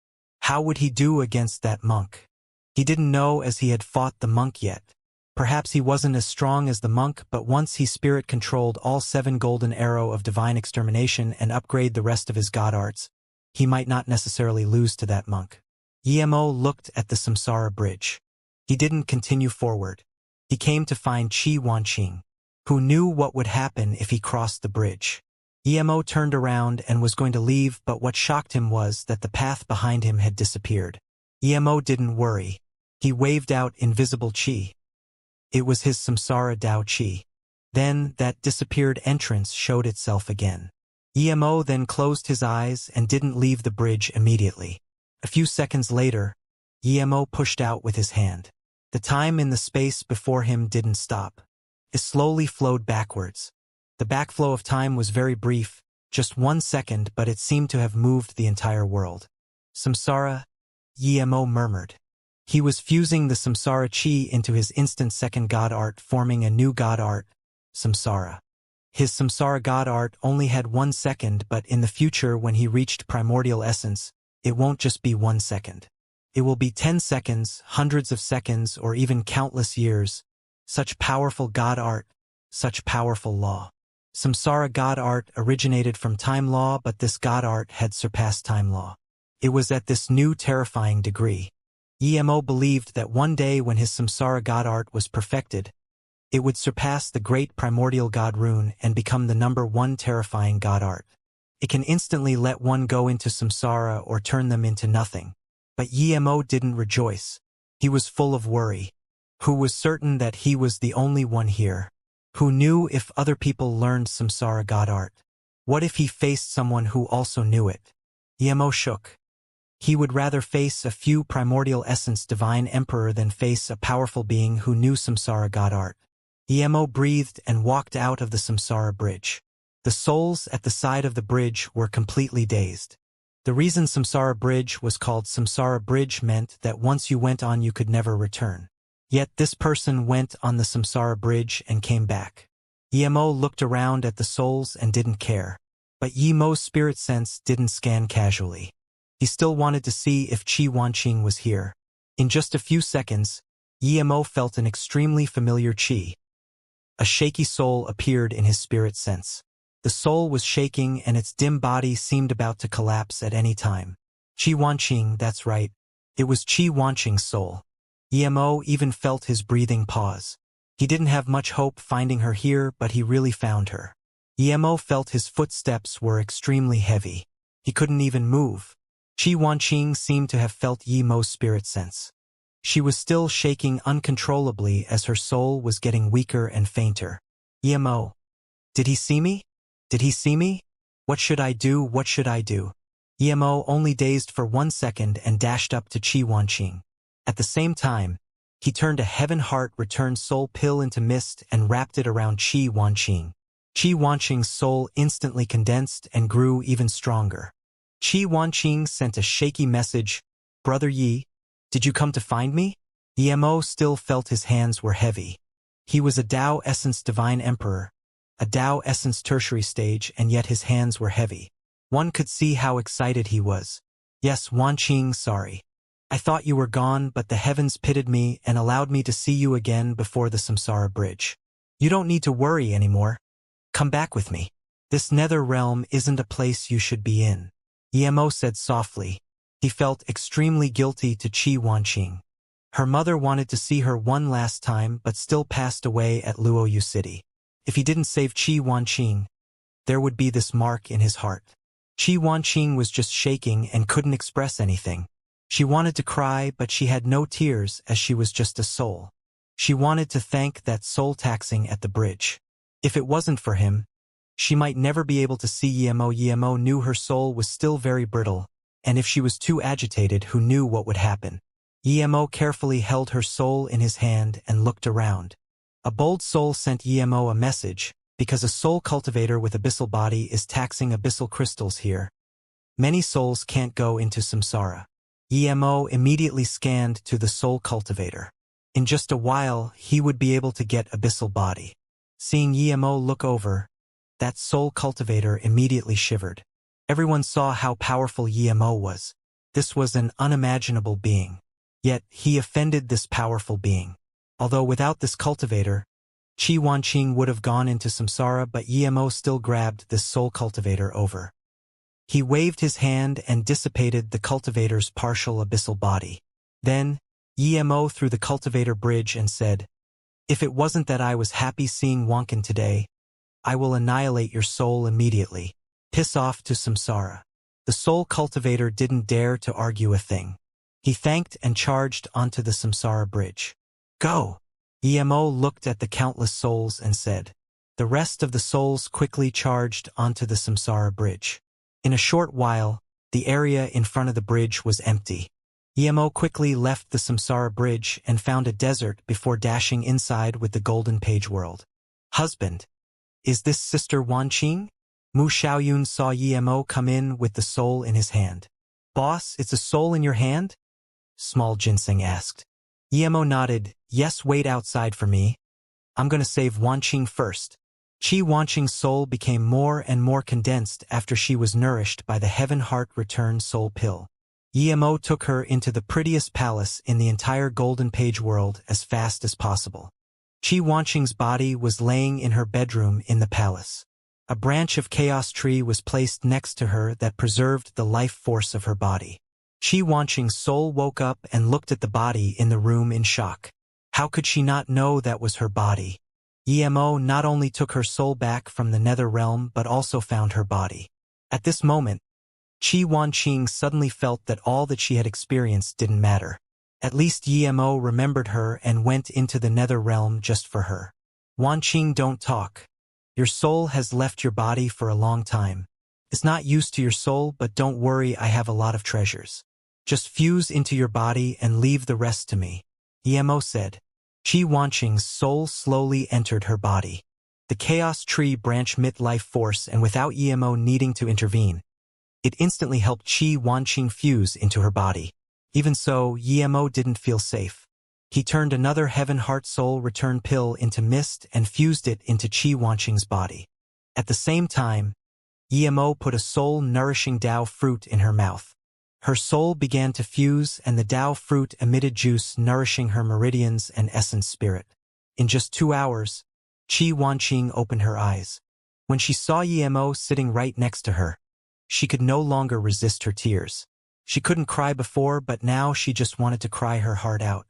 How would he do against that monk? He didn't know, as he had fought the monk yet. Perhaps he wasn't as strong as the monk, but once he spirit-controlled all 7 golden arrow of divine extermination and upgrade the rest of his god arts, he might not necessarily lose to that monk. Yimo looked at the samsara bridge. He didn't continue forward. He came to find P110, who knew what would happen if he crossed the bridge. Yimo turned around and was going to leave, but what shocked him was that the path behind him had disappeared. Yimo didn't worry. He waved out invisible chi. It was his samsara Dao chi. Then that disappeared entrance showed itself again. Yimo then closed his eyes and didn't leave the bridge immediately. A few seconds later, Yimo pushed out with his hand. The time in the space before him didn't stop. It slowly flowed backwards. The backflow of time was very brief, just 1 second, but it seemed to have moved the entire world. Samsara, Yimo murmured. He was fusing the samsara chi into his instant second god art, forming a new god art, samsara. His samsara god art only had 1 second, but in the future, when he reached primordial essence, it won't just be 1 second. It will be 10 seconds, hundreds of seconds, or even countless years. Such powerful god art, such powerful law. Samsara god art originated from time law, but this god art had surpassed time law. It was at this new terrifying degree. Yimo believed that one day when his samsara god art was perfected, it would surpass the great primordial god rune and become the #1 terrifying god art. It can instantly let one go into samsara or turn them into nothing. But Yimo didn't rejoice. He was full of worry. Who was certain that he was the only one here? Who knew if other people learned samsara god art? What if he faced someone who also knew it? Emo shook. He would rather face a few primordial essence divine emperor than face a powerful being who knew samsara god art. Emo breathed and walked out of the samsara bridge. The souls at the side of the bridge were completely dazed. The reason samsara bridge was called samsara bridge meant that once you went on you could never return. Yet this person went on the samsara bridge and came back. Emo looked around at the souls and didn't care. But Emo's spirit sense didn't scan casually. He still wanted to see if Xianxia was here. In just a few seconds, Emo felt an extremely familiar qi. A shaky soul appeared in his spirit sense. The soul was shaking and its dim body seemed about to collapse at any time. Xianxia, that's right. It was Xianxia's soul. Emo even felt his breathing pause. He didn't have much hope finding her here, but he really found her. Emo felt his footsteps were extremely heavy. He couldn't even move. Xianxia seemed to have felt Emo's spirit sense. She was still shaking uncontrollably as her soul was getting weaker and fainter. Emo. Did he see me? Did he see me? What should I do? What should I do? Emo only dazed for 1 second and dashed up to Xianxia. At the same time, he turned a heaven heart returned soul pill into mist and wrapped it around Xianxia. Xianxia's soul instantly condensed and grew even stronger. Xianxia sent a shaky message, Brother Yi, did you come to find me? Emo still felt his hands were heavy. He was a Tao Essence Divine Emperor, a Tao Essence Tertiary stage, and yet his hands were heavy. One could see how excited he was. Yes, Wanqing, sorry. I thought you were gone, but the heavens pitied me and allowed me to see you again before the samsara bridge. You don't need to worry anymore. Come back with me. This nether realm isn't a place you should be in. Emo said softly. He felt extremely guilty to Xianxia. Her mother wanted to see her one last time but still passed away at Luoyu City. If he didn't save Xianxia, there would be this mark in his heart. Xianxia was just shaking and couldn't express anything. She wanted to cry, but she had no tears as she was just a soul. She wanted to thank that soul taxing at the bridge. If it wasn't for him, she might never be able to see Emo. Emo knew her soul was still very brittle, and if she was too agitated, who knew what would happen? Emo carefully held her soul in his hand and looked around. A bold soul sent Emo a message, because a soul cultivator with abyssal body is taxing abyssal crystals here. Many souls can't go into samsara. Emo immediately scanned to the soul cultivator. In just a while, he would be able to get abyssal body. Seeing Emo look over, that soul cultivator immediately shivered. Everyone saw how powerful Emo was. This was an unimaginable being. Yet, he offended this powerful being. Although without this cultivator, Xianxia would have gone into samsara, but Emo still grabbed this soul cultivator over. He waved his hand and dissipated the cultivator's partial abyssal body. Then, Emo threw the cultivator bridge and said, If it wasn't that I was happy seeing Wonkin today, I will annihilate your soul immediately. Piss off to samsara. The soul cultivator didn't dare to argue a thing. He thanked and charged onto the samsara bridge. Go! Emo looked at the countless souls and said. The rest of the souls quickly charged onto the samsara bridge. In a short while, the area in front of the bridge was empty. Emo quickly left the samsara bridge and found a desert before dashing inside with the golden page world. Husband. Is this Sister Wanqing? Mu Xiaoyun saw Emo come in with the soul in his hand. Boss, it's a soul in your hand? Small Ginseng asked. Emo nodded. Yes, wait outside for me. I'm gonna save Wanqing first. Xianxia's soul became more and more condensed after she was nourished by the Heaven Heart Return Soul Pill. Emo took her into the prettiest palace in the entire Golden Page world as fast as possible. Xianxia's body was laying in her bedroom in the palace. A branch of chaos tree was placed next to her that preserved the life force of her body. Xianxia's soul woke up and looked at the body in the room in shock. How could she not know that was her body? Emo not only took her soul back from the nether realm but also found her body. At this moment, Xianxia suddenly felt that all that she had experienced didn't matter. At least Emo remembered her and went into the nether realm just for her. Wanqing, don't talk. Your soul has left your body for a long time. It's not used to your soul, but don't worry, I have a lot of treasures. Just fuse into your body and leave the rest to me. Emo said. Qi Wanqing's soul slowly entered her body. The chaos tree branch mit life force, and without Emo needing to intervene, it instantly helped Qi Wanqing fuse into her body. Even so, Emo didn't feel safe. He turned another Heaven Heart Soul Return pill into mist and fused it into Qi Wanqing's body. At the same time, Emo put a soul-nourishing Dao fruit in her mouth. Her soul began to fuse, and the Dao fruit emitted juice nourishing her meridians and essence spirit. In just 2 hours, Qi Wanqing opened her eyes. When she saw Emo sitting right next to her, she could no longer resist her tears. She couldn't cry before, but now she just wanted to cry her heart out.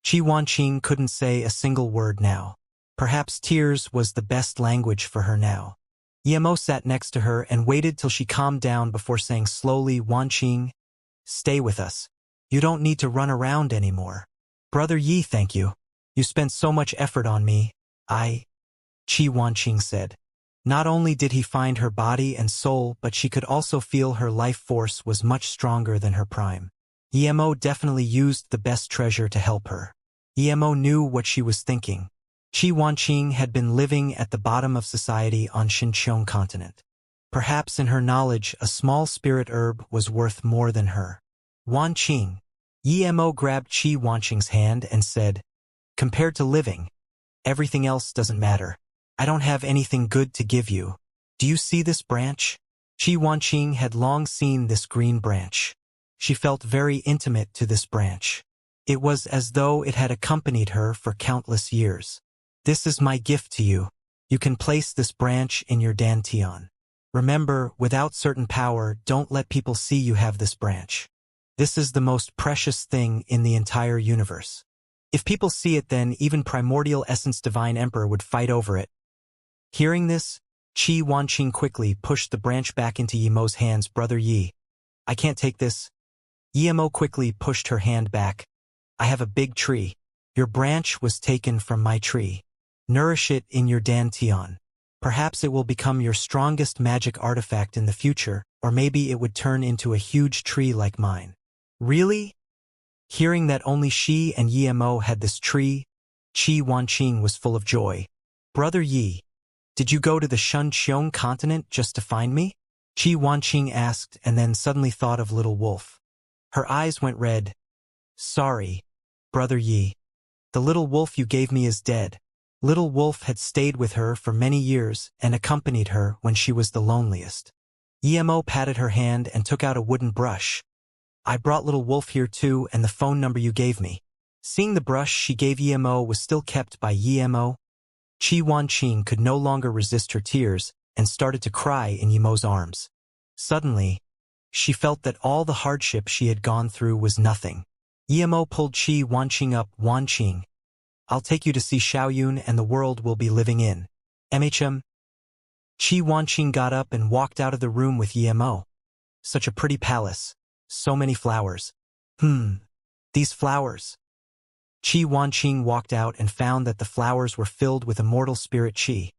Qi Wanqing couldn't say a single word now. Perhaps tears was the best language for her now. Emo sat next to her and waited till she calmed down before saying slowly, Wanqing, stay with us. You don't need to run around anymore. Brother Yi, thank you. You spent so much effort on me. Qi Wanqing said. Not only did he find her body and soul, but she could also feel her life force was much stronger than her prime. Emo definitely used the best treasure to help her. Emo knew what she was thinking. Qi Wanqing had been living at the bottom of society on Xinqiang continent. Perhaps in her knowledge, a small spirit herb was worth more than her. Wanqing. Emo grabbed Qi Wanqing's hand and said, compared to living, everything else doesn't matter. I don't have anything good to give you. Do you see this branch? Qi Wanqing had long seen this green branch. She felt very intimate to this branch. It was as though it had accompanied her for countless years. This is my gift to you. You can place this branch in your dantian. Remember, without certain power, don't let people see you have this branch. This is the most precious thing in the entire universe. If people see it, then even primordial essence divine emperor would fight over it. Hearing this, Qi Wanqing quickly pushed the branch back into Yemo's hands. Brother Yi, I can't take this. Yemo quickly pushed her hand back. I have a big tree. Your branch was taken from my tree. Nourish it in your dantian. Perhaps it will become your strongest magic artifact in the future, or maybe it would turn into a huge tree like mine. Really? Hearing that only she and Yemo had this tree, Qi Wanqing was full of joy. Brother Yi, did you go to the Xinqiang continent just to find me? Qi Wanqing asked, and then suddenly thought of Little Wolf. Her eyes went red. Sorry, Brother Yi. The little wolf you gave me is dead. Little Wolf had stayed with her for many years and accompanied her when she was the loneliest. Emo patted her hand and took out a wooden brush. I brought Little Wolf here too, and the phone number you gave me. Seeing the brush she gave Emo was still kept by Emo, Qi Wanqing could no longer resist her tears and started to cry in Yemo's arms. Suddenly, she felt that all the hardship she had gone through was nothing. Emo pulled Qi Wanqing up. Wanqing, I'll take you to see Xiaoyun and the world we'll be living in. MHM. Qi Wanqing got up and walked out of the room with Emo. Such a pretty palace. So many flowers. These flowers. Qi Wanqing walked out and found that the flowers were filled with immortal spirit qi.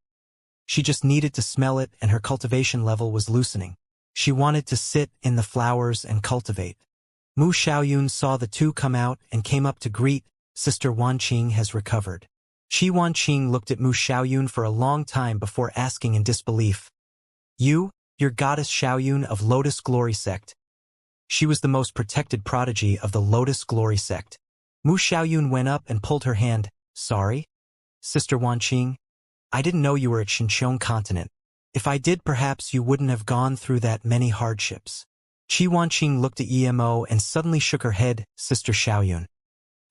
She just needed to smell it, and her cultivation level was loosening. She wanted to sit in the flowers and cultivate. Mu Xiaoyun saw the two come out and came up to greet. Sister Wanqing has recovered. Qi Wanqing looked at Mu Xiaoyun for a long time before asking in disbelief. You're goddess Xiaoyun of Lotus Glory Sect. She was the most protected prodigy of the Lotus Glory Sect. Mu Xiaoyun went up and pulled her hand. Sorry? Sister Wanqing, I didn't know you were at Xinqiang continent. If I did, perhaps you wouldn't have gone through that many hardships. Qi Wanqing looked at Emo and suddenly shook her head. Sister Xiaoyun,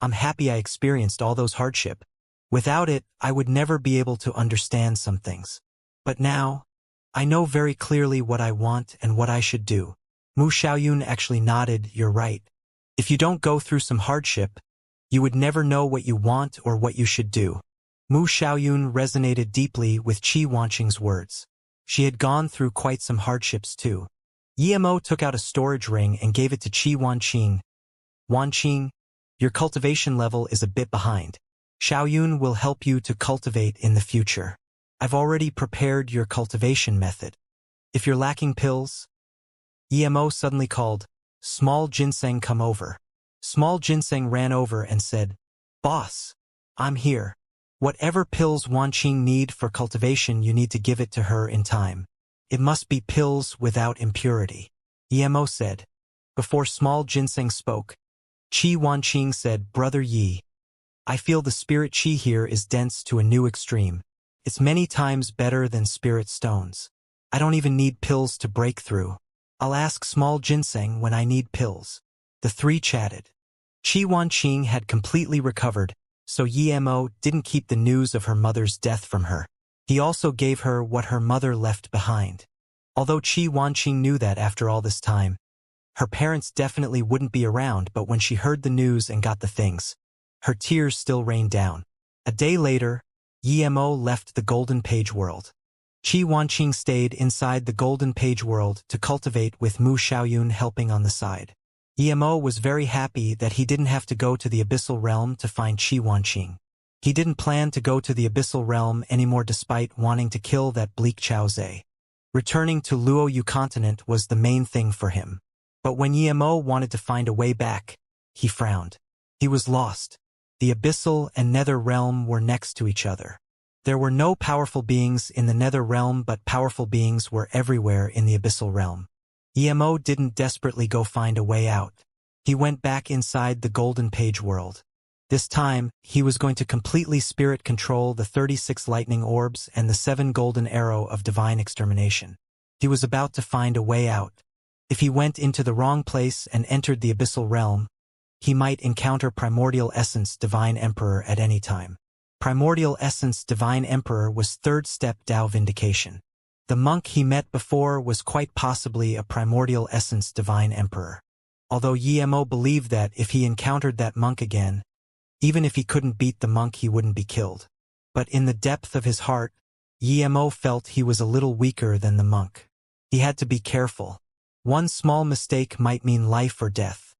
I'm happy I experienced all those hardship. Without it, I would never be able to understand some things. But now, I know very clearly what I want and what I should do. Mu Xiaoyun actually nodded. You're right. If you don't go through some hardship, you would never know what you want or what you should do. Mu Xiaoyun resonated deeply with Qi Wanqing's words. She had gone through quite some hardships too. Emo took out a storage ring and gave it to Qi Wanqing. Wanqing, your cultivation level is a bit behind. Xiaoyun will help you to cultivate in the future. I've already prepared your cultivation method. If you're lacking pills, Emo suddenly called, Small Ginseng, come over. Small Ginseng ran over and said, Boss, I'm here. Whatever pills Wanqing need for cultivation, you need to give it to her in time. It must be pills without impurity. Emo said. Before Small Ginseng spoke, Qi Wanqing said, Brother Yi, I feel the spirit qi here is dense to a new extreme. It's many times better than spirit stones. I don't even need pills to break through. I'll ask Small Ginseng when I need pills. The three chatted. Qi Wanqing had completely recovered, so Emo didn't keep the news of her mother's death from her. He also gave her what her mother left behind. Although Qi Wanqing knew that after all this time, her parents definitely wouldn't be around, but when she heard the news and got the things, her tears still rained down. A day later, Emo left the Golden Page world. Qi Wanqing stayed inside the Golden Page world to cultivate with Mu Xiaoyun helping on the side. Emo was very happy that he didn't have to go to the Abyssal Realm to find Qi Wanqing. He didn't plan to go to the Abyssal Realm anymore despite wanting to kill that bleak Chao Zhe. Returning to Luoyu continent was the main thing for him. But when Emo wanted to find a way back, he frowned. He was lost. The Abyssal and Nether Realm were next to each other. There were no powerful beings in the Nether Realm, but powerful beings were everywhere in the Abyssal Realm. Emo didn't desperately go find a way out. He went back inside the Golden Page world. This time, he was going to completely spirit control the 36 lightning orbs and the 7 golden arrow of divine extermination. He was about to find a way out. If he went into the wrong place and entered the Abyssal Realm, he might encounter Primordial Essence Divine Emperor at any time. Primordial Essence Divine Emperor was third step Dao Vindication. The monk he met before was quite possibly a Primordial Essence Divine Emperor. Although Emo believed that if he encountered that monk again, even if he couldn't beat the monk, he wouldn't be killed. But in the depth of his heart, Emo felt he was a little weaker than the monk. He had to be careful. One small mistake might mean life or death.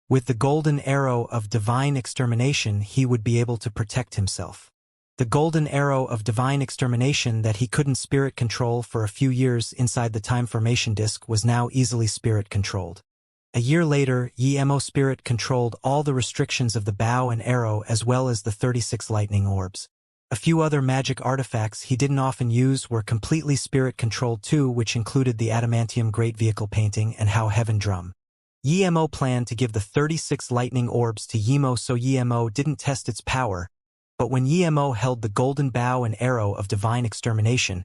With the golden arrow of divine extermination, he would be able to protect himself. The golden arrow of divine extermination that he couldn't spirit control for a few years inside the time formation disk was now easily spirit controlled. A year later, Emo spirit controlled all the restrictions of the bow and arrow as well as the 36 lightning orbs. A few other magic artifacts he didn't often use were completely spirit controlled too, which included the adamantium great vehicle painting and How Heaven Drum. Emo planned to give the 36 lightning orbs to Emo so Emo didn't test its power, but when Emo held the golden bow and arrow of divine extermination,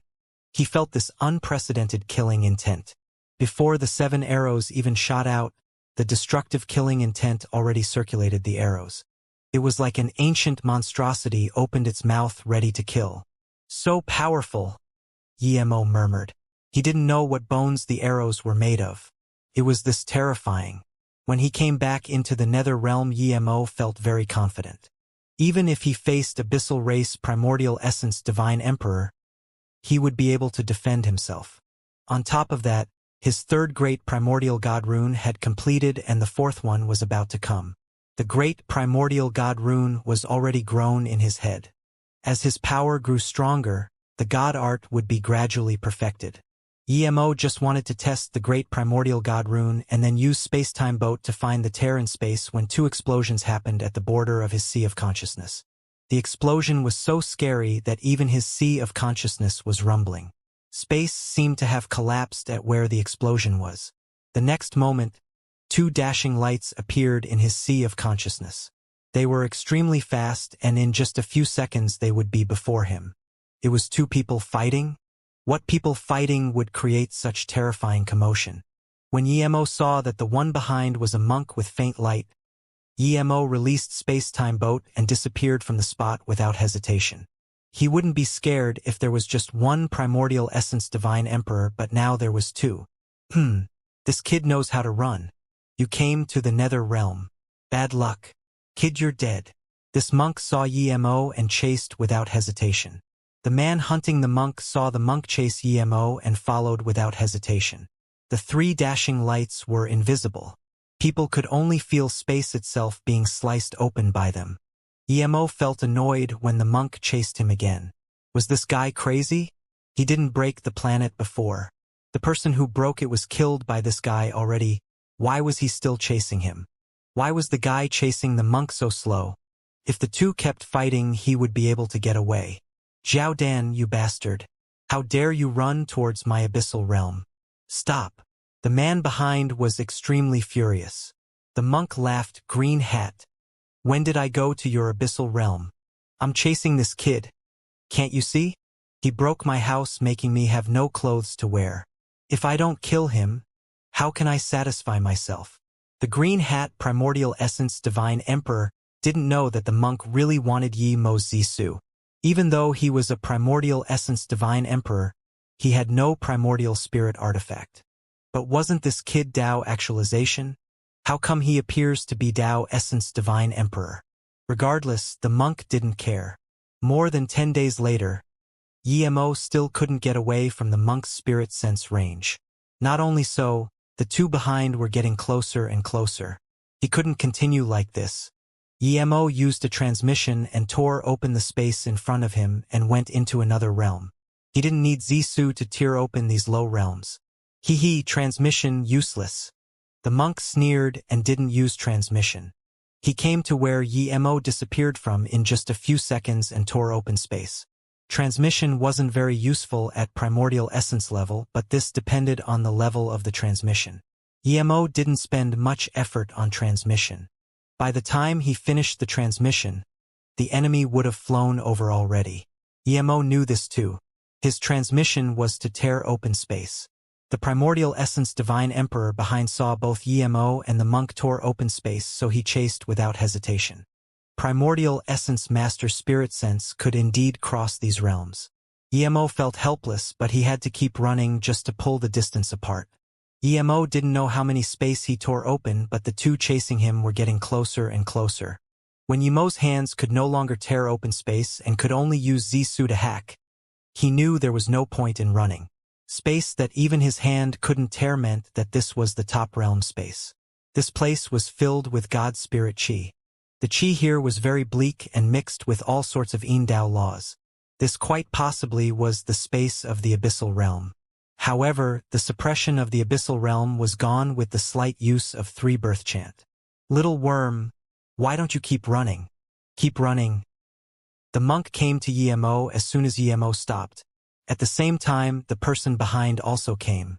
he felt this unprecedented killing intent. Before the 7 arrows even shot out, the destructive killing intent already circulated the arrows. It was like an ancient monstrosity opened its mouth ready to kill. So powerful, Emo murmured. He didn't know what bones the arrows were made of. It was this terrifying. When he came back into the Nether Realm, Emo felt very confident. Even if he faced Abyssal Race Primordial Essence Divine Emperor, he would be able to defend himself. On top of that, his third great Primordial God Rune had completed and the fourth one was about to come. The great Primordial God Rune was already grown in his head. As his power grew stronger, the God Art would be gradually perfected. Emo just wanted to test the great Primordial God Rune and then use Space-Time Boat to find the tear in space when 2 explosions happened at the border of his Sea of Consciousness. The explosion was so scary that even his Sea of Consciousness was rumbling. Space seemed to have collapsed at where the explosion was. The next moment, 2 dashing lights appeared in his Sea of Consciousness. They were extremely fast, and in just a few seconds they would be before him. It was 2 people fighting? What people fighting would create such terrifying commotion? When Emo saw that the one behind was a monk with faint light, Emo released Space-Time Boat and disappeared from the spot without hesitation. He wouldn't be scared if there was just 1 Primordial Essence Divine Emperor, but now there was 2. This kid knows how to run. You came to the Nether Realm. Bad luck. Kid, you're dead. This monk saw Emo and chased without hesitation. The man hunting the monk saw the monk chase Emo and followed without hesitation. The 3 dashing lights were invisible. People could only feel space itself being sliced open by them. Emo felt annoyed when the monk chased him again. Was this guy crazy? He didn't break the planet before. The person who broke it was killed by this guy already. Why was he still chasing him? Why was the guy chasing the monk so slow? If the two kept fighting, he would be able to get away. Zhao Dan, you bastard. How dare you run towards my abyssal realm? Stop. The man behind was extremely furious. The monk laughed. Green hat. When did I go to your abyssal realm? I'm chasing this kid. Can't you see? He broke my house, making me have no clothes to wear. If I don't kill him, how can I satisfy myself? The green hat primordial essence divine emperor didn't know that the monk really wanted Yi Mo Zisu. Even though he was a primordial essence divine emperor, he had no primordial spirit artifact. But wasn't this kid Dao actualization? How come he appears to be Dao essence divine emperor? Regardless, the monk didn't care. More than 10 days later, Yi Mo still couldn't get away from the monk's spirit sense range. Not only so, the two behind were getting closer and closer. He couldn't continue like this. Yi Mo used a transmission and tore open the space in front of him and went into another realm. He didn't need Zisu to tear open these low realms. Transmission useless. The monk sneered and didn't use transmission. He came to where Yi Mo disappeared from in just a few seconds and tore open space. Transmission wasn't very useful at primordial essence level, but this depended on the level of the transmission. Yi Mo didn't spend much effort on transmission. By the time he finished the transmission, the enemy would have flown over already. Yi Mo knew this too. His transmission was to tear open space. The primordial essence divine emperor behind saw both Yi Mo and the monk tore open space, so he chased without hesitation. Primordial essence master spirit sense could indeed cross these realms. Yi Mo felt helpless, but he had to keep running just to pull the distance apart. Yi Mo didn't know how many space he tore open, but the two chasing him were getting closer and closer. When Yi Mo's hands could no longer tear open space and could only use Zisu to hack, he knew there was no point in running. Space that even his hand couldn't tear meant that this was the top realm space. This place was filled with God's spirit chi. The chi here was very bleak and mixed with all sorts of Yin Dao laws. This quite possibly was the space of the abyssal realm. However, the suppression of the abyssal realm was gone with the slight use of 3 birth chant. Little worm, why don't you keep running? Keep running. The monk came to Yi Mo as soon as Yi Mo stopped. At the same time, the person behind also came.